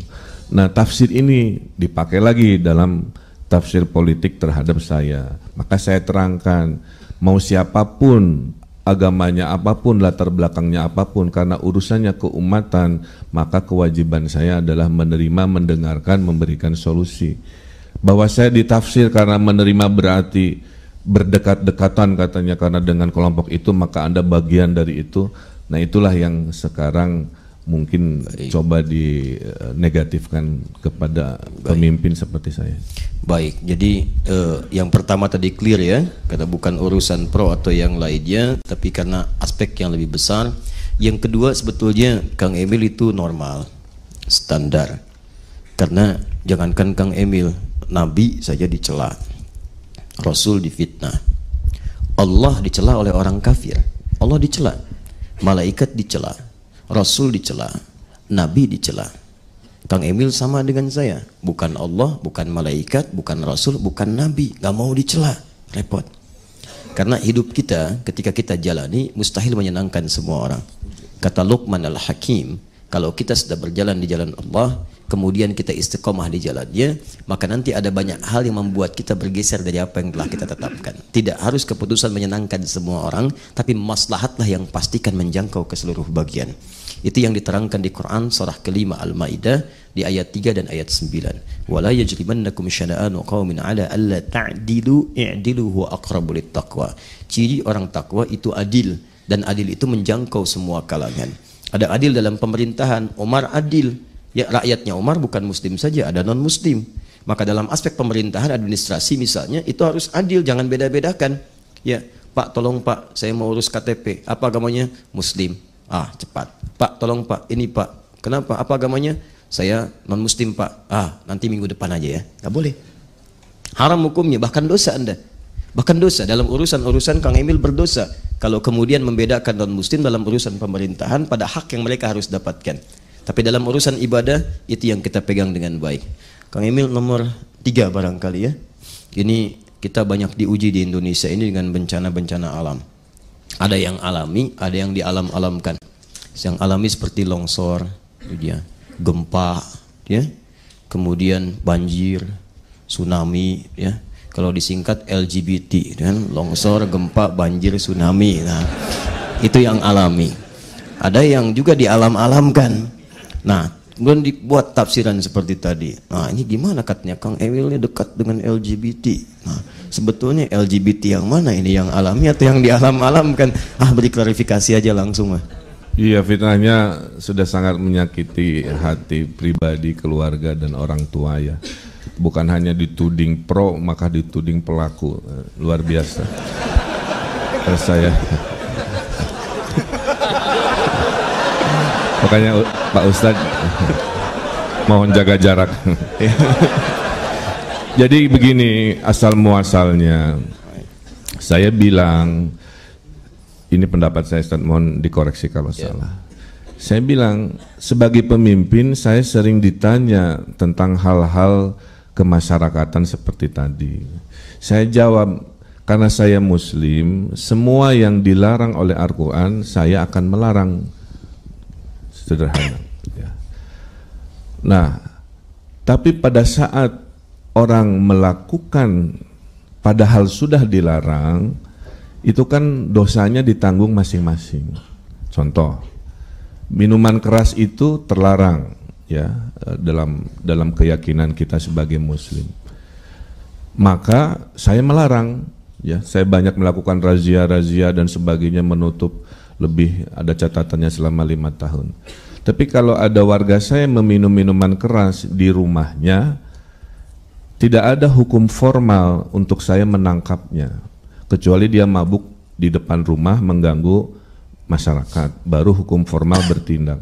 C: Nah, tafsir ini dipakai lagi dalam tafsir politik terhadap saya. Maka saya terangkan, mau siapapun, agamanya apapun, latar belakangnya apapun, karena urusannya keumatan, maka kewajiban saya adalah menerima, mendengarkan, memberikan solusi. Bahwa saya ditafsir karena menerima berarti berdekat-dekatan katanya, karena dengan kelompok itu maka Anda bagian dari itu. Nah, itulah yang sekarang mungkin coba dinegatifkan kepada pemimpin seperti saya.
B: Baik, jadi yang pertama tadi clear ya, karena bukan urusan pro atau yang lainnya, tapi karena aspek yang lebih besar. Yang kedua, sebetulnya Kang Emil itu normal, standar. Karena jangankan Kang Emil, Nabi saja dicela, Rasul difitnah, Allah dicela oleh orang kafir, Allah dicela, malaikat dicela, Rasul dicela, Nabi dicela. Kang Emil sama dengan saya, bukan Allah, bukan malaikat, bukan Rasul, bukan Nabi, gak mau dicela, repot. Karena hidup kita ketika kita jalani mustahil menyenangkan semua orang. Kata Luqman al-Hakim, kalau kita sudah berjalan di jalan Allah, kemudian kita istiqomah di jalannya, maka nanti ada banyak hal yang membuat kita bergeser dari apa yang telah kita tetapkan. Tidak harus keputusan menyenangkan semua orang, tapi maslahatlah yang pastikan menjangkau ke seluruh bagian. Itu yang diterangkan di Quran surah kelima Al-Maidah di ayat 3 dan ayat 9. Wala yajrimannakum syana'anu qaumin 'ala alla ta'dilu i'dilu huwa aqrabu littaqwa. Ciri orang takwa itu adil, dan adil itu menjangkau semua kalangan. Ada adil dalam pemerintahan, Umar adil. Ya, rakyatnya Umar bukan muslim saja, ada non muslim. Maka dalam aspek pemerintahan, administrasi misalnya, itu harus adil, jangan beda-bedakan. Ya, Pak, tolong Pak, saya mau urus KTP. Apa agamanya? Muslim. Ah, cepat. Pak, tolong Pak, ini Pak. Kenapa? Apa agamanya? Saya non muslim Pak. Ah, nanti minggu depan aja ya. Nggak boleh. Haram hukumnya, bahkan dosa Anda. Bahkan dosa dalam urusan-urusan Kang Emil berdosa kalau kemudian membedakan non muslim dalam urusan pemerintahan pada hak yang mereka harus dapatkan. Tapi dalam urusan ibadah itu yang kita pegang dengan baik. Kang Emil nomor 3 barangkali ya. Ini kita banyak diuji di Indonesia ini dengan bencana-bencana alam. Ada yang alami, ada yang dialam-alamkan. Yang alami seperti longsor, dia, gempa, ya, kemudian banjir, tsunami, ya. Kalau disingkat LGBT, kan, longsor, gempa, banjir, tsunami. Nah, itu yang alami. Ada yang juga dialam-alamkan. Nah, kemudian dibuat tafsiran seperti tadi. Nah, ini gimana katanya Kang Emil dekat dengan LGBT. Nah, sebetulnya LGBT yang mana ini, yang alami atau yang dialam-alamkan? Ah, beri klarifikasi aja langsung mah.
C: Iya, fitnahnya sudah sangat menyakiti hati pribadi, keluarga, dan orang tua ya. Bukan hanya dituding pro, maka dituding pelaku. Luar biasa. Terus saya Makanya Pak Ustadz mohon jaga jarak. Jadi begini asal muasalnya. Saya bilang, ini pendapat saya Ustadz, mohon dikoreksi kalau salah. Saya bilang sebagai pemimpin saya sering ditanya tentang hal-hal kemasyarakatan seperti tadi. Saya jawab, karena saya Muslim, semua yang dilarang oleh Al-Quran saya akan melarang. Sederhana. Ya. Nah, tapi pada saat orang melakukan padahal sudah dilarang, itu kan dosanya ditanggung masing-masing. Contoh, minuman keras itu terlarang ya dalam keyakinan kita sebagai Muslim. Maka saya melarang. Ya, saya banyak melakukan razia-razia dan sebagainya, menutup lebih, ada catatannya selama 5 tahun. Tapi kalau ada warga saya meminum minuman keras di rumahnya, tidak ada hukum formal untuk saya menangkapnya, kecuali dia mabuk di depan rumah mengganggu masyarakat, baru hukum formal bertindak.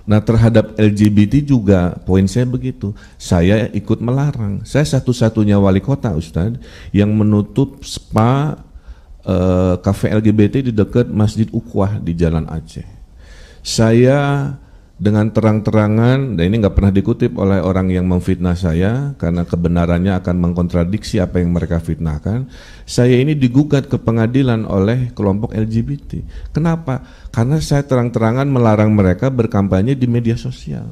C: Nah, terhadap LGBT juga poin saya begitu, saya ikut melarang. Saya satu-satunya wali kota Ustadz yang menutup spa kafe LGBT di dekat Masjid Ukhwah di Jalan Aceh. Saya dengan terang-terangan, dan ini nggak pernah dikutip oleh orang yang memfitnah saya karena kebenarannya akan mengkontradiksi apa yang mereka fitnahkan. Saya ini digugat ke pengadilan oleh kelompok LGBT. Kenapa? Karena saya terang-terangan melarang mereka berkampanye di media sosial.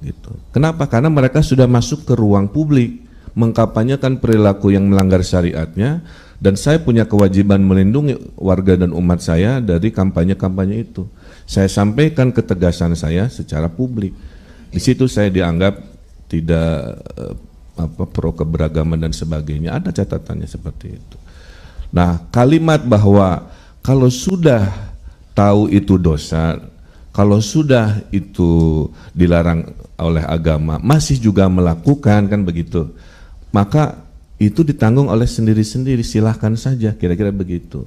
C: Gitu. Kenapa? Karena mereka sudah masuk ke ruang publik, mengkampanyekan perilaku yang melanggar syariatnya, dan saya punya kewajiban melindungi warga dan umat saya dari kampanye-kampanye itu. Saya sampaikan ketegasan saya secara publik. Di situ saya dianggap tidak pro keberagaman dan sebagainya. Ada catatannya seperti itu. Nah, kalimat bahwa kalau sudah tahu itu dosa, kalau sudah itu dilarang oleh agama, masih juga melakukan, kan begitu, maka itu ditanggung oleh sendiri-sendiri, silahkan saja, kira-kira begitu.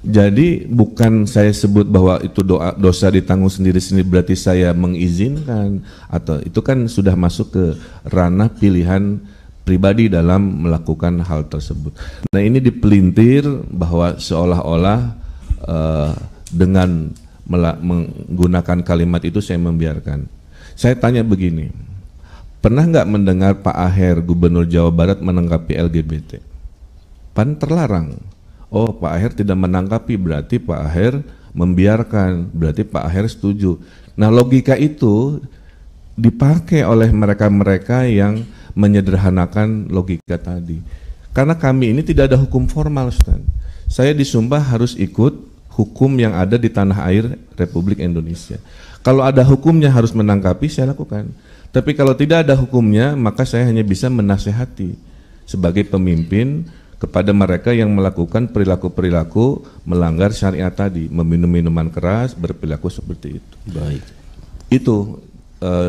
C: Jadi bukan saya sebut bahwa itu dosa ditanggung sendiri-sendiri berarti saya mengizinkan, atau itu kan sudah masuk ke ranah pilihan pribadi dalam melakukan hal tersebut. Nah, ini dipelintir bahwa seolah-olah dengan menggunakan kalimat itu saya membiarkan. Saya tanya begini, pernah nggak mendengar Pak Aher, Gubernur Jawa Barat, menanggapi LGBT? Pan terlarang. Oh, Pak Aher tidak menanggapi, berarti Pak Aher membiarkan, berarti Pak Aher setuju. Nah, logika itu dipakai oleh mereka-mereka yang menyederhanakan logika tadi. Karena kami ini tidak ada hukum formal, Ustaz. Saya di Sumba harus ikut hukum yang ada di tanah air Republik Indonesia. Kalau ada hukumnya harus menangkapi, saya lakukan. Tapi kalau tidak ada hukumnya, maka saya hanya bisa menasehati sebagai pemimpin kepada mereka yang melakukan perilaku-perilaku melanggar syariat tadi, meminum minuman keras, berperilaku seperti itu.
A: Baik.
C: Itu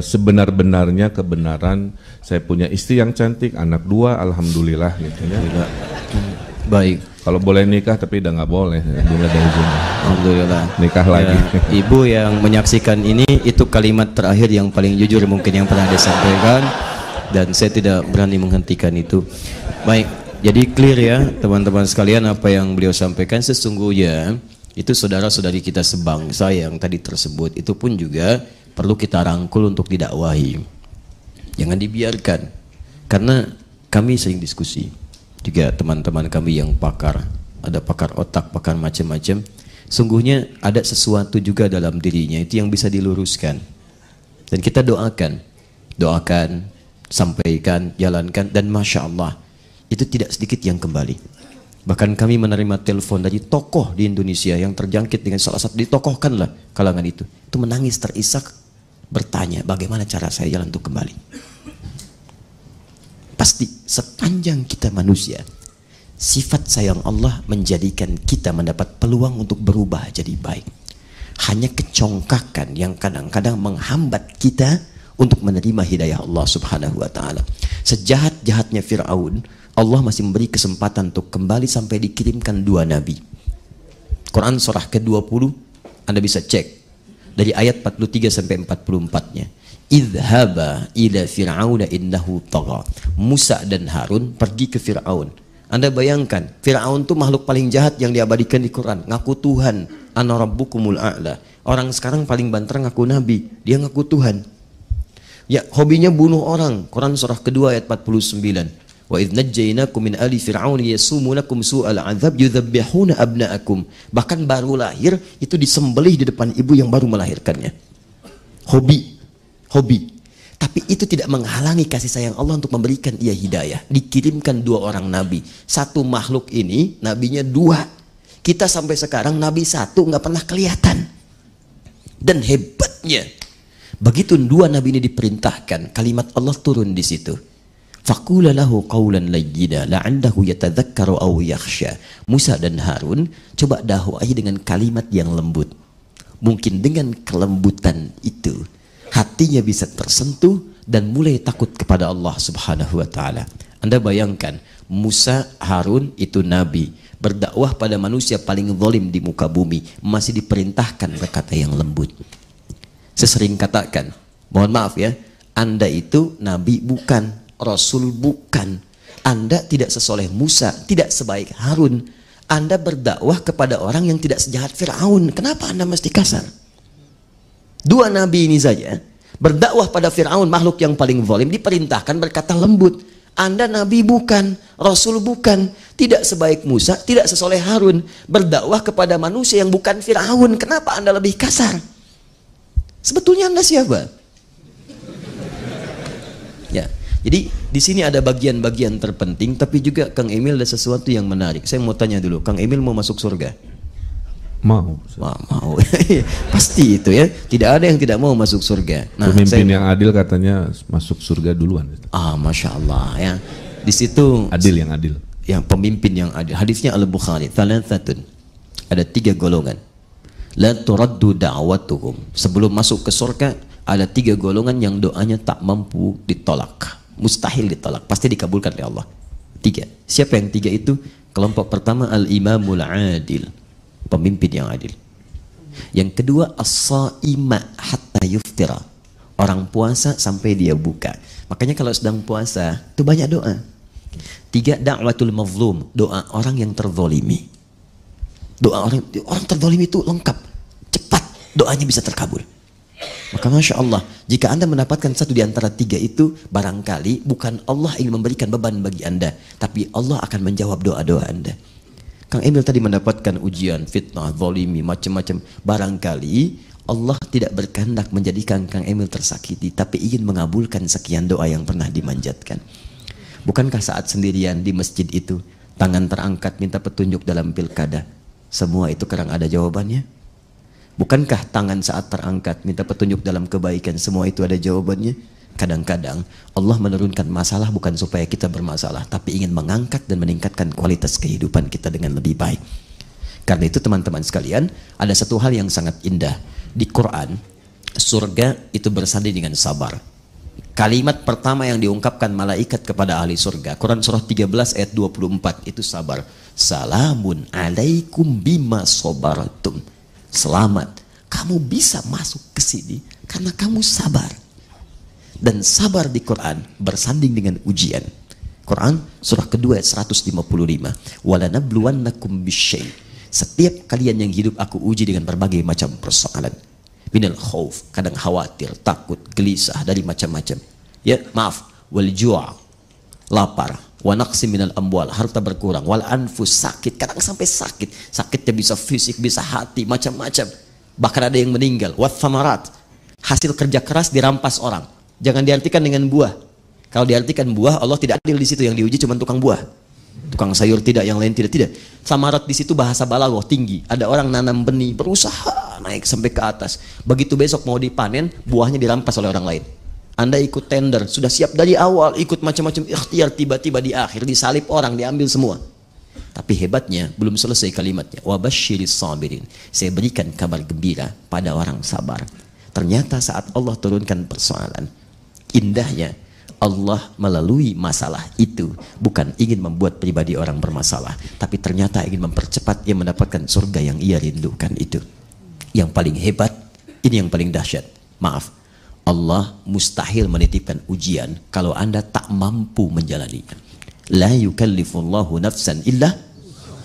C: sebenar-benarnya kebenaran. Saya punya istri yang cantik, anak 2, alhamdulillah gitu ya.
A: Baik.
C: Kalau boleh nikah tapi udah nggak boleh, belum ada izin.
A: Alhamdulillah.
C: Nikah lagi.
A: Ibu yang menyaksikan ini, itu kalimat terakhir yang paling jujur mungkin yang pernah disampaikan, dan saya tidak berani menghentikan itu. Baik. Jadi clear ya teman-teman sekalian, apa yang beliau sampaikan sesungguhnya itu saudara-saudari kita sebangsa yang tadi tersebut, itu pun juga perlu kita rangkul untuk didakwahi. Jangan dibiarkan, karena kami sering diskusi juga teman-teman kami yang pakar, ada pakar otak, pakar macam-macam. Sungguhnya ada sesuatu juga dalam dirinya itu yang bisa diluruskan, dan kita doakan, sampaikan, jalankan, dan masya Allah itu tidak sedikit yang kembali. Bahkan kami menerima telepon dari tokoh di Indonesia yang terjangkit dengan salah satu, ditokohkanlah kalangan itu menangis terisak, bertanya bagaimana cara saya jalan untuk kembali. Pasti sepanjang kita manusia, sifat sayang Allah menjadikan kita mendapat peluang untuk berubah jadi baik. Hanya kecongkakan yang kadang-kadang menghambat kita untuk menerima hidayah Allah Subhanahu wa taala. Sejahat-jahatnya Firaun, Allah masih memberi kesempatan untuk kembali sampai dikirimkan 2 nabi. Quran surah ke-20 Anda bisa cek.
B: Dari ayat 43 sampai 44-nya. Idhaba ila fir'auna innahu tagha. Musa dan Harun pergi ke Fir'aun. Anda bayangkan, Fir'aun itu makhluk paling jahat yang diabadikan di Quran. Ngaku Tuhan, ana rabbukumul a'la. Orang sekarang paling banter ngaku nabi, dia ngaku Tuhan. Ya, hobinya bunuh orang. Quran surah kedua ayat 49. Wa idh najjaynakum min ali fir'aun yasumunakum su'al 'adzab yudzabbihuna abna'akum. Bahkan baru lahir itu disembelih di depan ibu yang baru melahirkannya. Hobi. Tapi itu tidak menghalangi kasih sayang Allah untuk memberikan ia hidayah. Dikirimkan 2 orang nabi. Satu makhluk ini, nabinya 2. Kita sampai sekarang nabi 1 nggak pernah kelihatan. Dan hebatnya, begitu 2 nabi ini diperintahkan, kalimat Allah turun di situ. Faqula lahu qawlan layyina la'allahu yatadhakkaru aw yakhsha. Musa dan Harun coba dakwahi dengan kalimat yang lembut. Mungkin dengan kelembutan itu hatinya bisa tersentuh dan mulai takut kepada Allah Subhanahu wa taala. Anda bayangkan, Musa, Harun itu nabi, berdakwah pada manusia paling zalim di muka bumi, masih diperintahkan berkata yang lembut. Saya sering katakan, mohon maaf ya, Anda itu nabi bukan, rasul bukan. Anda tidak sesoleh Musa, tidak sebaik Harun. Anda berdakwah kepada orang yang tidak sejahat Fir'aun. Kenapa Anda mesti kasar? 2 nabi ini saja berdakwah pada Fir'aun, makhluk yang paling zalim, diperintahkan berkata lembut. Anda nabi bukan, rasul bukan, tidak sebaik Musa, tidak sesoleh Harun, berdakwah kepada manusia yang bukan Fir'aun. Kenapa Anda lebih kasar? Sebetulnya Anda siapa? Ya, jadi di sini ada bagian-bagian terpenting, tapi juga Kang Emil ada sesuatu yang menarik. Saya mau tanya dulu, Kang Emil mau masuk surga?
C: Mau.
B: Mau. Pasti itu ya. Tidak ada yang tidak mau masuk surga. Nah,
C: pemimpin yang adil katanya masuk surga duluan.
B: Masya Allah ya. Di situ
C: adil yang adil.
B: Yang pemimpin yang adil. Hadisnya Al-Bukhari. Thalathatun. Ada 3 golongan. La turaddu da'watuhum. Sebelum masuk ke surga ada 3 golongan yang doanya tak mampu ditolak. Mustahil ditolak. Pasti dikabulkan oleh Allah. 3. Siapa yang 3 itu? Kelompok pertama al-imamul adil. Pemimpin yang adil. Yang kedua as-saima hatta yuftira. Orang puasa sampai dia buka. Makanya kalau sedang puasa itu banyak doa. 3 da'watul mazlum, doa orang yang terzalimi. Doa orang terzalimi itu lengkap, cepat doanya bisa terkabul. Maka Masya Allah, jika Anda mendapatkan satu di antara 3 itu, barangkali bukan Allah ingin memberikan beban bagi Anda, tapi Allah akan menjawab doa-doa Anda. Kang Emil tadi mendapatkan ujian, fitnah, zalimi, macam-macam. Barangkali Allah tidak berkehendak menjadikan Kang Emil tersakiti, tapi ingin mengabulkan sekian doa yang pernah dimanjatkan. Bukankah saat sendirian di masjid itu, tangan terangkat minta petunjuk dalam pilkada, semua itu kadang ada jawabannya? Bukankah tangan saat terangkat minta petunjuk dalam kebaikan, semua itu ada jawabannya? Kadang-kadang Allah menurunkan masalah bukan supaya kita bermasalah, tapi ingin mengangkat dan meningkatkan kualitas kehidupan kita dengan lebih baik. Karena itu teman-teman sekalian, ada satu hal yang sangat indah. Di Quran, surga itu bersanding dengan sabar. Kalimat pertama yang diungkapkan malaikat kepada ahli surga, Quran surah 13 ayat 24, itu sabar. Salamun alaikum bima sabartum. Selamat, kamu bisa masuk ke sini karena kamu sabar. Dan sabar di Quran bersanding dengan ujian. Quran surah kedua ayat 155. Walanabluwannakum bisyai. Setiap kalian yang hidup aku uji dengan berbagai macam persoalan. Minal khauf, kadang khawatir, takut, gelisah dari macam-macam. Ya, maaf, wal ju', lapar, wa naqsi minal amwal, harta berkurang, wal anfus, sakit, kadang sampai sakit. Sakitnya bisa fisik, bisa hati, macam-macam. Bahkan ada yang meninggal. Wat thamarat, hasil kerja keras dirampas orang. Jangan diartikan dengan buah. Kalau diartikan buah, Allah tidak adil di situ. Yang diuji cuma tukang buah, tukang sayur tidak, yang lain tidak. Samarat di situ bahasa balaghah tinggi. Ada orang nanam benih, berusaha naik sampai ke atas. Begitu besok mau dipanen, buahnya dirampas oleh orang lain. Anda ikut tender, sudah siap dari awal, ikut macam-macam ikhtiar, tiba-tiba di akhir disalip orang, diambil semua. Tapi hebatnya belum selesai kalimatnya. Wabasyiris sabirin. Saya berikan kabar gembira pada orang sabar. Ternyata saat Allah turunkan persoalan, indahnya Allah melalui masalah itu bukan ingin membuat pribadi orang bermasalah, tapi ternyata ingin mempercepat ia mendapatkan surga yang ia rindukan itu. Yang paling hebat, Ini yang paling dahsyat. Maaf, Allah mustahil menitipkan ujian kalau Anda tak mampu menjalaninya. La yukallifullahu nafsan illa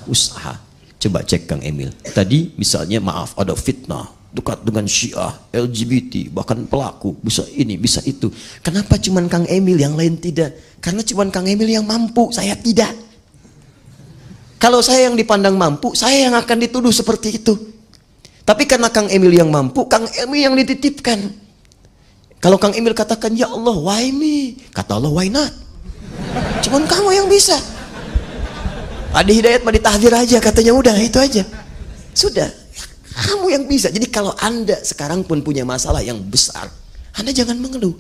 B: usaha. Coba cek Kang Emil. Tadi misalnya maaf ada fitnah dekat dengan Syiah, LGBT, bahkan pelaku, bisa ini, bisa itu. Kenapa cuman Kang Emil yang lain tidak? Karena cuman Kang Emil yang mampu, saya tidak. Kalau saya yang dipandang mampu, saya yang akan dituduh seperti itu. Tapi karena Kang Emil yang mampu, Kang Emil yang dititipkan. Kalau Kang Emil katakan, ya Allah, why me? Kata Allah, why not? Cuman kamu yang bisa. Adi Hidayat mah ditahdir aja, katanya udah, itu aja. Sudah, kamu yang bisa. Jadi kalau Anda sekarang pun punya masalah yang besar, Anda jangan mengeluh.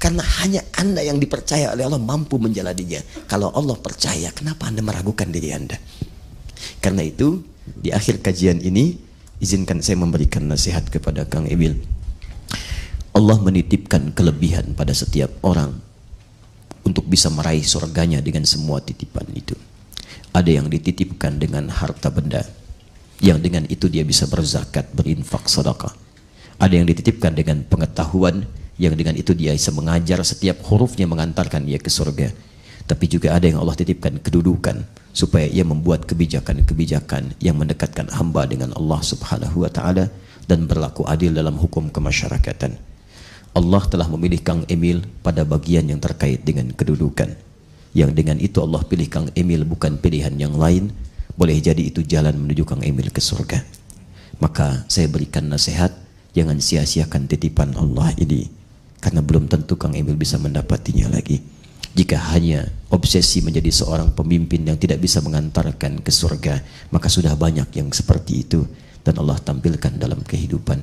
B: Karena hanya Anda yang dipercaya oleh Allah mampu menjalaninya. Kalau Allah percaya, kenapa Anda meragukan diri Anda? Karena itu, di akhir kajian ini, izinkan saya memberikan nasihat kepada Kang Emil. Allah menitipkan kelebihan pada setiap orang untuk bisa meraih surganya dengan semua titipan itu. Ada yang dititipkan dengan harta benda, yang dengan itu dia bisa berzakat, berinfak, sedekah. Ada yang dititipkan dengan pengetahuan, yang dengan itu dia bisa mengajar, setiap hurufnya mengantarkan dia ke surga. Tapi juga ada yang Allah titipkan kedudukan, supaya ia membuat kebijakan-kebijakan yang mendekatkan hamba dengan Allah Subhanahu wa Ta'ala dan berlaku adil dalam hukum kemasyarakatan. Allah telah memilih Kang Emil pada bagian yang terkait dengan kedudukan, yang dengan itu Allah pilih Kang Emil, bukan pilihan yang lain. Boleh jadi itu jalan menuju Kang Emil ke surga. Maka saya berikan nasihat, jangan sia-siakan titipan Allah ini, karena belum tentu Kang Emil bisa mendapatinya lagi. Jika hanya obsesi menjadi seorang pemimpin yang tidak bisa mengantarkan ke surga, maka sudah banyak yang seperti itu dan Allah tampilkan dalam kehidupan.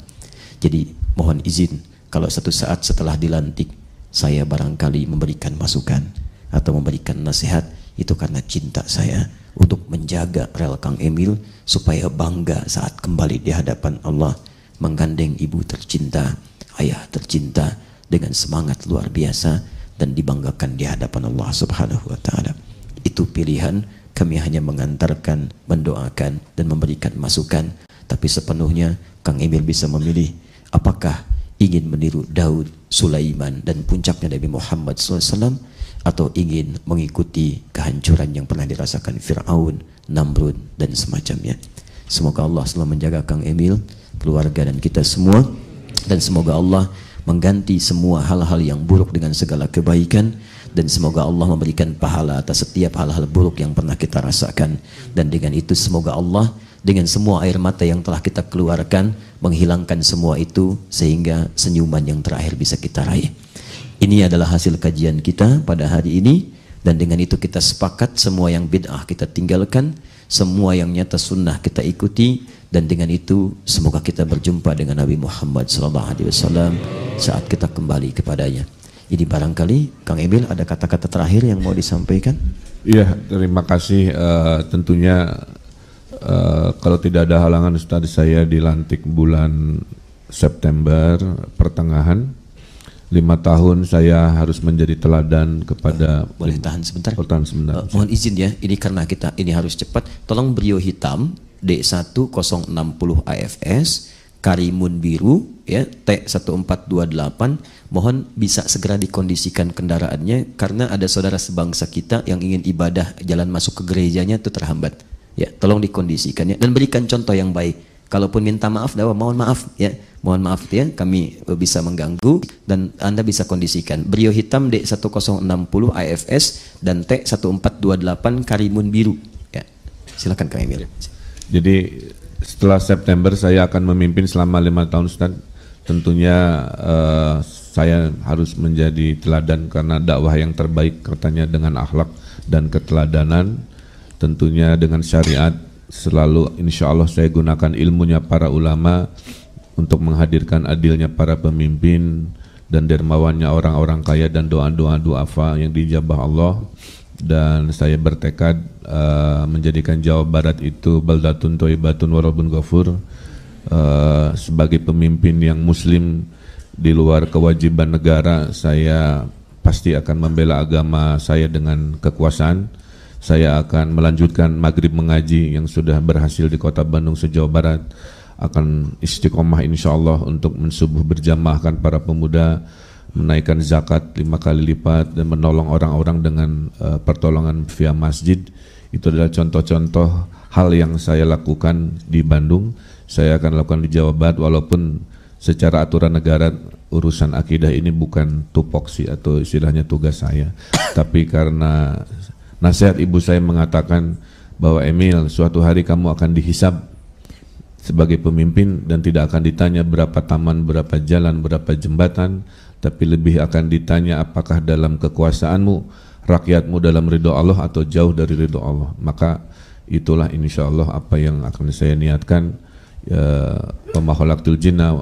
B: Jadi mohon izin, kalau satu saat setelah dilantik saya barangkali memberikan masukan atau memberikan nasihat, itu karena cinta saya untuk menjaga rel Kang Emil supaya bangga saat kembali di hadapan Allah, menggandeng ibu tercinta, ayah tercinta dengan semangat luar biasa dan dibanggakan di hadapan Allah Subhanahu wa Ta'ala. Itu pilihan, kami hanya mengantarkan, mendoakan dan memberikan masukan, tapi sepenuhnya Kang Emil bisa memilih apakah ingin meniru Daud, Sulaiman dan puncaknya Nabi Muhammad SAW, atau ingin mengikuti kehancuran yang pernah dirasakan Fir'aun, Namrud dan semacamnya. Semoga Allah selalu menjaga Kang Emil, keluarga dan kita semua, dan semoga Allah mengganti semua hal-hal yang buruk dengan segala kebaikan, dan semoga Allah memberikan pahala atas setiap hal-hal buruk yang pernah kita rasakan. Dan dengan itu semoga Allah dengan semua air mata yang telah kita keluarkan menghilangkan semua itu, sehingga senyuman yang terakhir bisa kita raih. Ini adalah hasil kajian kita pada hari ini, dan dengan itu kita sepakat semua yang bid'ah kita tinggalkan, semua yang nyata sunnah kita ikuti, dan dengan itu semoga kita berjumpa dengan Nabi Muhammad SAW saat kita kembali kepadanya. Ini barangkali Kang Emil ada kata-kata terakhir yang mau disampaikan?
C: Iya, terima kasih. Tentunya kalau tidak ada halangan Ustaz, saya dilantik bulan September pertengahan. 5 tahun saya harus menjadi teladan kepada.
B: Boleh tahan sebentar?
C: Tahan sebentar.
B: Mohon izin ya, ini karena kita ini harus cepat. Tolong beliau hitam D1060 AFS, Karimun biru ya, T1428. Mohon bisa segera dikondisikan kendaraannya, karena ada saudara sebangsa kita yang ingin ibadah jalan masuk ke gerejanya itu terhambat. Ya, tolong dikondisikan ya, dan berikan contoh yang baik. Kalaupun minta maaf, mohon maaf ya, mohon maaf ya, kami bisa mengganggu, dan Anda bisa kondisikan. Brio hitam D1060 AFS dan T1428 Karimun biru. Ya, silakan Kang Emil.
C: Jadi setelah September saya akan memimpin selama 5 tahun Ustaz. Tentunya saya harus menjadi teladan, karena dakwah yang terbaik katanya dengan akhlak dan keteladanan, tentunya dengan syariat. Selalu insya Allah saya gunakan ilmunya para ulama untuk menghadirkan adilnya para pemimpin dan dermawannya orang-orang kaya, dan doa-doa duafa yang dijabah Allah. Dan saya bertekad menjadikan Jawa Barat itu baldatun thayyibatun wa rabbun ghafur, sebagai pemimpin yang muslim di luar kewajiban negara. Saya pasti akan membela agama saya dengan kekuasaan. Saya akan melanjutkan maghrib mengaji yang sudah berhasil di kota Bandung se-Jawa Barat. akan istiqomah insyaallah untuk mensubuh berjamaahkan para pemuda, menaikkan zakat 5 kali lipat dan menolong orang-orang dengan pertolongan via masjid. Itu adalah contoh-contoh hal yang saya lakukan di Bandung. Saya akan lakukan di Jawa Barat, walaupun secara aturan negara urusan akidah ini bukan tupoksi atau istilahnya tugas saya. Tapi karena nasihat ibu saya mengatakan bahwa Emil, suatu hari kamu akan dihisab sebagai pemimpin dan tidak akan ditanya berapa taman, berapa jalan, berapa jembatan, tapi lebih akan ditanya apakah dalam kekuasaanmu, rakyatmu dalam ridho Allah atau jauh dari ridho Allah. Maka itulah insya Allah apa yang akan saya niatkan. Wa khalaqtul jinna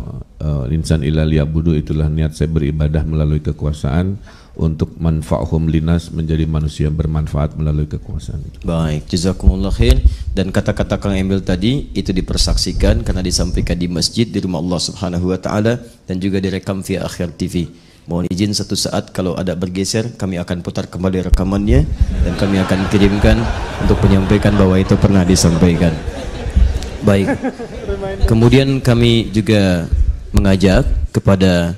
C: insan illa liya'budu, itulah niat saya beribadah melalui kekuasaan untuk manfa'hum linas, menjadi manusia bermanfaat melalui kekuasaan itu.
B: Baik, jazakumullah khair. Dan kata-kata Kang Emil tadi itu dipersaksikan karena disampaikan di masjid di rumah Allah Subhanahu wa taala dan juga direkam via Akhir TV. Mohon izin satu saat kalau ada bergeser kami akan putar kembali rekamannya dan kami akan kirimkan untuk menyampaikan bahwa itu pernah disampaikan. Baik. Kemudian kami juga mengajak kepada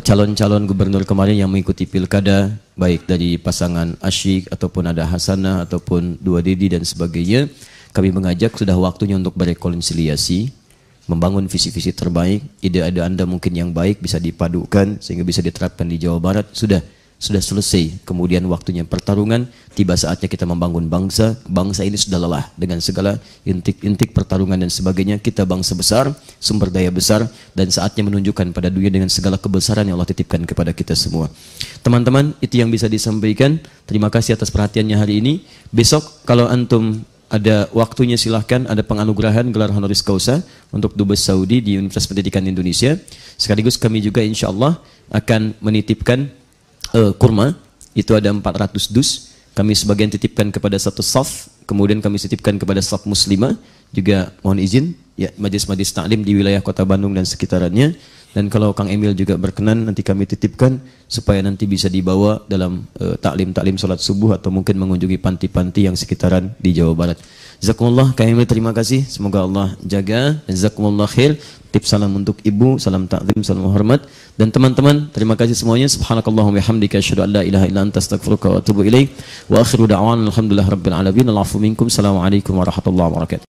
B: calon-calon gubernur kemarin yang mengikuti pilkada, baik dari pasangan Asyik ataupun ada Hasanah ataupun Dua Didi dan sebagainya, kami mengajak sudah waktunya untuk berrekonsiliasi, membangun visi-visi terbaik. Ide-ide Anda mungkin yang baik bisa dipadukan sehingga bisa diterapkan di Jawa Barat. Sudah selesai. Kemudian waktunya pertarungan, tiba saatnya kita membangun bangsa. Bangsa ini sudah lelah dengan segala intik-intik pertarungan dan sebagainya. Kita bangsa besar, sumber daya besar, dan saatnya menunjukkan pada dunia dengan segala kebesaran yang Allah titipkan kepada kita semua. Teman-teman, itu yang bisa disampaikan. Terima kasih atas perhatiannya hari ini. Besok kalau antum ada waktunya silahkan, ada penganugerahan gelar honoris causa untuk Dubes Saudi di Universitas Pendidikan Indonesia. Sekaligus kami juga insya Allah akan menitipkan kurma, itu ada 400 dus. Kami sebagian titipkan kepada satu saf, kemudian kami titipkan kepada saf muslimah. Juga mohon izin ya majlis-majlis taklim di wilayah Kota Bandung dan sekitarannya. Dan kalau Kang Emil juga berkenan, nanti kami titipkan supaya nanti bisa dibawa dalam taklim-taklim sholat subuh atau mungkin mengunjungi panti-panti yang sekitaran di Jawa Barat. Jazakumullah, Kang Emil terima kasih. Semoga Allah jaga. Jazakumullah khair. Tip salam untuk ibu, salam taklim, salam hormat. Dan teman-teman, terima kasih semuanya. Subhanakallahumma bihamdika asyhadu an la ilaha illa anta astaghfiruka wa atubu ilaik. Wa akhiru da'wana alhamdulillahi rabbil alamin. Al'afu minkum. Assalamualaikum warahmatullahi wabarakatuh.